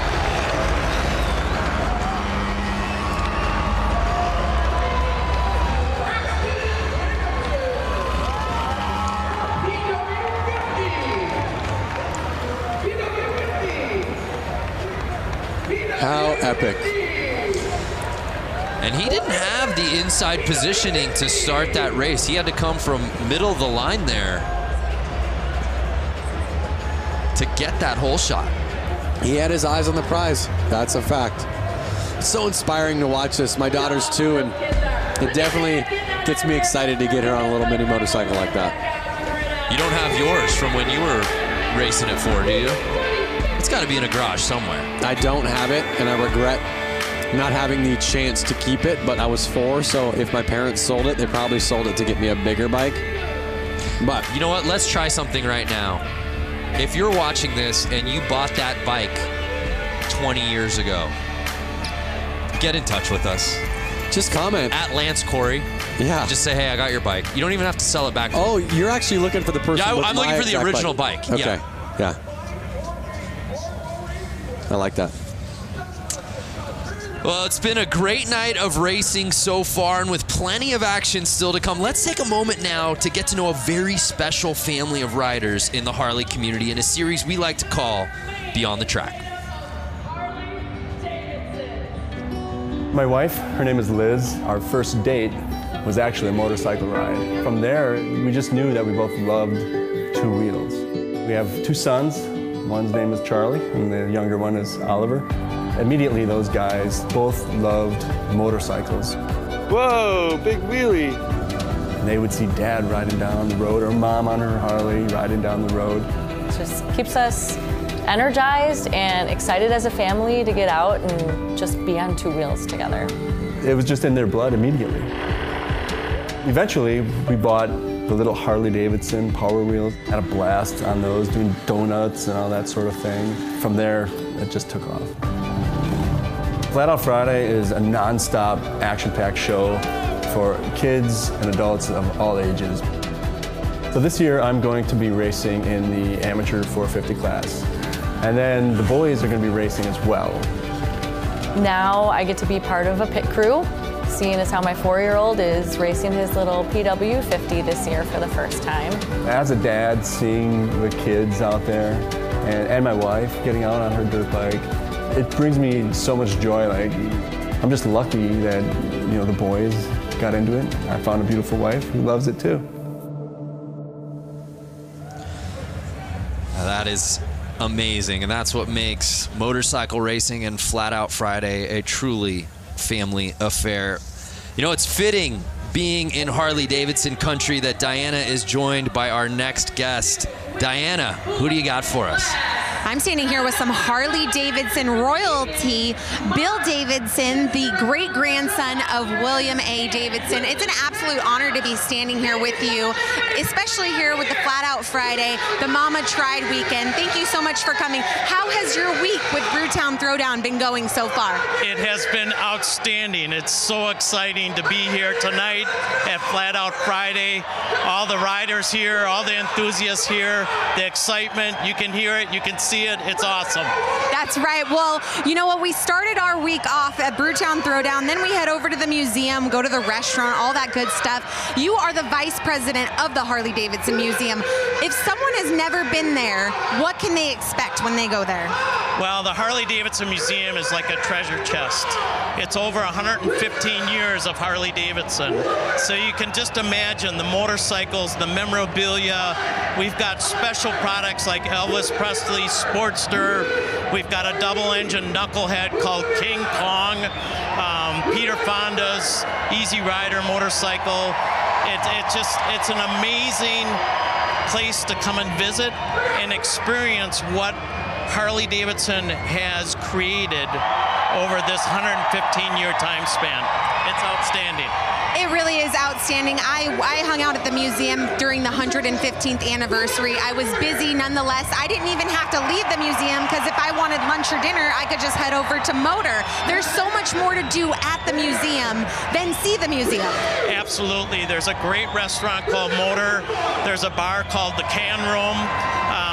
How epic. And he didn't have the inside positioning to start that race. He had to come from middle of the line there to get that hole shot. He had his eyes on the prize. That's a fact. It's so inspiring to watch this. My daughter's too, and it definitely gets me excited to get her on a little mini motorcycle like that. You don't have yours from when you were racing it for, do you? It's got to be in a garage somewhere. I don't have it, and I regret not having the chance to keep it, but I was 4, so if my parents sold it, they probably sold it to get me a bigger bike. But you know what? Let's try something right now. If you're watching this and you bought that bike 20 years ago, get in touch with us. Just comment. At Lance Corey. Yeah. Just say, hey, I got your bike. You don't even have to sell it back. Oh, you're actually looking for the person. Yeah, with I'm looking for the original bike. Okay. Yeah. I like that. Well, it's been a great night of racing so far, and with plenty of action still to come. Let's take a moment now to get to know a very special family of riders in the Harley community in a series we like to call Beyond the Track. My wife, her name is Liz. Our first date was actually a motorcycle ride. From there, we just knew that we both loved two wheels. We have 2 sons. One's name is Charlie, and the younger one is Oliver. Immediately, those guys both loved motorcycles. Whoa, big wheelie. And they would see Dad riding down the road, or Mom on her Harley riding down the road. It just keeps us energized and excited as a family to get out and just be on 2 wheels together. It was just in their blood immediately. Eventually, we bought the little Harley-Davidson Power Wheels. Had a blast on those, doing donuts and all that sort of thing. From there, it just took off. Flat Out Friday is a non-stop, action-packed show for kids and adults of all ages. So this year, I'm going to be racing in the amateur 450 class. And then the boys are going to be racing as well. Now I get to be part of a pit crew, seeing as how my 4-year-old is racing his little PW50 this year for the first time. As a dad, seeing the kids out there and my wife getting out on her dirt bike, it brings me so much joy. Like, I'm just lucky that, you know, the boys got into it. I found a beautiful wife who loves it too. Now that is amazing, and that's what makes motorcycle racing and Flat Out Friday a truly family affair. You know, it's fitting, being in Harley-Davidson country, that Diana is joined by our next guest. Diana, who do you got for us? I'm standing here with some Harley-Davidson royalty. Bill Davidson, the great-grandson of William A. Davidson. It's an absolute honor to be standing here with you, especially here with the Flat Out Friday, the Mama Tried weekend. Thank you so much for coming. How has your week with Brewtown Throwdown been going so far? It has been outstanding. It's so exciting to be here tonight at Flat Out Friday. All the riders here, all the enthusiasts here, the excitement, you can hear it, you can see it. It's awesome. That's right. Well, you know what? We started our week off at Brewtown Throwdown. Then we head over to the museum, go to the restaurant, all that good stuff. You are the vice president of the Harley-Davidson Museum. If someone has never been there, what can they expect when they go there? Well, the Harley-Davidson Museum is like a treasure chest. It's over 115 years of Harley-Davidson. So you can just imagine the motorcycles, the memorabilia. We've got special products like Elvis Presley's Sportster. We've got a double-engine knucklehead called King Kong. Peter Fonda's Easy Rider motorcycle. It's an amazing place to come and visit and experience what Harley-Davidson has created over this 115-year time span. It's outstanding. It really is outstanding. I hung out at the museum during the 115th anniversary. I was busy nonetheless. I didn't even have to leave the museum because if I wanted lunch or dinner, I could just head over to Motor. There's so much more to do at the museum than see the museum. Absolutely. There's a great restaurant called Motor. There's a bar called the Can Room.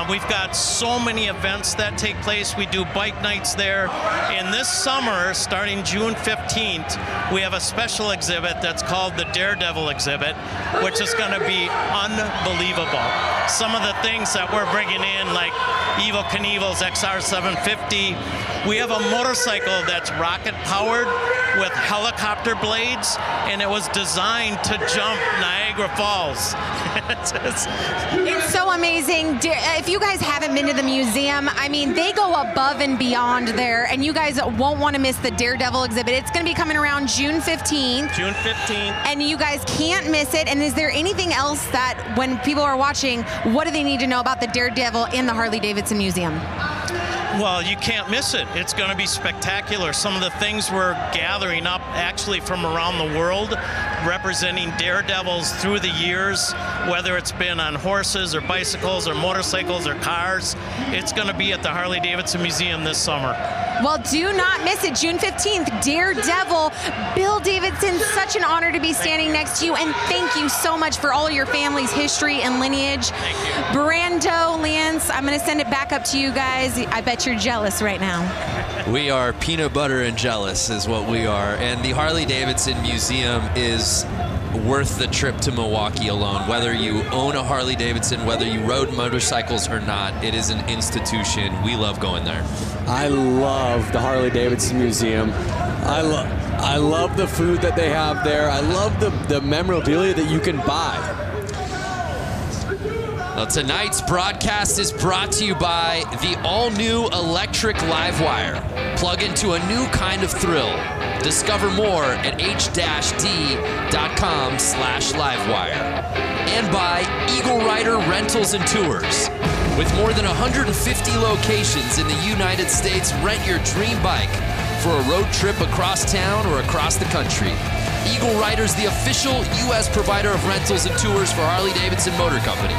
We've got so many events that take place. We do bike nights there. And this summer, starting June 15th, we have a special exhibit that's called the Daredevil exhibit, which is going to be unbelievable. Some of the things that we're bringing in, like Evel Knievel's XR750. We have a motorcycle that's rocket powered with helicopter blades, and it was designed to jump Niagara Falls. It's so amazing. If you guys haven't been to the museum, I mean, they go above and beyond there, and you guys won't want to miss the Daredevil exhibit. It's going to be coming around June 15th. June 15th. And you guys can't miss it. And is there anything else that when people are watching, what do they need to know about the Daredevil in the Harley-Davidson Museum? Well, you can't miss it. It's going to be spectacular. Some of the things we're gathering up actually from around the world, representing daredevils through the years, whether it's been on horses or bicycles or motorcycles or cars. It's going to be at the Harley-Davidson Museum this summer. Well, do not miss it. June 15th, Daredevil. Bill Davidson, such an honor to be standing next to you, and thank you so much for all your family's history and lineage. Thank you. Brando, Lance, I'm going to send it back up to you guys. I bet you're jealous right now. We are peanut butter and jealous is what we are. And the Harley-Davidson Museum is worth the trip to Milwaukee alone. Whether you own a Harley-Davidson, whether you rode motorcycles or not, it is an institution. We love going there. I love the Harley-Davidson Museum. I love the food that they have there. I love the memorabilia that you can buy. Well, tonight's broadcast is brought to you by the all-new electric Livewire. Plug into a new kind of thrill. Discover more at h-d.com/livewire. And by Eagle Rider Rentals and Tours. With more than 150 locations in the United States, rent your dream bike for a road trip across town or across the country. Eagle Rider's the official U.S. provider of rentals and tours for Harley-Davidson Motor Company.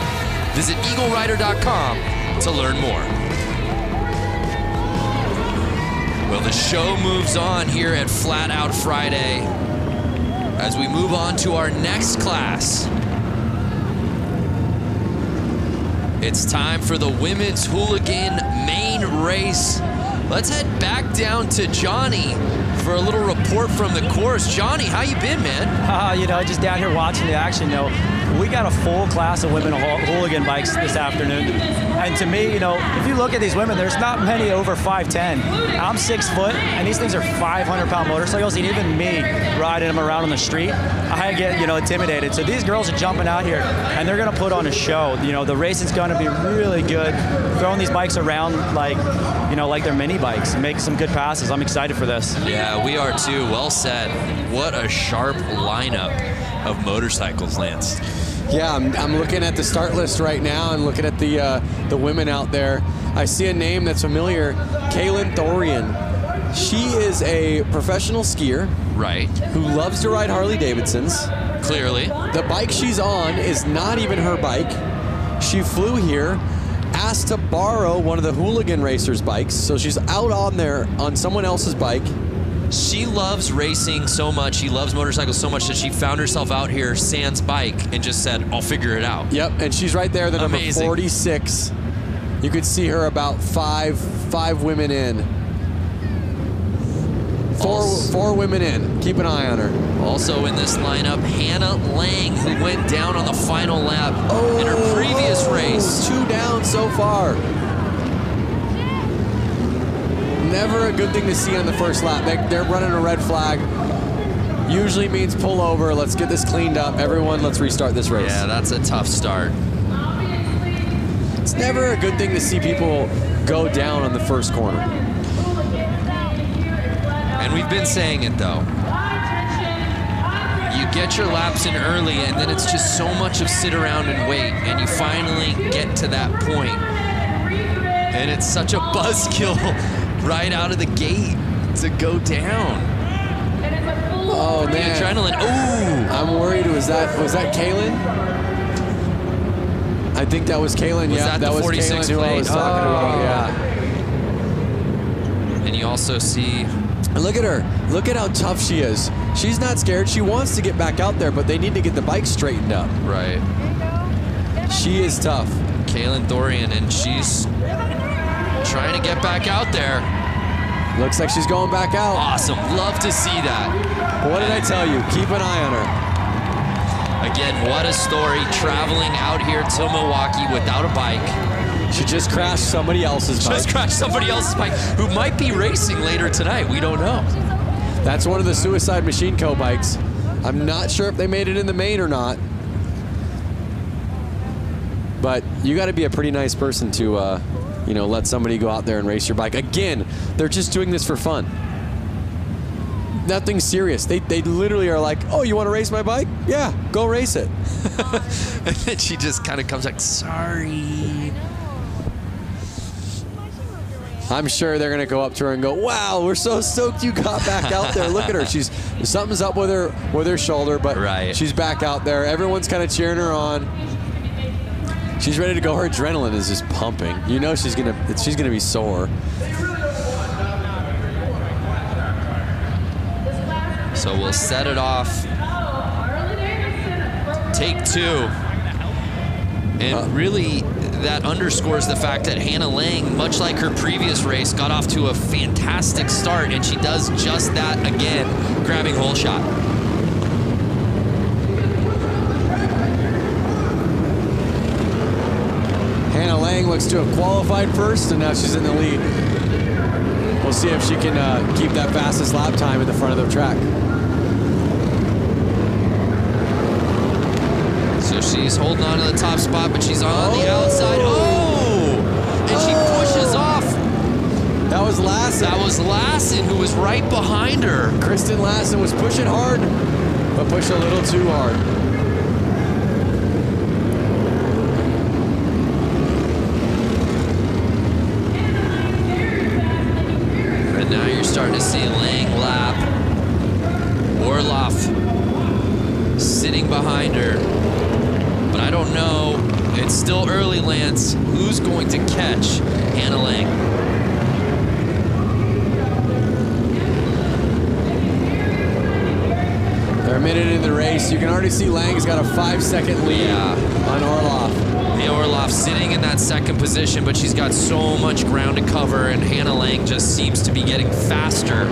Visit eaglerider.com to learn more. Well, the show moves on here at Flat Out Friday as we move on to our next class. It's time for the Women's Hooligan main race. Let's head back down to Johnny for a little report from the course. Johnny, how you been, man? You know, just down here watching the action. You know, we got a full class of women hooligan bikes this afternoon. And to me, you know, if you look at these women, there's not many over 5'10". I'm 6 foot, and these things are 500-pound motorcycles. And even me riding them around on the street, I get, you know, intimidated. So these girls are jumping out here, and they're going to put on a show. You know, the racing's going to be really good. Throwing these bikes around like, you know, like they're mini bikes, making some good passes. I'm excited for this. Yeah, we are too. Well said. What a sharp lineup of motorcycles, Lance. Yeah, I'm looking at the start list right now and looking at the women out there. I see a name that's familiar, Kaylin Thorian. She is a professional skier. Right. Who loves to ride Harley-Davidsons. Clearly. The bike she's on is not even her bike. She flew here, asked to borrow one of the hooligan racers' bikes, so she's out on there on someone else's bike. She loves racing so much, she loves motorcycles so much that she found herself out here, sans bike, and just said, I'll figure it out. Yep, and she's right there, the number 46. You could see her about five women in. Four women in. Keep an eye on her. Also in this lineup, Hannah Lang, who went down on the final lap in her previous race. 2 down so far. Never a good thing to see on the first lap. They're running a red flag. Usually means pull over. Let's get this cleaned up. Everyone, let's restart this race. Yeah, that's a tough start. It's never a good thing to see people go down on the first corner. And we've been saying it, though. You get your laps in early, and then it's just so much of sit around and wait, and you finally get to that point. And it's such a buzzkill right out of the gate to go down. Oh, The man. adrenaline. Ooh. I'm worried. Was that Kaylin? I think that was Kaylin. Was Yeah, that the was 46 Kaylin who I was talking about. Yeah. And you also see... And look at her. Look at how tough she is. She's not scared. She wants to get back out there, but they need to get the bike straightened up. Right. She is tough. Kaylin Thorian, and she's trying to get back out there. Looks like she's going back out. Awesome. Love to see that. What did I tell you? Keep an eye on her. Again, what a story, traveling out here to Milwaukee without a bike. She just crashed somebody else's bike. Just crashed somebody else's bike who might be racing later tonight. We don't know. That's one of the Suicide Machine Co. bikes. I'm not sure if they made it in the main or not. But you got to be a pretty nice person to, you know, let somebody go out there and race your bike. Again, they're just doing this for fun. Nothing serious. They literally are like, oh, you want to race my bike? Yeah, go race it. And then she just kind of comes like, sorry. I'm sure they're going to go up to her and go, wow, we're so stoked you got back out there. Look at her. Something's up with her shoulder, but she's back out there. Everyone's kind of cheering her on. She's ready to go. Her adrenaline is just pumping. You know she's gonna be sore. So we'll set it off. Take two. And really, that underscores the fact that Hannah Lang, much like her previous race, got off to a fantastic start, and she does just that again, grabbing hole shot. Hannah Lang looks to have qualified first, and now she's in the lead. We'll see if she can keep that fastest lap time at the front of the track. So she's holding on to the top spot, but she's on the outside. Oh! And she pushes off. That was Lassen. That was Lassen, who was right behind her. Kristen Lassen was pushing hard, but pushed a little too hard. And now you're starting to see Lang lap. Orloff sitting behind her. But I don't know, it's still early, Lance, who's going to catch Hannah Lang? They're a minute in the race. You can already see Lang's got a 5-second lead on Orloff. Leah Orloff sitting in that second position, but she's got so much ground to cover, and Hannah Lang just seems to be getting faster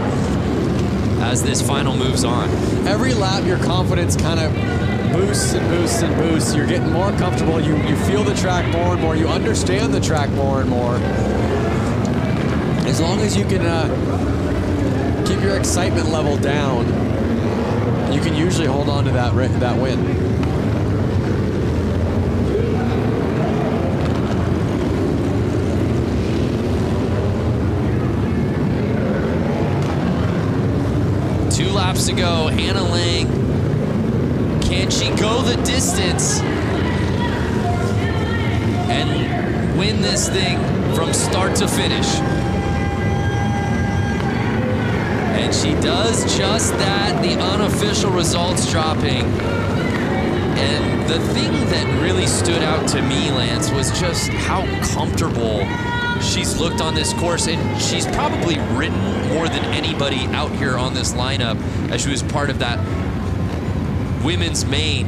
as this final moves on. Every lap, your confidence kind of boosts and boosts and boosts. You're getting more comfortable. You feel the track more and more. You understand the track more and more. As long as you can keep your excitement level down, you can usually hold on to that win. Two laps to go, Hannah Lang. Can she go the distance and win this thing from start to finish? And she does just that, the unofficial results dropping. And the thing that really stood out to me, Lance, was just how comfortable she's looked on this course, and she's probably ridden more than anybody out here on this lineup as she was part of that women's main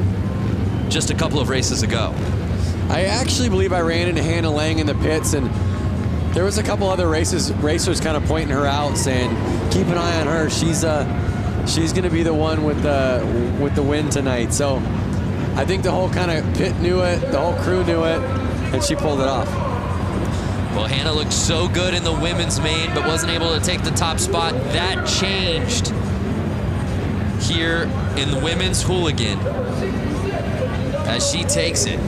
just a couple of races ago. I actually believe I ran into Hannah Lang in the pits, and there was a couple other racers kind of pointing her out, saying, keep an eye on her. She's going to be the one with the win tonight. So I think the whole kind of pit knew it, the whole crew knew it, and she pulled it off. Well, Hannah looked so good in the women's main, but wasn't able to take the top spot. That changed here in the women's hooligan as she takes it.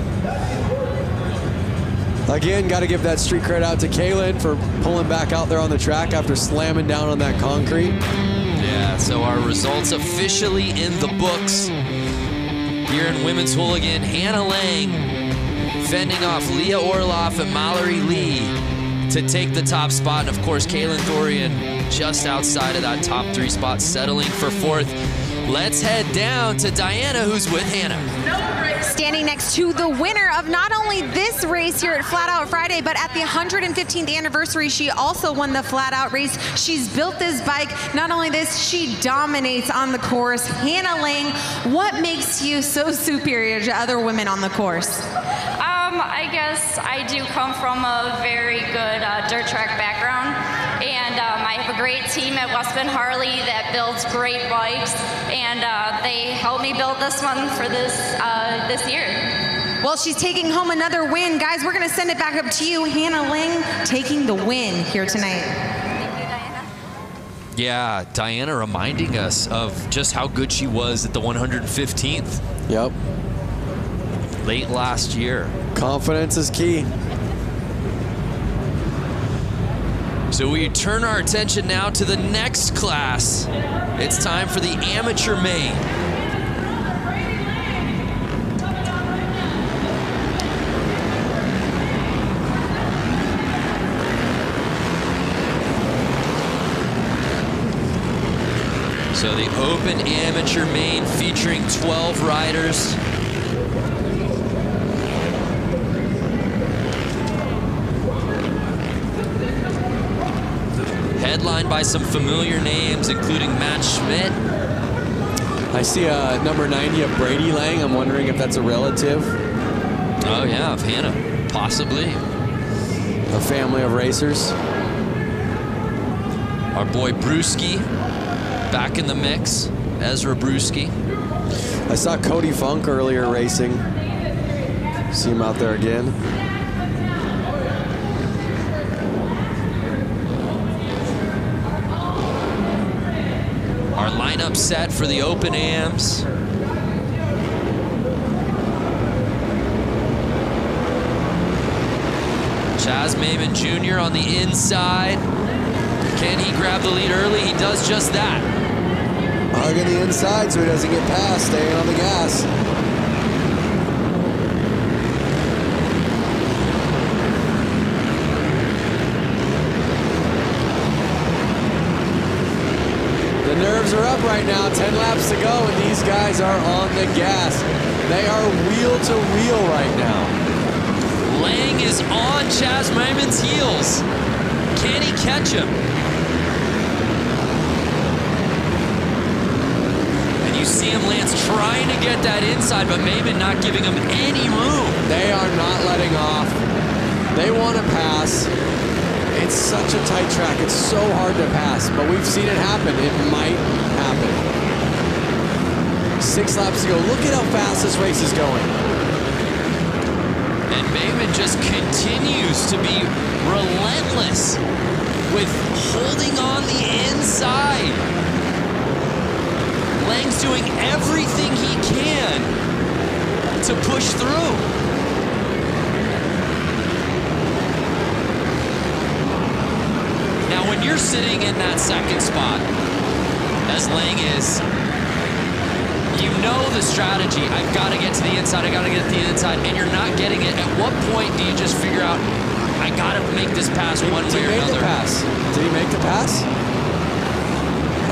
Again, got to give that street cred out to Kaylin for pulling back out there on the track after slamming down on that concrete. Yeah, so our results officially in the books here in women's hooligan. Hannah Lang fending off Leah Orloff and Mallory Lee to take the top spot. And of course, Kaylin Thorian just outside of that top 3 spot, settling for 4th. Let's head down to Diana, who's with Hannah. Standing next to the winner of not only this race here at Flat Out Friday, but at the 115th anniversary, she also won the Flat Out race. She's built this bike. Not only this, she dominates on the course. Hannah Lang, what makes you so superior to other women on the course? I guess I do come from a very good dirt track background, and I have a great team at Westman Harley that builds great bikes, and they helped me build this one for this year. Well, she's taking home another win. Guys, we're going to send it back up to you. Hannah Lang taking the win here tonight. Yeah, Diana reminding us of just how good she was at the 115th. Yep. Late last year. Confidence is key. So we turn our attention now to the next class. It's time for the amateur main. So the open amateur main featuring 12 riders. Headlined by some familiar names, including Matt Schmidt. I see number 90 of Brady Lang. I'm wondering if that's a relative. Oh yeah, of Hannah, possibly. A family of racers. Our boy Brewski, back in the mix. Ezra Brewski. I saw Cody Funk earlier racing. See him out there again. Our lineup set for the open AMs. Chaz Maimon Jr. on the inside. Can he grab the lead early? He does just that. Hugging the inside so he doesn't get past, staying on the gas. The nerves are up right now, 10 laps to go, and these guys are on the gas. They are wheel to wheel right now. Lang is on Chaz Maimon's heels. Can he catch him? And you see him, Lance, trying to get that inside, but Maimon not giving him any room. They are not letting off. They want to pass. It's such a tight track. It's so hard to pass, but we've seen it happen. It might happen. 6 laps to go. Look at how fast this race is going. And Maimon just continues to be relentless with holding on the inside. Lang's doing everything he can to push through. Now, when you're sitting in that second spot, as Lang is, you know the strategy. I've got to get to the inside. I got to get to the inside, and you're not getting it. At what point do you just figure out, I got to make this pass one way or another? The pass. Did he make the pass?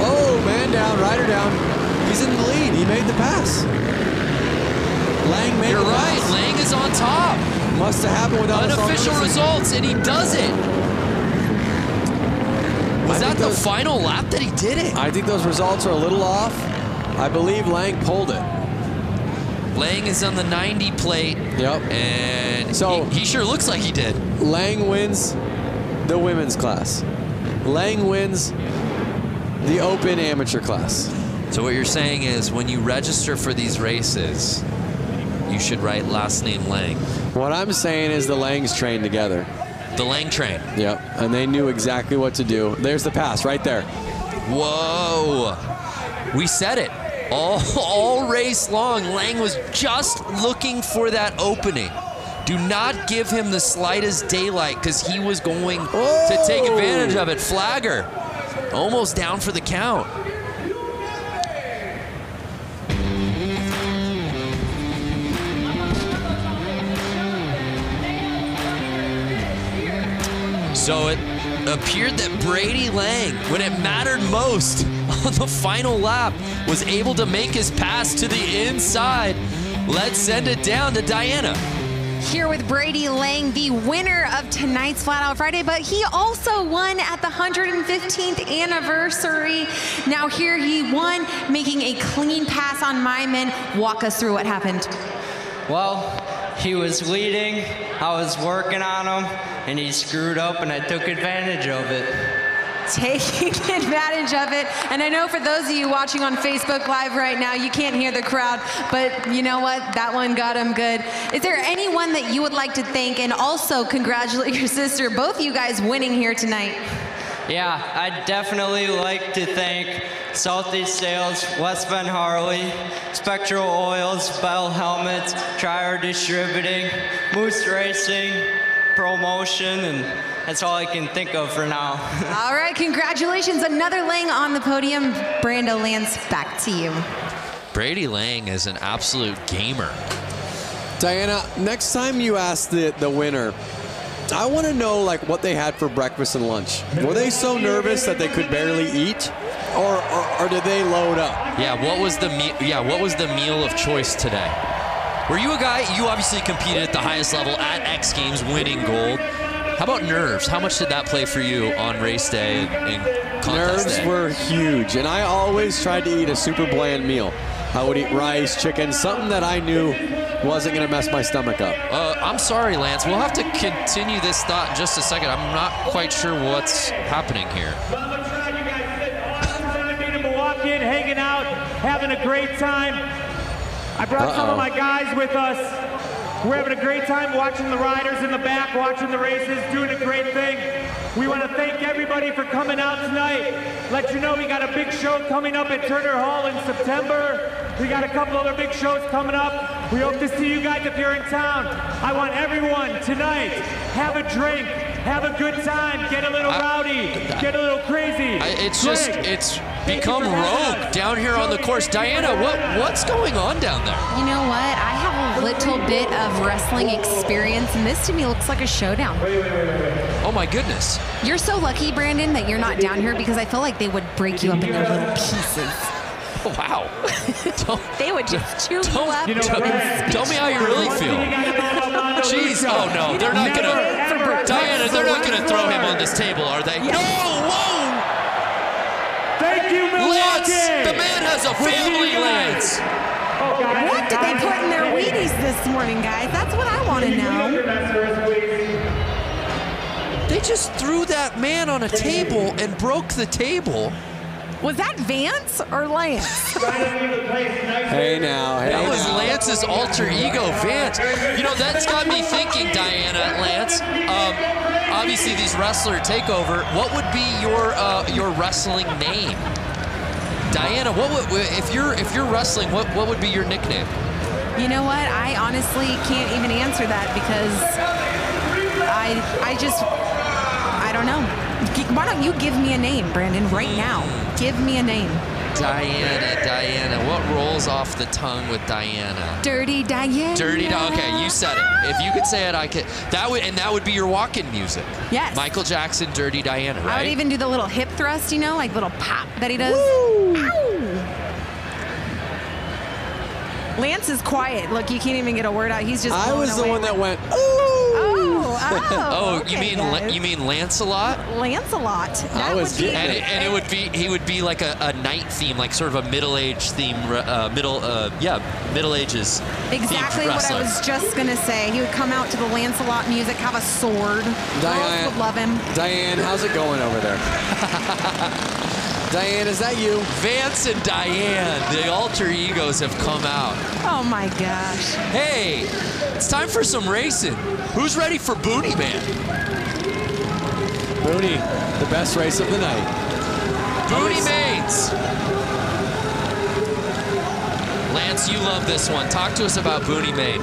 Oh, man down, rider down. He's in the lead. He made the pass. Lang made You're the right. pass. Lang is on top. Must have happened without unofficial results, and he does it. Was that the final lap that he did it? I think those results are a little off. I believe Lang pulled it. Lang is on the 90 plate. Yep. And so he sure looks like he did. Lang wins the women's class. Lang wins the open amateur class. So what you're saying is when you register for these races, you should write last name Lang. What I'm saying is the Langs trained together. The Lang train. Yep. And they knew exactly what to do. There's the pass right there. Whoa. We said it. All race long, Lang was just looking for that opening. Do not give him the slightest daylight because he was going to take advantage of it. Flagger, almost down for the count. So it appeared that Brady Lang, when it mattered most on the final lap, was able to make his pass to the inside. Let's send it down to Diana. Here with Brady Lang, the winner of tonight's Flat Out Friday, but he also won at the 115th anniversary. Now here he won, making a clean pass on my men. Walk us through what happened. Well, he was leading, I was working on him, and he screwed up, and I took advantage of it. Taking advantage of it. And I know for those of you watching on Facebook Live right now, you can't hear the crowd, but you know what? That one got him good. Is there anyone that you would like to thank and also congratulate your sister, both of you guys winning here tonight? Yeah, I'd definitely like to thank Southeast Sales, West Bend Harley, Spectral Oils, Bell Helmets, Trier Distributing, Moose Racing, Promotion, and that's all I can think of for now. All right, congratulations. Another Lang on the podium. Brando Lance, back to you. Brady Lang is an absolute gamer. Diana, next time you ask the winner, I want to know like what they had for breakfast and lunch. Were they so nervous that they could barely eat, or did they load up? Yeah, what was the meal of choice today? Were you a guy? You obviously competed at the highest level at X Games, winning gold. How about nerves? How much did that play for you on race day and contest Nerves day? were huge, and I always tried to eat a super bland meal. I would eat rice, chicken, something that I knew wasn't going to mess my stomach up. I'm sorry, Lance. We'll have to continue this thought in just a second. I'm not quite sure what's happening here. In Milwaukee, hanging out, having a great time. I brought some of my guys with us. We're having a great time watching the riders in the back, watching the races, doing a great thing. We want to thank everybody for coming out tonight. Let you know we got a big show coming up at Turner Hall in September. We got a couple other big shows coming up. We hope to see you guys if you're in town. I want everyone tonight, have a drink, have a good time, get a little rowdy, get a little crazy. It's become rogue down here on the course. Diana, what's going on down there? You know what? I have a little bit of wrestling experience, and this to me looks like a showdown. Oh my goodness. You're so lucky, Brandon, that you're not down here because I feel like they would break you up into little pieces. Oh, wow. They would just chew you up. Tell me how you really feel. Jeez. Oh, no. They're not going to. Diana, they're not going to throw him on this table, are they? No. Whoa. Thank you, Milwaukee. Lance. The man has a family, Lance. What did they put in their Wheaties this morning, guys? That's what I want to know. They just threw that man on a table and broke the table. Was that Vance or Lance? Hey now, that was Lance's alter ego, Vance. You know, that's got me thinking, Diana, Lance. Obviously, these wrestler takeover. What would be your wrestling name? Diana, what would if you're wrestling? What would be your nickname? You know what? I honestly can't even answer that because I don't know. Why don't you give me a name, Brandon, right now? Give me a name. Diana. What rolls off the tongue with Diana? Dirty Diana. Okay, you said it. If you could say it, I could. That would be your walk-in music. Yes. Michael Jackson, Dirty Diana, right? I would even do the little hip thrust, you know, like little pop that he does. Woo! Ow! Lance is quiet. Look, you can't even get a word out. He's just. I was the one that went. Ooh. Oh, okay, you mean Lancelot? Lancelot. That would be. And it would be he would be like a night theme, like sort of a middle-aged theme, Middle Ages. Exactly what I was just gonna say. He would come out to the Lancelot music, have a sword. Girls would love him. Diane, how's it going over there? Diane, is that you? Vance and Diane, the alter egos have come out. Oh my gosh. Hey, it's time for some racing. Who's ready for Boonie Man? Boonie, the best race of the night. Boonie Mains. Lance, you love this one. Talk to us about Boonie Main.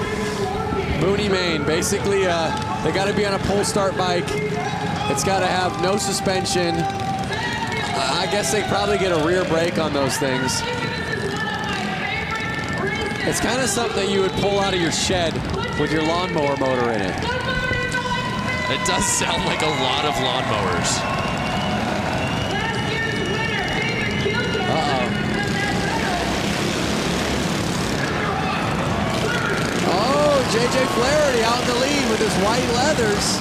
Boonie Main, basically, they got to be on a pull start bike. It's got to have no suspension. I guess they probably get a rear brake on those things. It's kind of something that you would pull out of your shed with your lawnmower motor in it. It does sound like a lot of lawnmowers. Oh, J.J. Flaherty out in the lead with his white leathers.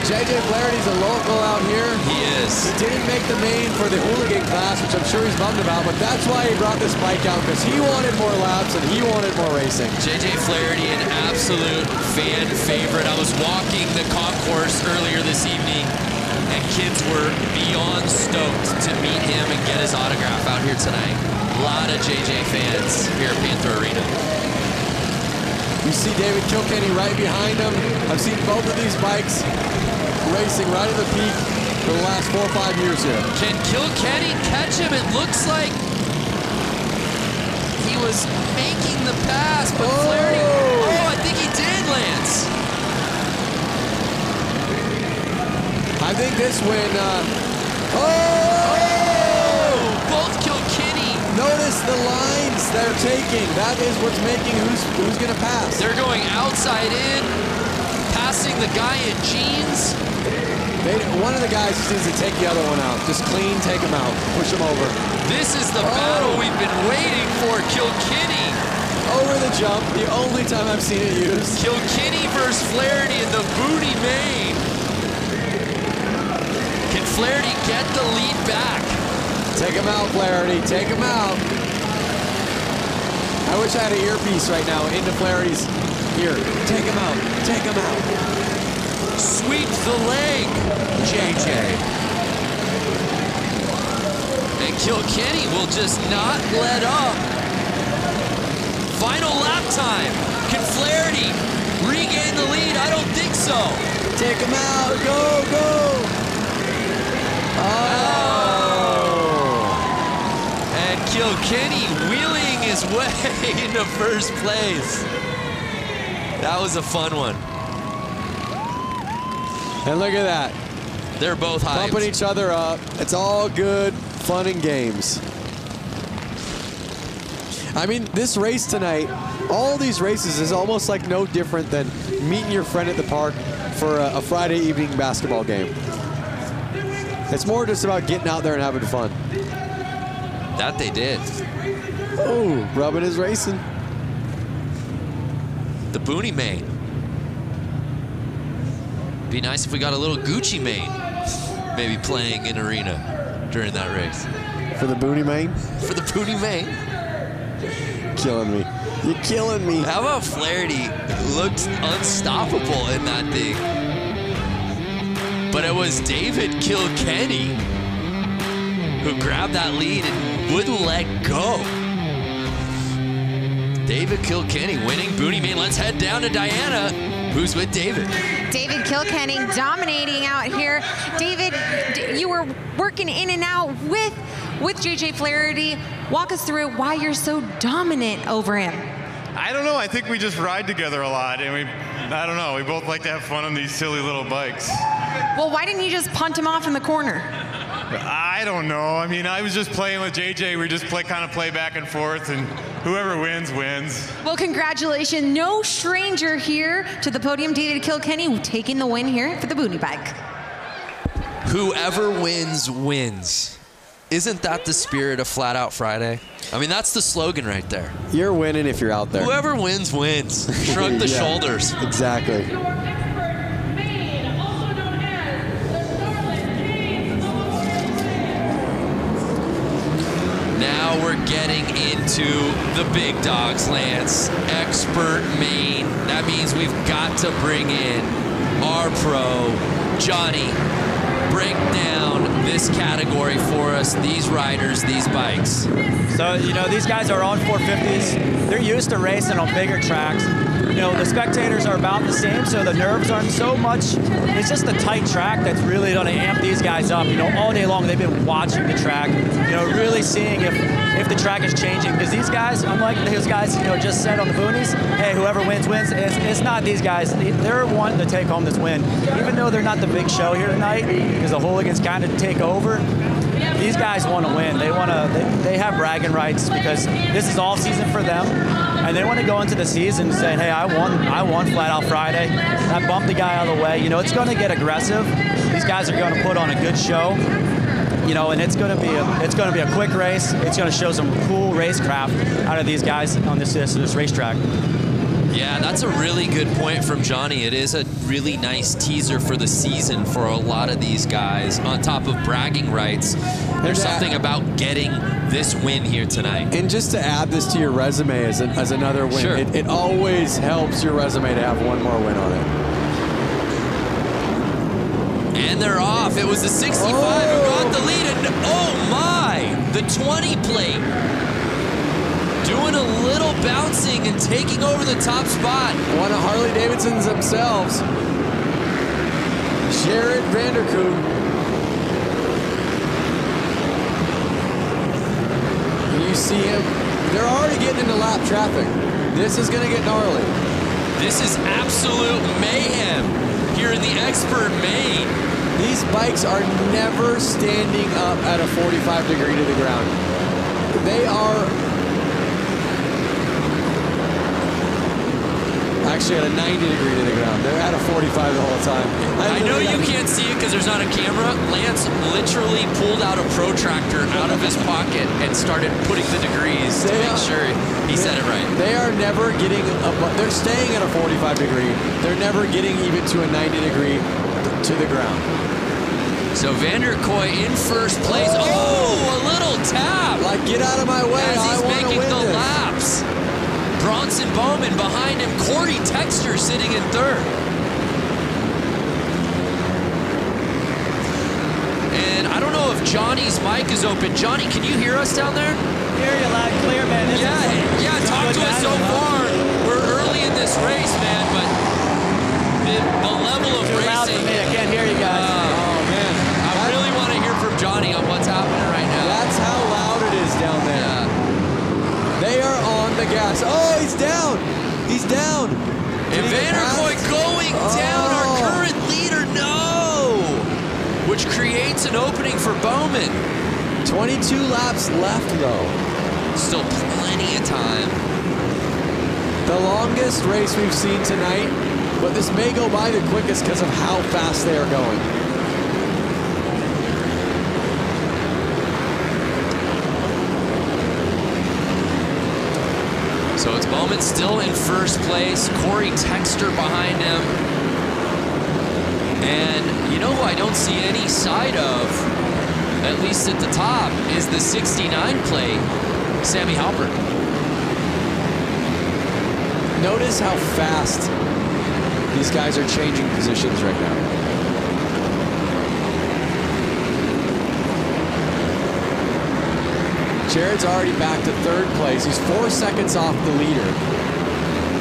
J.J. Flaherty's a local out here. He is. He didn't make the main for the hooligan class, which I'm sure he's bummed about, but that's why he brought this bike out, because he wanted more laps and he wanted more racing. J.J. Flaherty, an absolute fan favorite. I was walking the concourse earlier this evening, and kids were beyond stoked to meet him and get his autograph out here tonight. A lot of JJ fans here at Panther Arena. You see David Kilkenny right behind him. I've seen both of these bikes racing right at the peak for the last 4 or 5 years here. Can Kilkenny catch him? It looks like he was making the pass, but Flaherty, oh, I think he did, Lance. I think this win, both Kilkenny. Notice the lines they're taking. That is what's making who's gonna pass. They're going outside in, passing the guy in jeans. One of the guys just needs to take the other one out. Just clean, take him out, push him over. This is the battle we've been waiting for, Kilkenny. Over the jump, the only time I've seen it used. Kilkenny versus Flaherty in the booty main. Can Flaherty get the lead back? Take him out, Flaherty, take him out. I wish I had an earpiece right now into Flaherty's ear. Take him out, take him out. Sweep the leg, JJ. And Kilkenny will just not let up. Final lap time. Can Flaherty regain the lead? I don't think so. Take him out, go, go. And Kilkenny wheeling his way into first place. That was a fun one. And look at that. They're both hyped. Pumping each other up. It's all good fun and games. I mean, this race tonight, all these races is almost like no different than meeting your friend at the park for a Friday evening basketball game. It's more just about getting out there and having fun. That they did. Oh, rubbing is racing. The Booney main. Be nice if we got a little Gucci main maybe playing in arena during that race. For the Booney main? For the Booney main. Killing me. You're killing me. How about Flaherty looked unstoppable in that thing? But it was David Kilkenny who grabbed that lead and wouldn't let go. David Kilkenny winning Booney main. Let's head down to Diana, who's with David. David Kilkenny dominating out here. David, you were working in and out with JJ Flaherty. Walk us through why you're so dominant over him. I don't know. I think we just ride together a lot, and I don't know. We both like to have fun on these silly little bikes. Well, why didn't you just punt him off in the corner? I don't know. I mean, I was just playing with JJ. We just kind of play back and forth, and whoever wins, wins. Well, congratulations. No stranger here to the podium. David Kilkenny taking the win here for the Booney bike. Whoever wins, wins. Isn't that the spirit of Flat Out Friday? I mean, that's the slogan right there. You're winning if you're out there. Whoever wins, wins. Shrug the shoulders. Exactly. Now we're getting into the big dogs, Lance. Expert main. That means we've got to bring in our pro, Johnny. Break down this category for us, these riders, these bikes. So, you know, these guys are on 450s. They're used to racing on bigger tracks. You know, the spectators are about the same, so the nerves aren't so much. It's just a tight track that's really going to amp these guys up. You know, all day long they've been watching the track, you know, really seeing if the track is changing. Because these guys, unlike those guys, you know, just said on the boonies, hey, whoever wins, wins. It's not these guys. They're wanting to take home this win. Even though they're not the big show here tonight, because the hooligans kind of take over, these guys want to win. They have bragging rights because this is all season for them, and they want to go into the season saying, hey, I won Flat Out Friday. I bumped the guy out of the way. You know, it's going to get aggressive. These guys are going to put on a good show. You know, and it's going to be a quick race. It's going to show some cool racecraft out of these guys on this racetrack. Yeah, that's a really good point from Johnny. It is a really nice teaser for the season for a lot of these guys. On top of bragging rights, there's something about getting this win here tonight. And just to add this to your resume as another win, sure. it always helps your resume to have one more win on it. And they're off. It was the 65 who got the lead. And oh my, the 20 plate. Doing a little bouncing and taking over the top spot. One of Harley-Davidson's themselves. Jared Vanderkoop. You see him. They're already getting into lap traffic. This is going to get gnarly. This is absolute mayhem here in the expert main. These bikes are never standing up at a 45 degree to the ground. They are actually at a 90 degree to the ground. They're at a 45 the whole time. I know you can't see it because there's not a camera. Lance literally pulled out a protractor out of his pocket and started putting the degrees to make sure he said it right. They are never getting they're staying at a 45 degree. They're never getting even to a 90 degree to the ground. So Vanderkooi in first place. Oh, a little tap. Like, get out of my way. As he's making the this. laps. Bronson Bowman behind him. Corey Texter sitting in third. And I don't know if Johnny's mic is open. Johnny, can you hear us down there? Hear you loud and clear, man. Yeah, talk to us so far. We're early in this race, man, but the level of Too racing. loud for me. I can't hear you guys. Oh, man. I really want to hear from Johnny on what's happening right now. That's how loud it is down there. Yeah. They are on the gas. Oh, he's down. He's down. And Vanderkooi going down, our current leader, no! Which creates an opening for Bowman. 22 laps left, though. Still plenty of time. The longest race we've seen tonight, but this may go by the quickest because of how fast they are going. So it's Bowman still in first place, Corey Texter behind him. And you know who I don't see any side of, at least at the top, is the 69 plate, Sammy Halpert. Notice how fast these guys are changing positions right now. Jared's already back to third place. He's 4 seconds off the leader.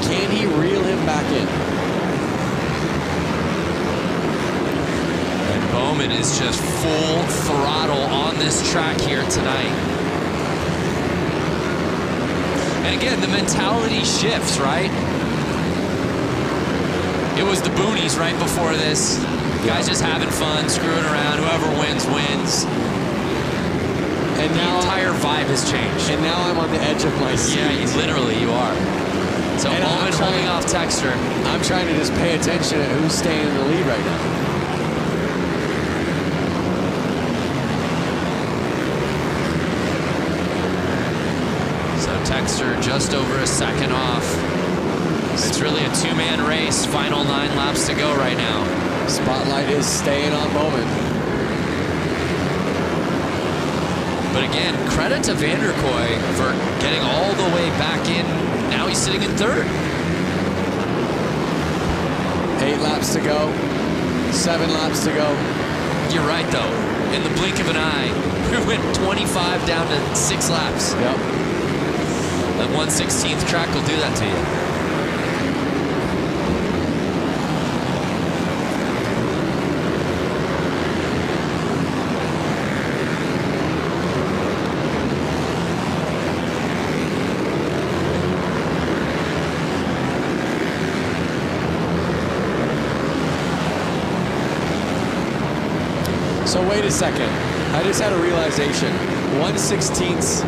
Can he reel him back in? And Bowman is just full throttle on this track here tonight. And again, the mentality shifts, right? It was the boonies right before this. Guys just having fun, screwing around. Whoever wins, wins. And the now entire vibe has changed. And now I'm on the edge of my seat. Yeah, literally, you are. So Bowman holding off Texter. I'm trying to just pay attention to who's staying in the lead right now. So Texter just over a second off. It's really a two-man race. Final 9 laps to go right now. Spotlight is staying on Bowman. But again, credit to Vanderkooi for getting all the way back in. Now he's sitting in third. 8 laps to go. 7 laps to go. You're right, though. In the blink of an eye, we went 25 down to 6 laps. Yep. That 1/16th track will do that to you. So wait a second. I just had a realization. 1/16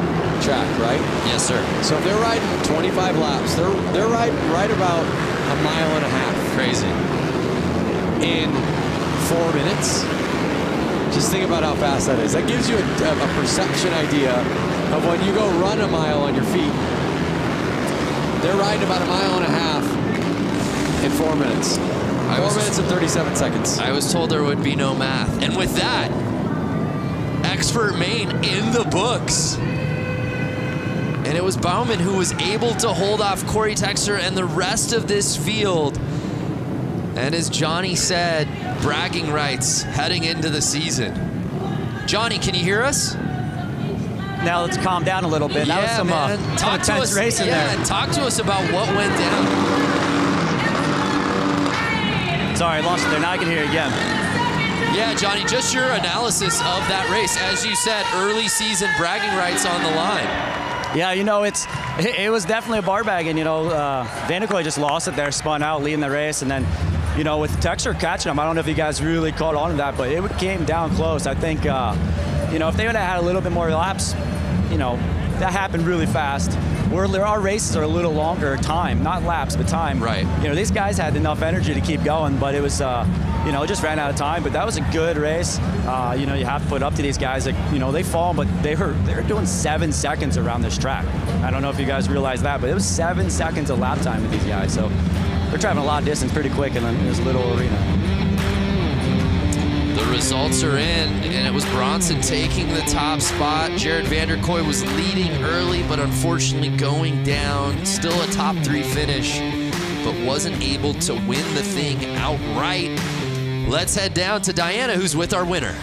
track, right? Yes, sir. So if they're riding 25 laps, they're riding right about 1.5 miles. Crazy. In 4 minutes. Just think about how fast that is. That gives you a perception idea of when you go run a mile on your feet. They're riding about 1.5 miles in 4 minutes. 4 minutes and 37 seconds. I was told there would be no math. And with that, expert main in the books. And it was Bauman who was able to hold off Corey Texter and the rest of this field. And as Johnny said, bragging rights heading into the season. Johnny, can you hear us? Now let's calm down a little bit. That was some talk to intense us, racing there. Talk to us about what went down. Sorry, I lost it there. Now I can hear you again. Yeah, Johnny, just your analysis of that race. As you said, early season bragging rights on the line. Yeah, you know, it was definitely a bar bag, and, you know, Vanderkoy just lost it there, spun out, leading the race, and then, you know, with Texter catching him, I don't know if you guys really caught on to that, but it came down close. I think, you know, if they would have had a little bit more laps, you know, that happened really fast. Our races are a little longer time, not laps, but time. Right. You know, these guys had enough energy to keep going, but it was, you know, it just ran out of time. But that was a good race. You know, you have to put up to these guys. Like, you know, they fall, but they're doing 7 seconds around this track. I don't know if you guys realize that, but it was 7 seconds of lap time with these guys. So they're traveling a lot of distance pretty quick in this little arena. The results are in, and it was Bronson taking the top spot. Jared Vanderkoy was leading early, but unfortunately going down. Still a top 3 finish, but wasn't able to win the thing outright. Let's head down to Diana, who's with our winner.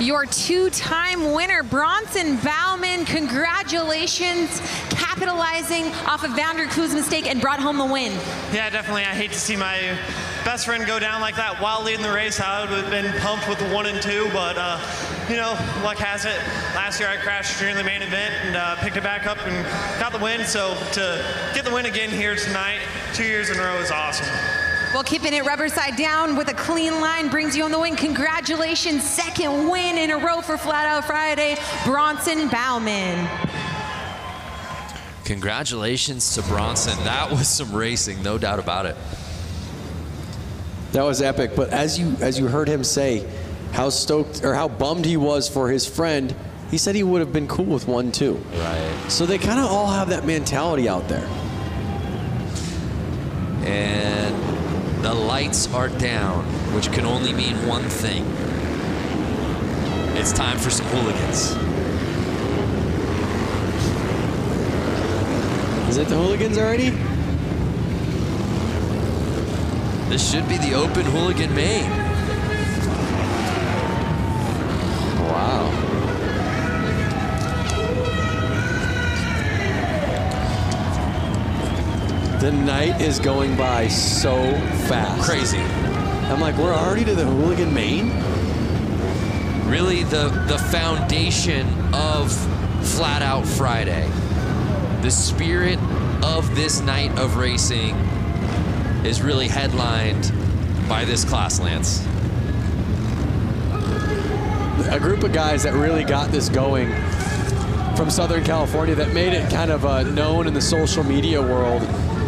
Your 2-time winner, Bronson Bauman. Congratulations, capitalizing off of Vanderkoy's mistake and brought home the win. Yeah, definitely. I hate to see my best friend go down like that while leading the race. I would have been pumped with the 1 and 2, but you know, luck has it. Last year I crashed during the main event and picked it back up and got the win. So to get the win again here tonight, 2 years in a row, is awesome. Well, keeping it rubber side down with a clean line brings you on the win. Congratulations, 2nd win in a row for Flat Out Friday, Bronson Bauman. Congratulations to Bronson. That was some racing, no doubt about it. That was epic, but as you heard him say how stoked or how bummed he was for his friend, he said he would have been cool with 1 too. Right. So they kind of all have that mentality out there. And the lights are down, which can only mean one thing. It's time for some hooligans. Is it the hooligans already? This should be the open hooligan main. Wow. The night is going by so fast. Crazy. I'm like, we're already to the hooligan main? Really the foundation of Flat Out Friday. The spirit of this night of racing is really headlined by this class, Lance. A group of guys that really got this going from Southern California that made it kind of known in the social media world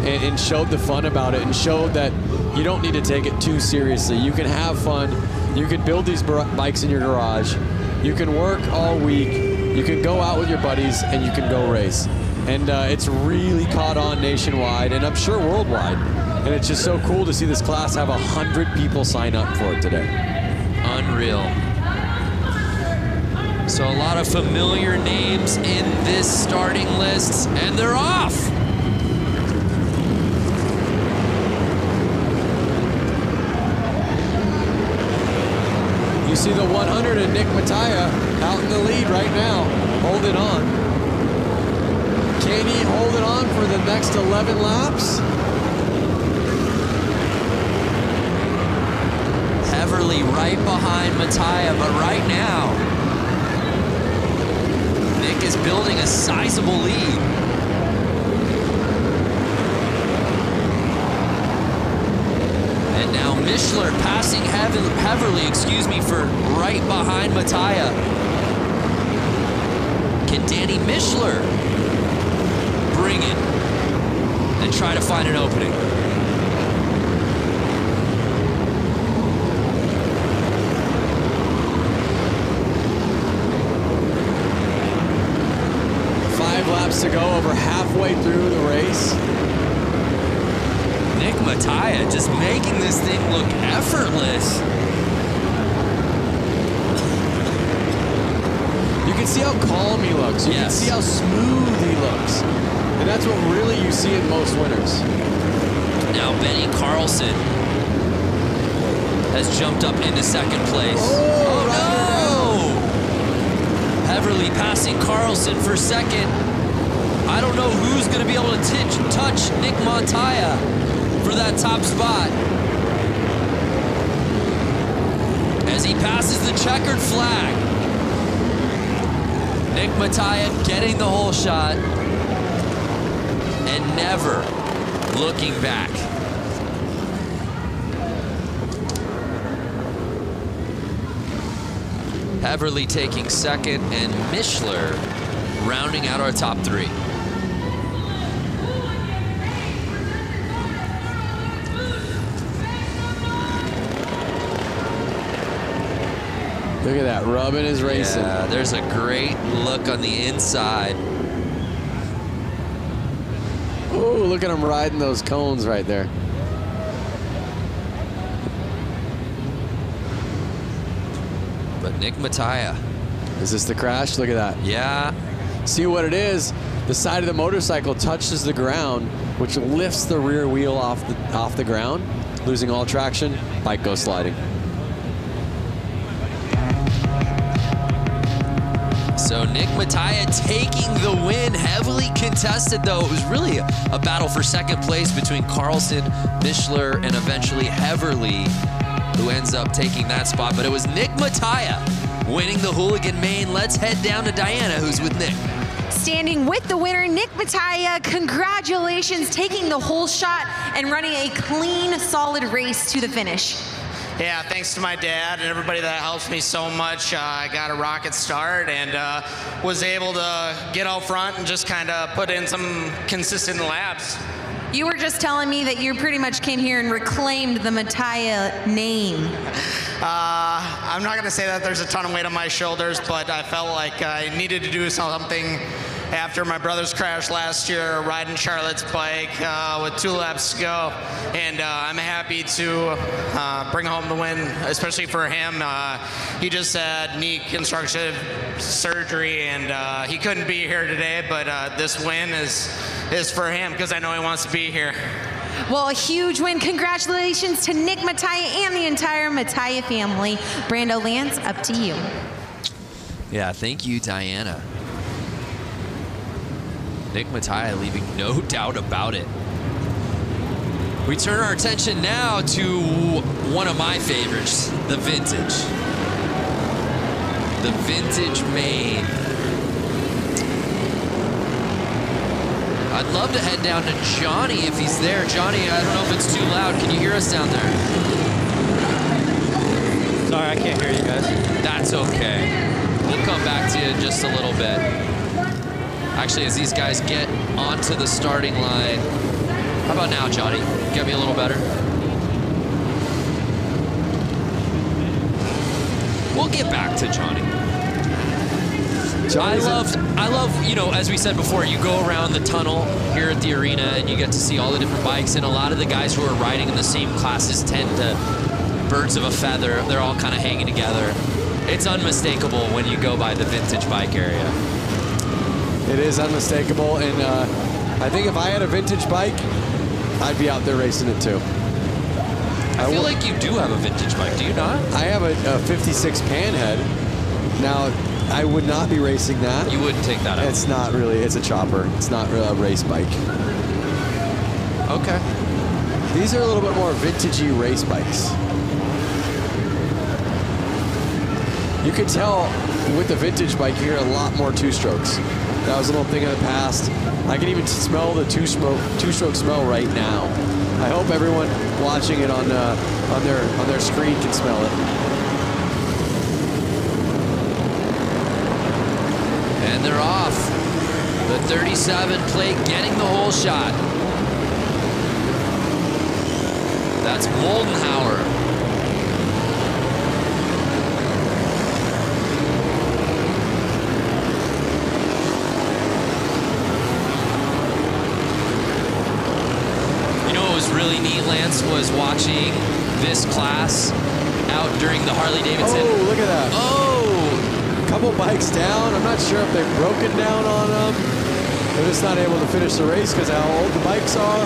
and showed the fun about it and showed that you don't need to take it too seriously. You can have fun. You can build these bikes in your garage. You can work all week. You can go out with your buddies and you can go race. And it's really caught on nationwide and I'm sure worldwide. And it's just so cool to see this class have 100 people sign up for it today. Unreal. So a lot of familiar names in this starting list, and they're off. You see the 100 and Nick Mattia out in the lead right now, holding on. Can he hold it on for the next 11 laps? Heverly right behind Mattia, but right now, Nick is building a sizable lead. And now Mishler passing Heverly, for right behind Mattia. Can Danny Mishler bring it and try to find an opening? Laps to go, over halfway through the race. Nick Mattia just making this thing look effortless. You can see how calm he looks. You can see how smooth he looks. And that's what really you see in most winners. Now Benny Carlson has jumped up into second place. Oh no! Heverly passing Carlson for second. I don't know who's going to be able to touch Nick Mattia for that top spot. As he passes the checkered flag. Nick Mattia getting the whole shot and never looking back. Heverly taking second and Mishler rounding out our top three. Look at that, rubbing his racing. Yeah, there's a great look on the inside. Oh, look at him riding those cones right there. But Nick Mattia. Is this the crash? Look at that. Yeah. See what it is? The side of the motorcycle touches the ground, which lifts the rear wheel off the ground, losing all traction. Bike goes sliding. So Nick Mattia taking the win, heavily contested though. It was really a battle for second place between Carlson, Mishler, and eventually Heverly, who ends up taking that spot. But it was Nick Mattia winning the Hooligan Main. Let's head down to Diana, who's with Nick. Standing with the winner, Nick Mattia, congratulations, taking the whole shot and running a clean, solid race to the finish. Yeah, thanks to my dad and everybody that helps me so much. I got a rocket start and was able to get out front and just kind of put in some consistent laps. You were just telling me that you pretty much came here and reclaimed the Mattia name. I'm not going to say that there's a ton of weight on my shoulders, but I felt like I needed to do something after my brother's crash last year, riding Charlotte's bike with 2 laps to go. And I'm happy to bring home the win, especially for him. He just had knee constructive surgery, and he couldn't be here today, but this win is for him because I know he wants to be here. Well, a huge win. Congratulations to Nick Mattia and the entire Mattia family. Brando Lance, up to you. Yeah, thank you, Diana. Nick Mattia leaving no doubt about it. We turn our attention now to one of my favorites, the Vintage. The Vintage Main. I'd love to head down to Johnny if he's there. Johnny, I don't know if it's too loud. Can you hear us down there? Sorry, I can't hear you guys. That's okay. We'll come back to you in just a little bit. Actually, as these guys get onto the starting line. How about now, Johnny? Get me a little better. We'll get back to Johnny. I love, you know, as we said before, you go around the tunnel here at the arena and you get to see all the different bikes, and a lot of the guys who are riding in the same classes tend to, birds of a feather, they're all kind of hanging together. It's unmistakable when you go by the Vintage bike area. It is unmistakable, and I think if I had a vintage bike, I'd be out there racing it too. I feel like you do have a vintage bike, do you not? I have a 56 Panhead. Now, I would not be racing that. You wouldn't take that out? It's not really, it's a chopper. It's not really a race bike. Okay. These are a little bit more vintagey race bikes. You could tell with the vintage bike here, a lot more two-strokes. That was a little thing in the past. I can even smell the two-stroke smell right now. I hope everyone watching it on their screen can smell it. And they're off. The 37 plate getting the hole shot. That's Moldenhauer. You know what was really neat, Lance, was watching this class out during the Harley-Davidson. Oh, look at that. Oh! Couple bikes down. I'm not sure if they've broken down on them. They're just not able to finish the race because of how old the bikes are.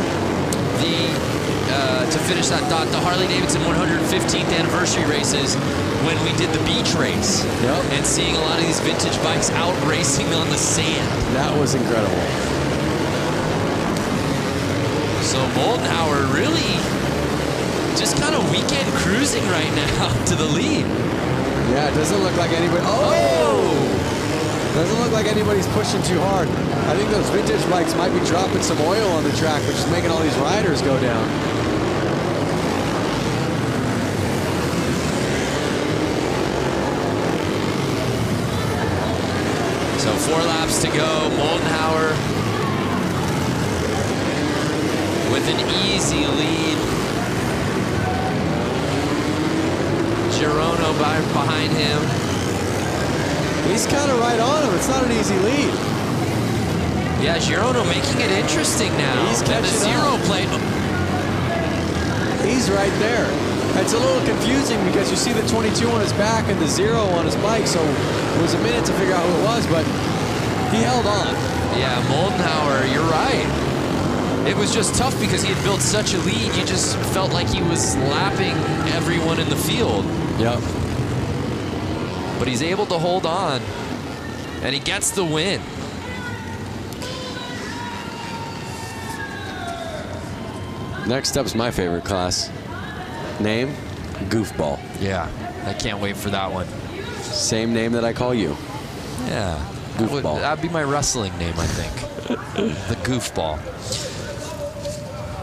To finish that thought, the Harley-Davidson 115th anniversary races when we did the beach race. Yep. And seeing a lot of these vintage bikes out racing on the sand. That was incredible. So Moldenhauer really just kind of weekend cruising right now to the lead. Yeah, it doesn't look like anybody. Oh! Doesn't look like anybody's pushing too hard. I think those vintage bikes might be dropping some oil on the track, which is making all these riders go down. So 4 laps to go. Moldenhauer with an easy lead. Girono behind him. He's kind of right on him. It's not an easy lead. Yeah, Girono making it interesting now. He's catching the 0 plate. He's right there. It's a little confusing because you see the 22 on his back and the 0 on his bike, so it was a minute to figure out who it was, but he held on. Yeah, Moldenhauer, you're right. It was just tough because he had built such a lead. You just felt like he was lapping everyone in the field. Yep. But he's able to hold on, and he gets the win. Next up's my favorite class. Name, Goofball. Yeah, I can't wait for that one. Same name that I call you. Yeah, Goofball. That'd be my wrestling name, I think. The Goofball.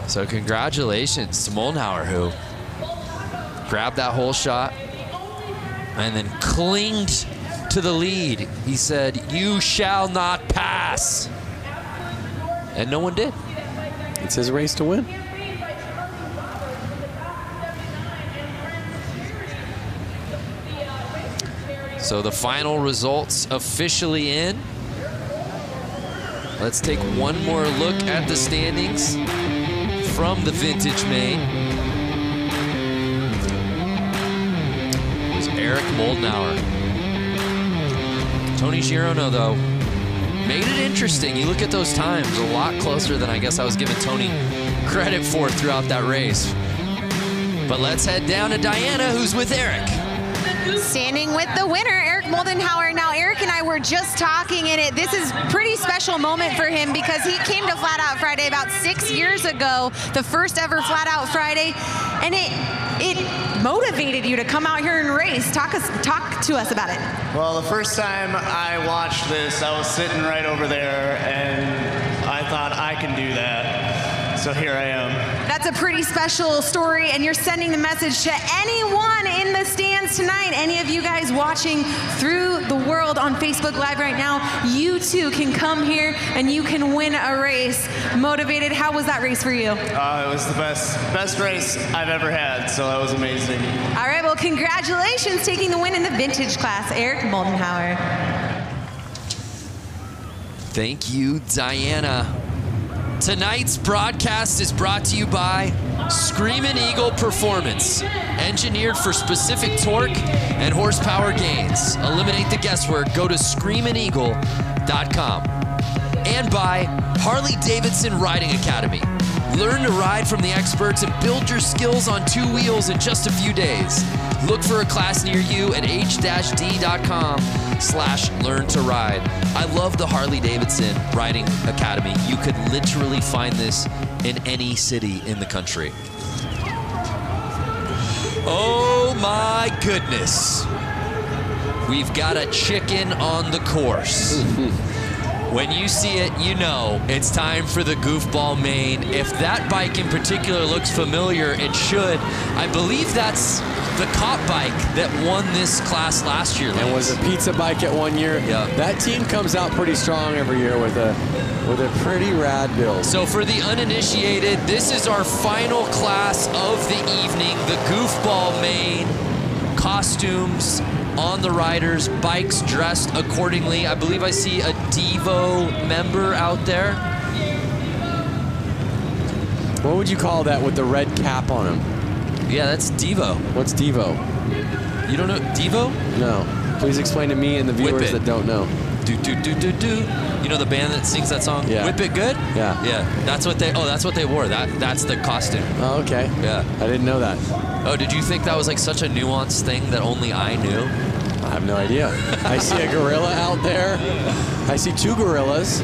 So congratulations to Moldenhauer, who grabbed that hole shot and then clinged to the lead. He said, "You shall not pass." And no one did. It's his race to win. So the final results officially in. Let's take one more look at the standings from the Vintage Main. It was Eric Moldenhauer. Tony Girono, though, made it interesting. You look at those times, a lot closer than I guess I was giving Tony credit for throughout that race. But let's head down to Diana, who's with Eric. Standing with the winner, Eric Moldenhauer. Now, Eric and I were just talking, and this is a pretty special moment for him because he came to Flat Out Friday about 6 years ago, the first ever Flat Out Friday, and it motivated you to come out here and race. Talk to us about it. Well, the first time I watched this, I was sitting right over there, and I thought, I can do that. So here I am. That's a pretty special story, and you're sending the message to anyone in the stands tonight. Any of you guys watching through the world on Facebook Live right now, you too can come here and you can win a race. Motivated, how was that race for you? It was the best race I've ever had, so that was amazing. All right, well, congratulations taking the win in the vintage class, Eric Moldenhauer. Thank you, Diana. Tonight's broadcast is brought to you by Screamin' Eagle Performance, engineered for specific torque and horsepower gains. Eliminate the guesswork. Go to screamin'eagle.com. And by Harley-Davidson Riding Academy. Learn to ride from the experts and build your skills on 2 wheels in just a few days. Look for a class near you at h-d.com/learn to ride. I love the Harley-Davidson Riding Academy. You could literally find this in any city in the country. Oh my goodness. We've got a chicken on the course. When you see it, you know it's time for the goofball main. If that bike in particular looks familiar, it should. I believe that's the cop bike that won this class last year. And was a pizza bike at one year. Yeah. That team comes out pretty strong every year with a pretty rad build. So for the uninitiated, this is our final class of the evening, the goofball main. Costumes on the riders, bikes dressed accordingly. I believe I see a Devo member out there. What would you call that with the red cap on him? Yeah, that's Devo. What's Devo? You don't know Devo? No. Please explain to me and the viewers that don't know. Do do do do do. You know the band that sings that song? Yeah. Whip It Good? Yeah. Yeah. That's what they wore. That's the costume. Oh, okay. Yeah. I didn't know that. Oh, did you think that was like such a nuanced thing that only I knew? I have no idea. I see a gorilla out there. I see two gorillas.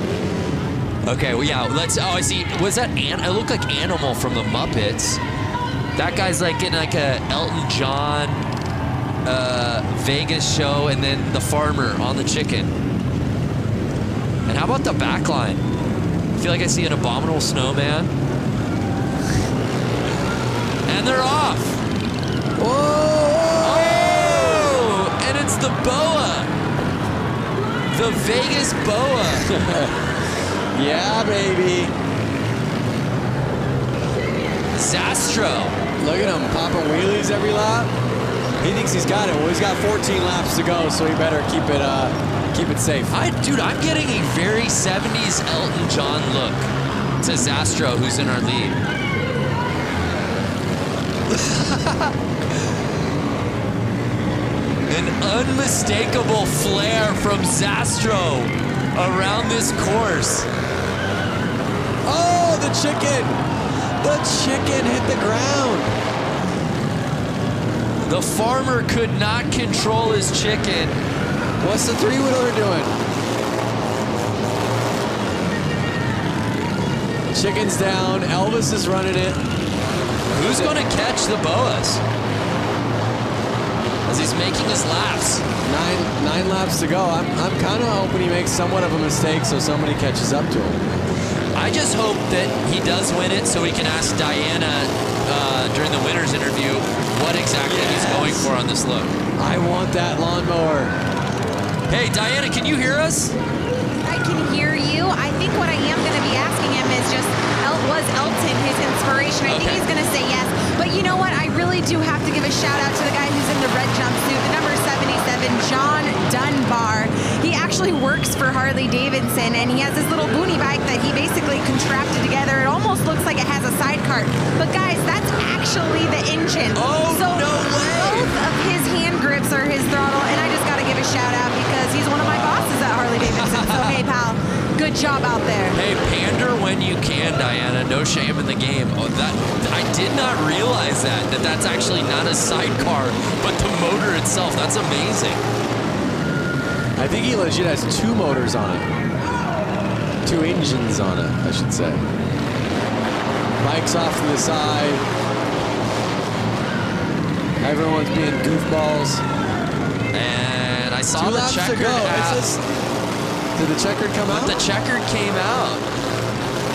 Okay, well, yeah, I see. Was that it looked like Animal from the Muppets. That guy's like in like a Elton John Vegas show, and then the farmer on the chicken. And how about the back line? I feel like I see an abominable snowman. And they're off. Whoa! Oh! And it's the boa. The Vegas boa. Yeah, baby. Zastro. Look at him popping wheelies every lap. He thinks he's got it. Well, he's got 14 laps to go, so he better keep it safe. Dude, I'm getting a very 70s Elton John look to Zastro, who's in our lead. An unmistakable flair from Zastro around this course. Oh, the chicken! The chicken hit the ground. The farmer could not control his chicken. What's the three-wheeler doing? Chicken's down. Elvis is running it. Who's going to catch the boas? As he's making his laps. Nine laps to go. I'm kind of hoping he makes somewhat of a mistake so somebody catches up to him. I just hope that he does win it so we can ask Diana during the winner's interview what exactly he's going for on this look. I want that lawnmower. Hey, Diana, can you hear us? I can hear you. I think what I am going to be asking him is just, was Elton his inspiration? I think he's going to say yes. But you know what? I really do have to give a shout out to the guy who's in the red jumpsuit, the number 77, John Dunbar. He actually works for Harley-Davidson, and he has this little boonie bike that he basically contrapted together. It almost looks like it has a sidecar. But guys, that's actually the engine. Oh, so no way! Both of his hand grips are his throttle, and I just got to give a shout out because he's one of my bosses at Harley-Davidson. So hey, pal, good job out there. Hey, pander when you can, Diana. No shame in the game. Oh, I did not realize that's actually not a sidecar, but the motor itself. That's amazing. I think he legit has two motors on it. Two engines on it, I should say. Bike's off to the side. Everyone's being goofballs. And I saw the laps checkered to go. out. Did the checkered come out? The checkered came out.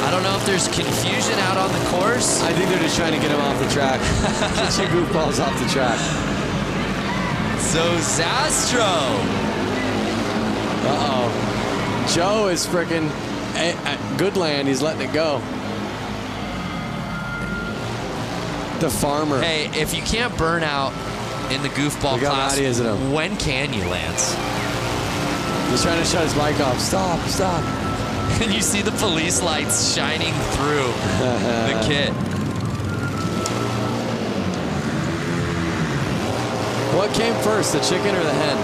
I don't know if there's confusion out on the course. I think they're just trying to get him off the track. Get your goofballs off the track. So Zastro. Uh-oh. Joe is freaking at Goodland. He's letting it go. The farmer. Hey, if you can't burn out in the goofball class, when can you, Lance? He's trying to shut his bike off. Stop, stop. And you see the police lights shining through the kit. What came first, the chicken or the hen?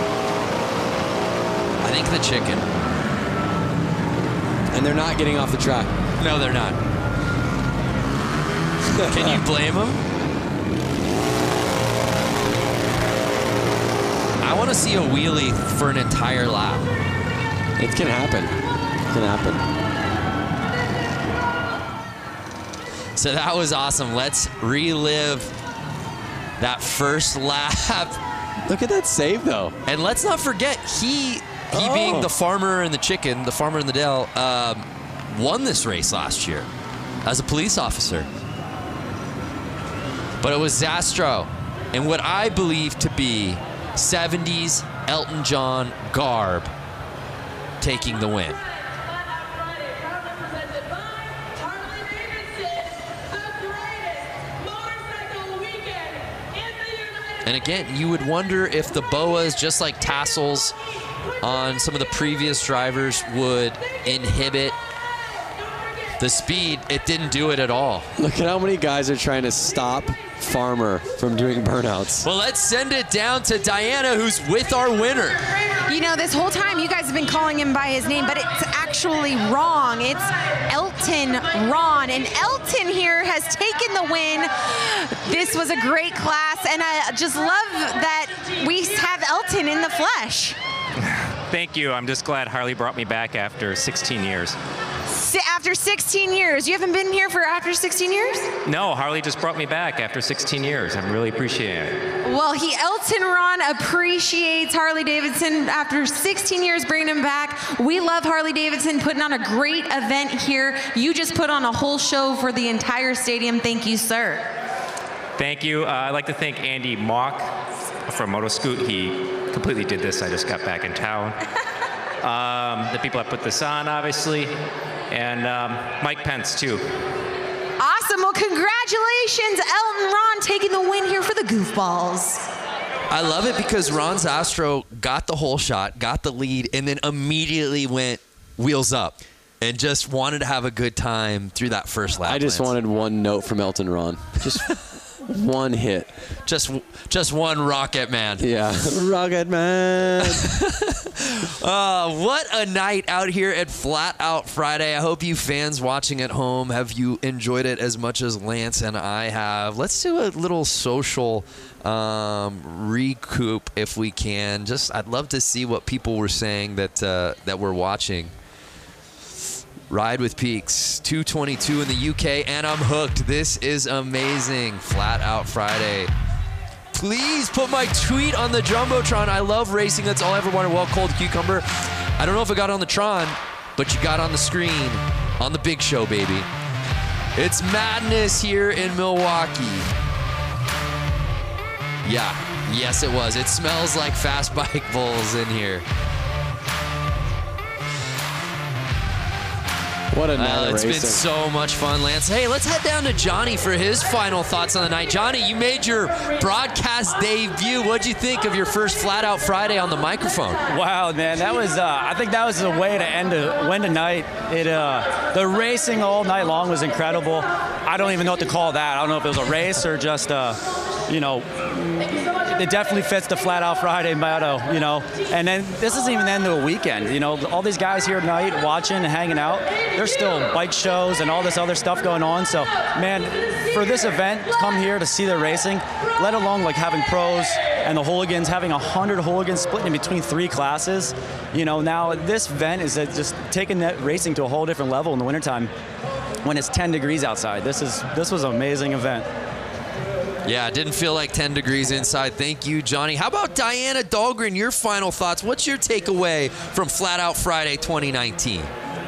I think the chicken. And they're not getting off the track. No, they're not. Can you blame them? I want to see a wheelie for an entire lap. It can happen. It can happen. So that was awesome. Let's relive that first lap. Look at that save, though. And let's not forget, he He being the farmer and the chicken, the farmer in the Dell, won this race last year as a police officer. But it was Zastro in what I believe to be 70s Elton John garb taking the win. And again, you would wonder if the boas, just like tassels on some of the previous drivers, would inhibit the speed. It didn't do it at all. Look at how many guys are trying to stop Farmer from doing burnouts. Well, let's send it down to Diana, who's with our winner. You know, this whole time you guys have been calling him by his name, but it's actually wrong. It's Elton Ron, and Elton here has taken the win. This was a great class, and I just love that we have Elton in the flesh. Thank you. I'm just glad Harley brought me back after 16 years. After 16 years. You haven't been here for after 16 years? No, Harley just brought me back after 16 years. I'm really appreciating it. Well, Elton Ron appreciates Harley-Davidson after 16 years bringing him back. We love Harley-Davidson putting on a great event here. You just put on a whole show for the entire stadium. Thank you, sir. Thank you. I'd like to thank Andy Mock from Motoscoot. He completely did this. I just got back in town. The people that put this on, obviously, and Mike Pence, too. Awesome. Well, congratulations, Elton Ron, taking the win here for the Goofballs. I love it because Ron Zastro got the whole shot, got the lead, and then immediately went wheels up and just wanted to have a good time through that first lap. I just wanted one note from Elton Ron. Just one hit. Just one Rocket Man. Yeah. Rocket Man. What a night out here at Flat Out Friday. I hope you fans watching at home, have you enjoyed it as much as Lance and I have. Let's do a little social recoup if we can. I'd love to see what people were saying that we're watching. Ride with Peaks, 2:22 in the UK, and I'm hooked. This is amazing. Flat Out Friday. Please put my tweet on the Jumbotron. I love racing. That's all I ever wanted. Well, Cold Cucumber. I don't know if it got on the Tron, but you got on the screen on the big show, baby. It's madness here in Milwaukee. Yeah, yes it was. It smells like fast bike bulls in here. What a night of It's racing. been so much fun, Lance. Hey, let's head down to Johnny for his final thoughts on the night. Johnny, you made your broadcast debut. What'd you think of your first Flat Out Friday on the microphone? Wow, man, that was. I think that was the way to end a night. The racing all night long was incredible. I don't even know what to call that. I don't know if it was a race or just, it definitely fits the Flat Out Friday motto, And then this isn't even the end of the weekend, All these guys here tonight watching and hanging out. There's still bike shows and all this other stuff going on. So, man, for this event, come here to see the racing, let alone like having pros and the hooligans, having 100 hooligans split in between 3 classes. Now this event is just taking that racing to a whole different level in the wintertime when it's 10 degrees outside. This was an amazing event. Yeah, it didn't feel like 10 degrees inside. Thank you, Johnny. How about Diana Dahlgren, your final thoughts? What's your takeaway from Flat Out Friday 2019?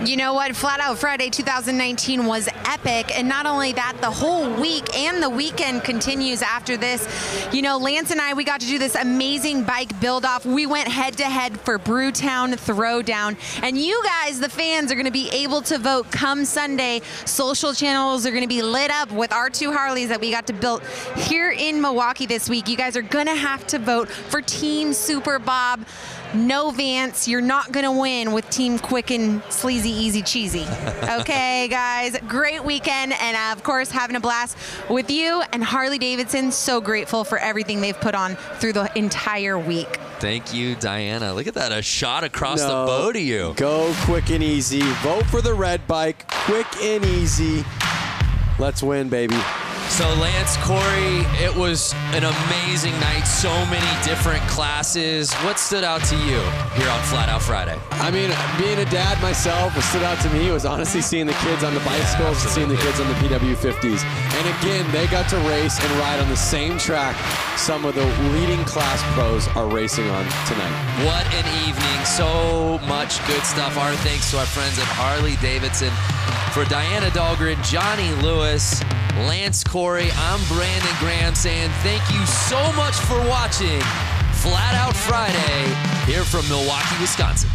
You know what? Flat Out Friday 2019 was epic. And not only that, the whole week and the weekend continues after this. Lance and I, we got to do this amazing bike build-off. We went head-to-head for Brewtown Throwdown. And you guys, the fans, are going to be able to vote come Sunday. Social channels are going to be lit up with our 2 Harleys that we got to build here in Milwaukee this week. You guys are going to have to vote for Team Super Bob. No Vance, you're not going to win with Team Quick and Sleazy Easy Cheesy. Okay, guys, great weekend, and of course, having a blast with you and Harley-Davidson. So grateful for everything they've put on through the entire week. Thank you, Diana. Look at that, a shot across the bow to you. Go Quick and Easy. Vote for the red bike. Quick and Easy. Let's win, baby. So Lance, Corey, it was an amazing night. So many different classes. What stood out to you here on Flat Out Friday? I mean, being a dad myself, what stood out to me was honestly seeing the kids on the bicycles and seeing the kids on the PW50s. And again, they got to race and ride on the same track some of the leading class pros are racing on tonight. What an evening. So much good stuff. Our thanks to our friends at Harley-Davidson. For Diana Dahlgren, Johnny Lewis, Lance Corey, I'm Brandon Graham saying thank you so much for watching Flat Out Friday here from Milwaukee, Wisconsin.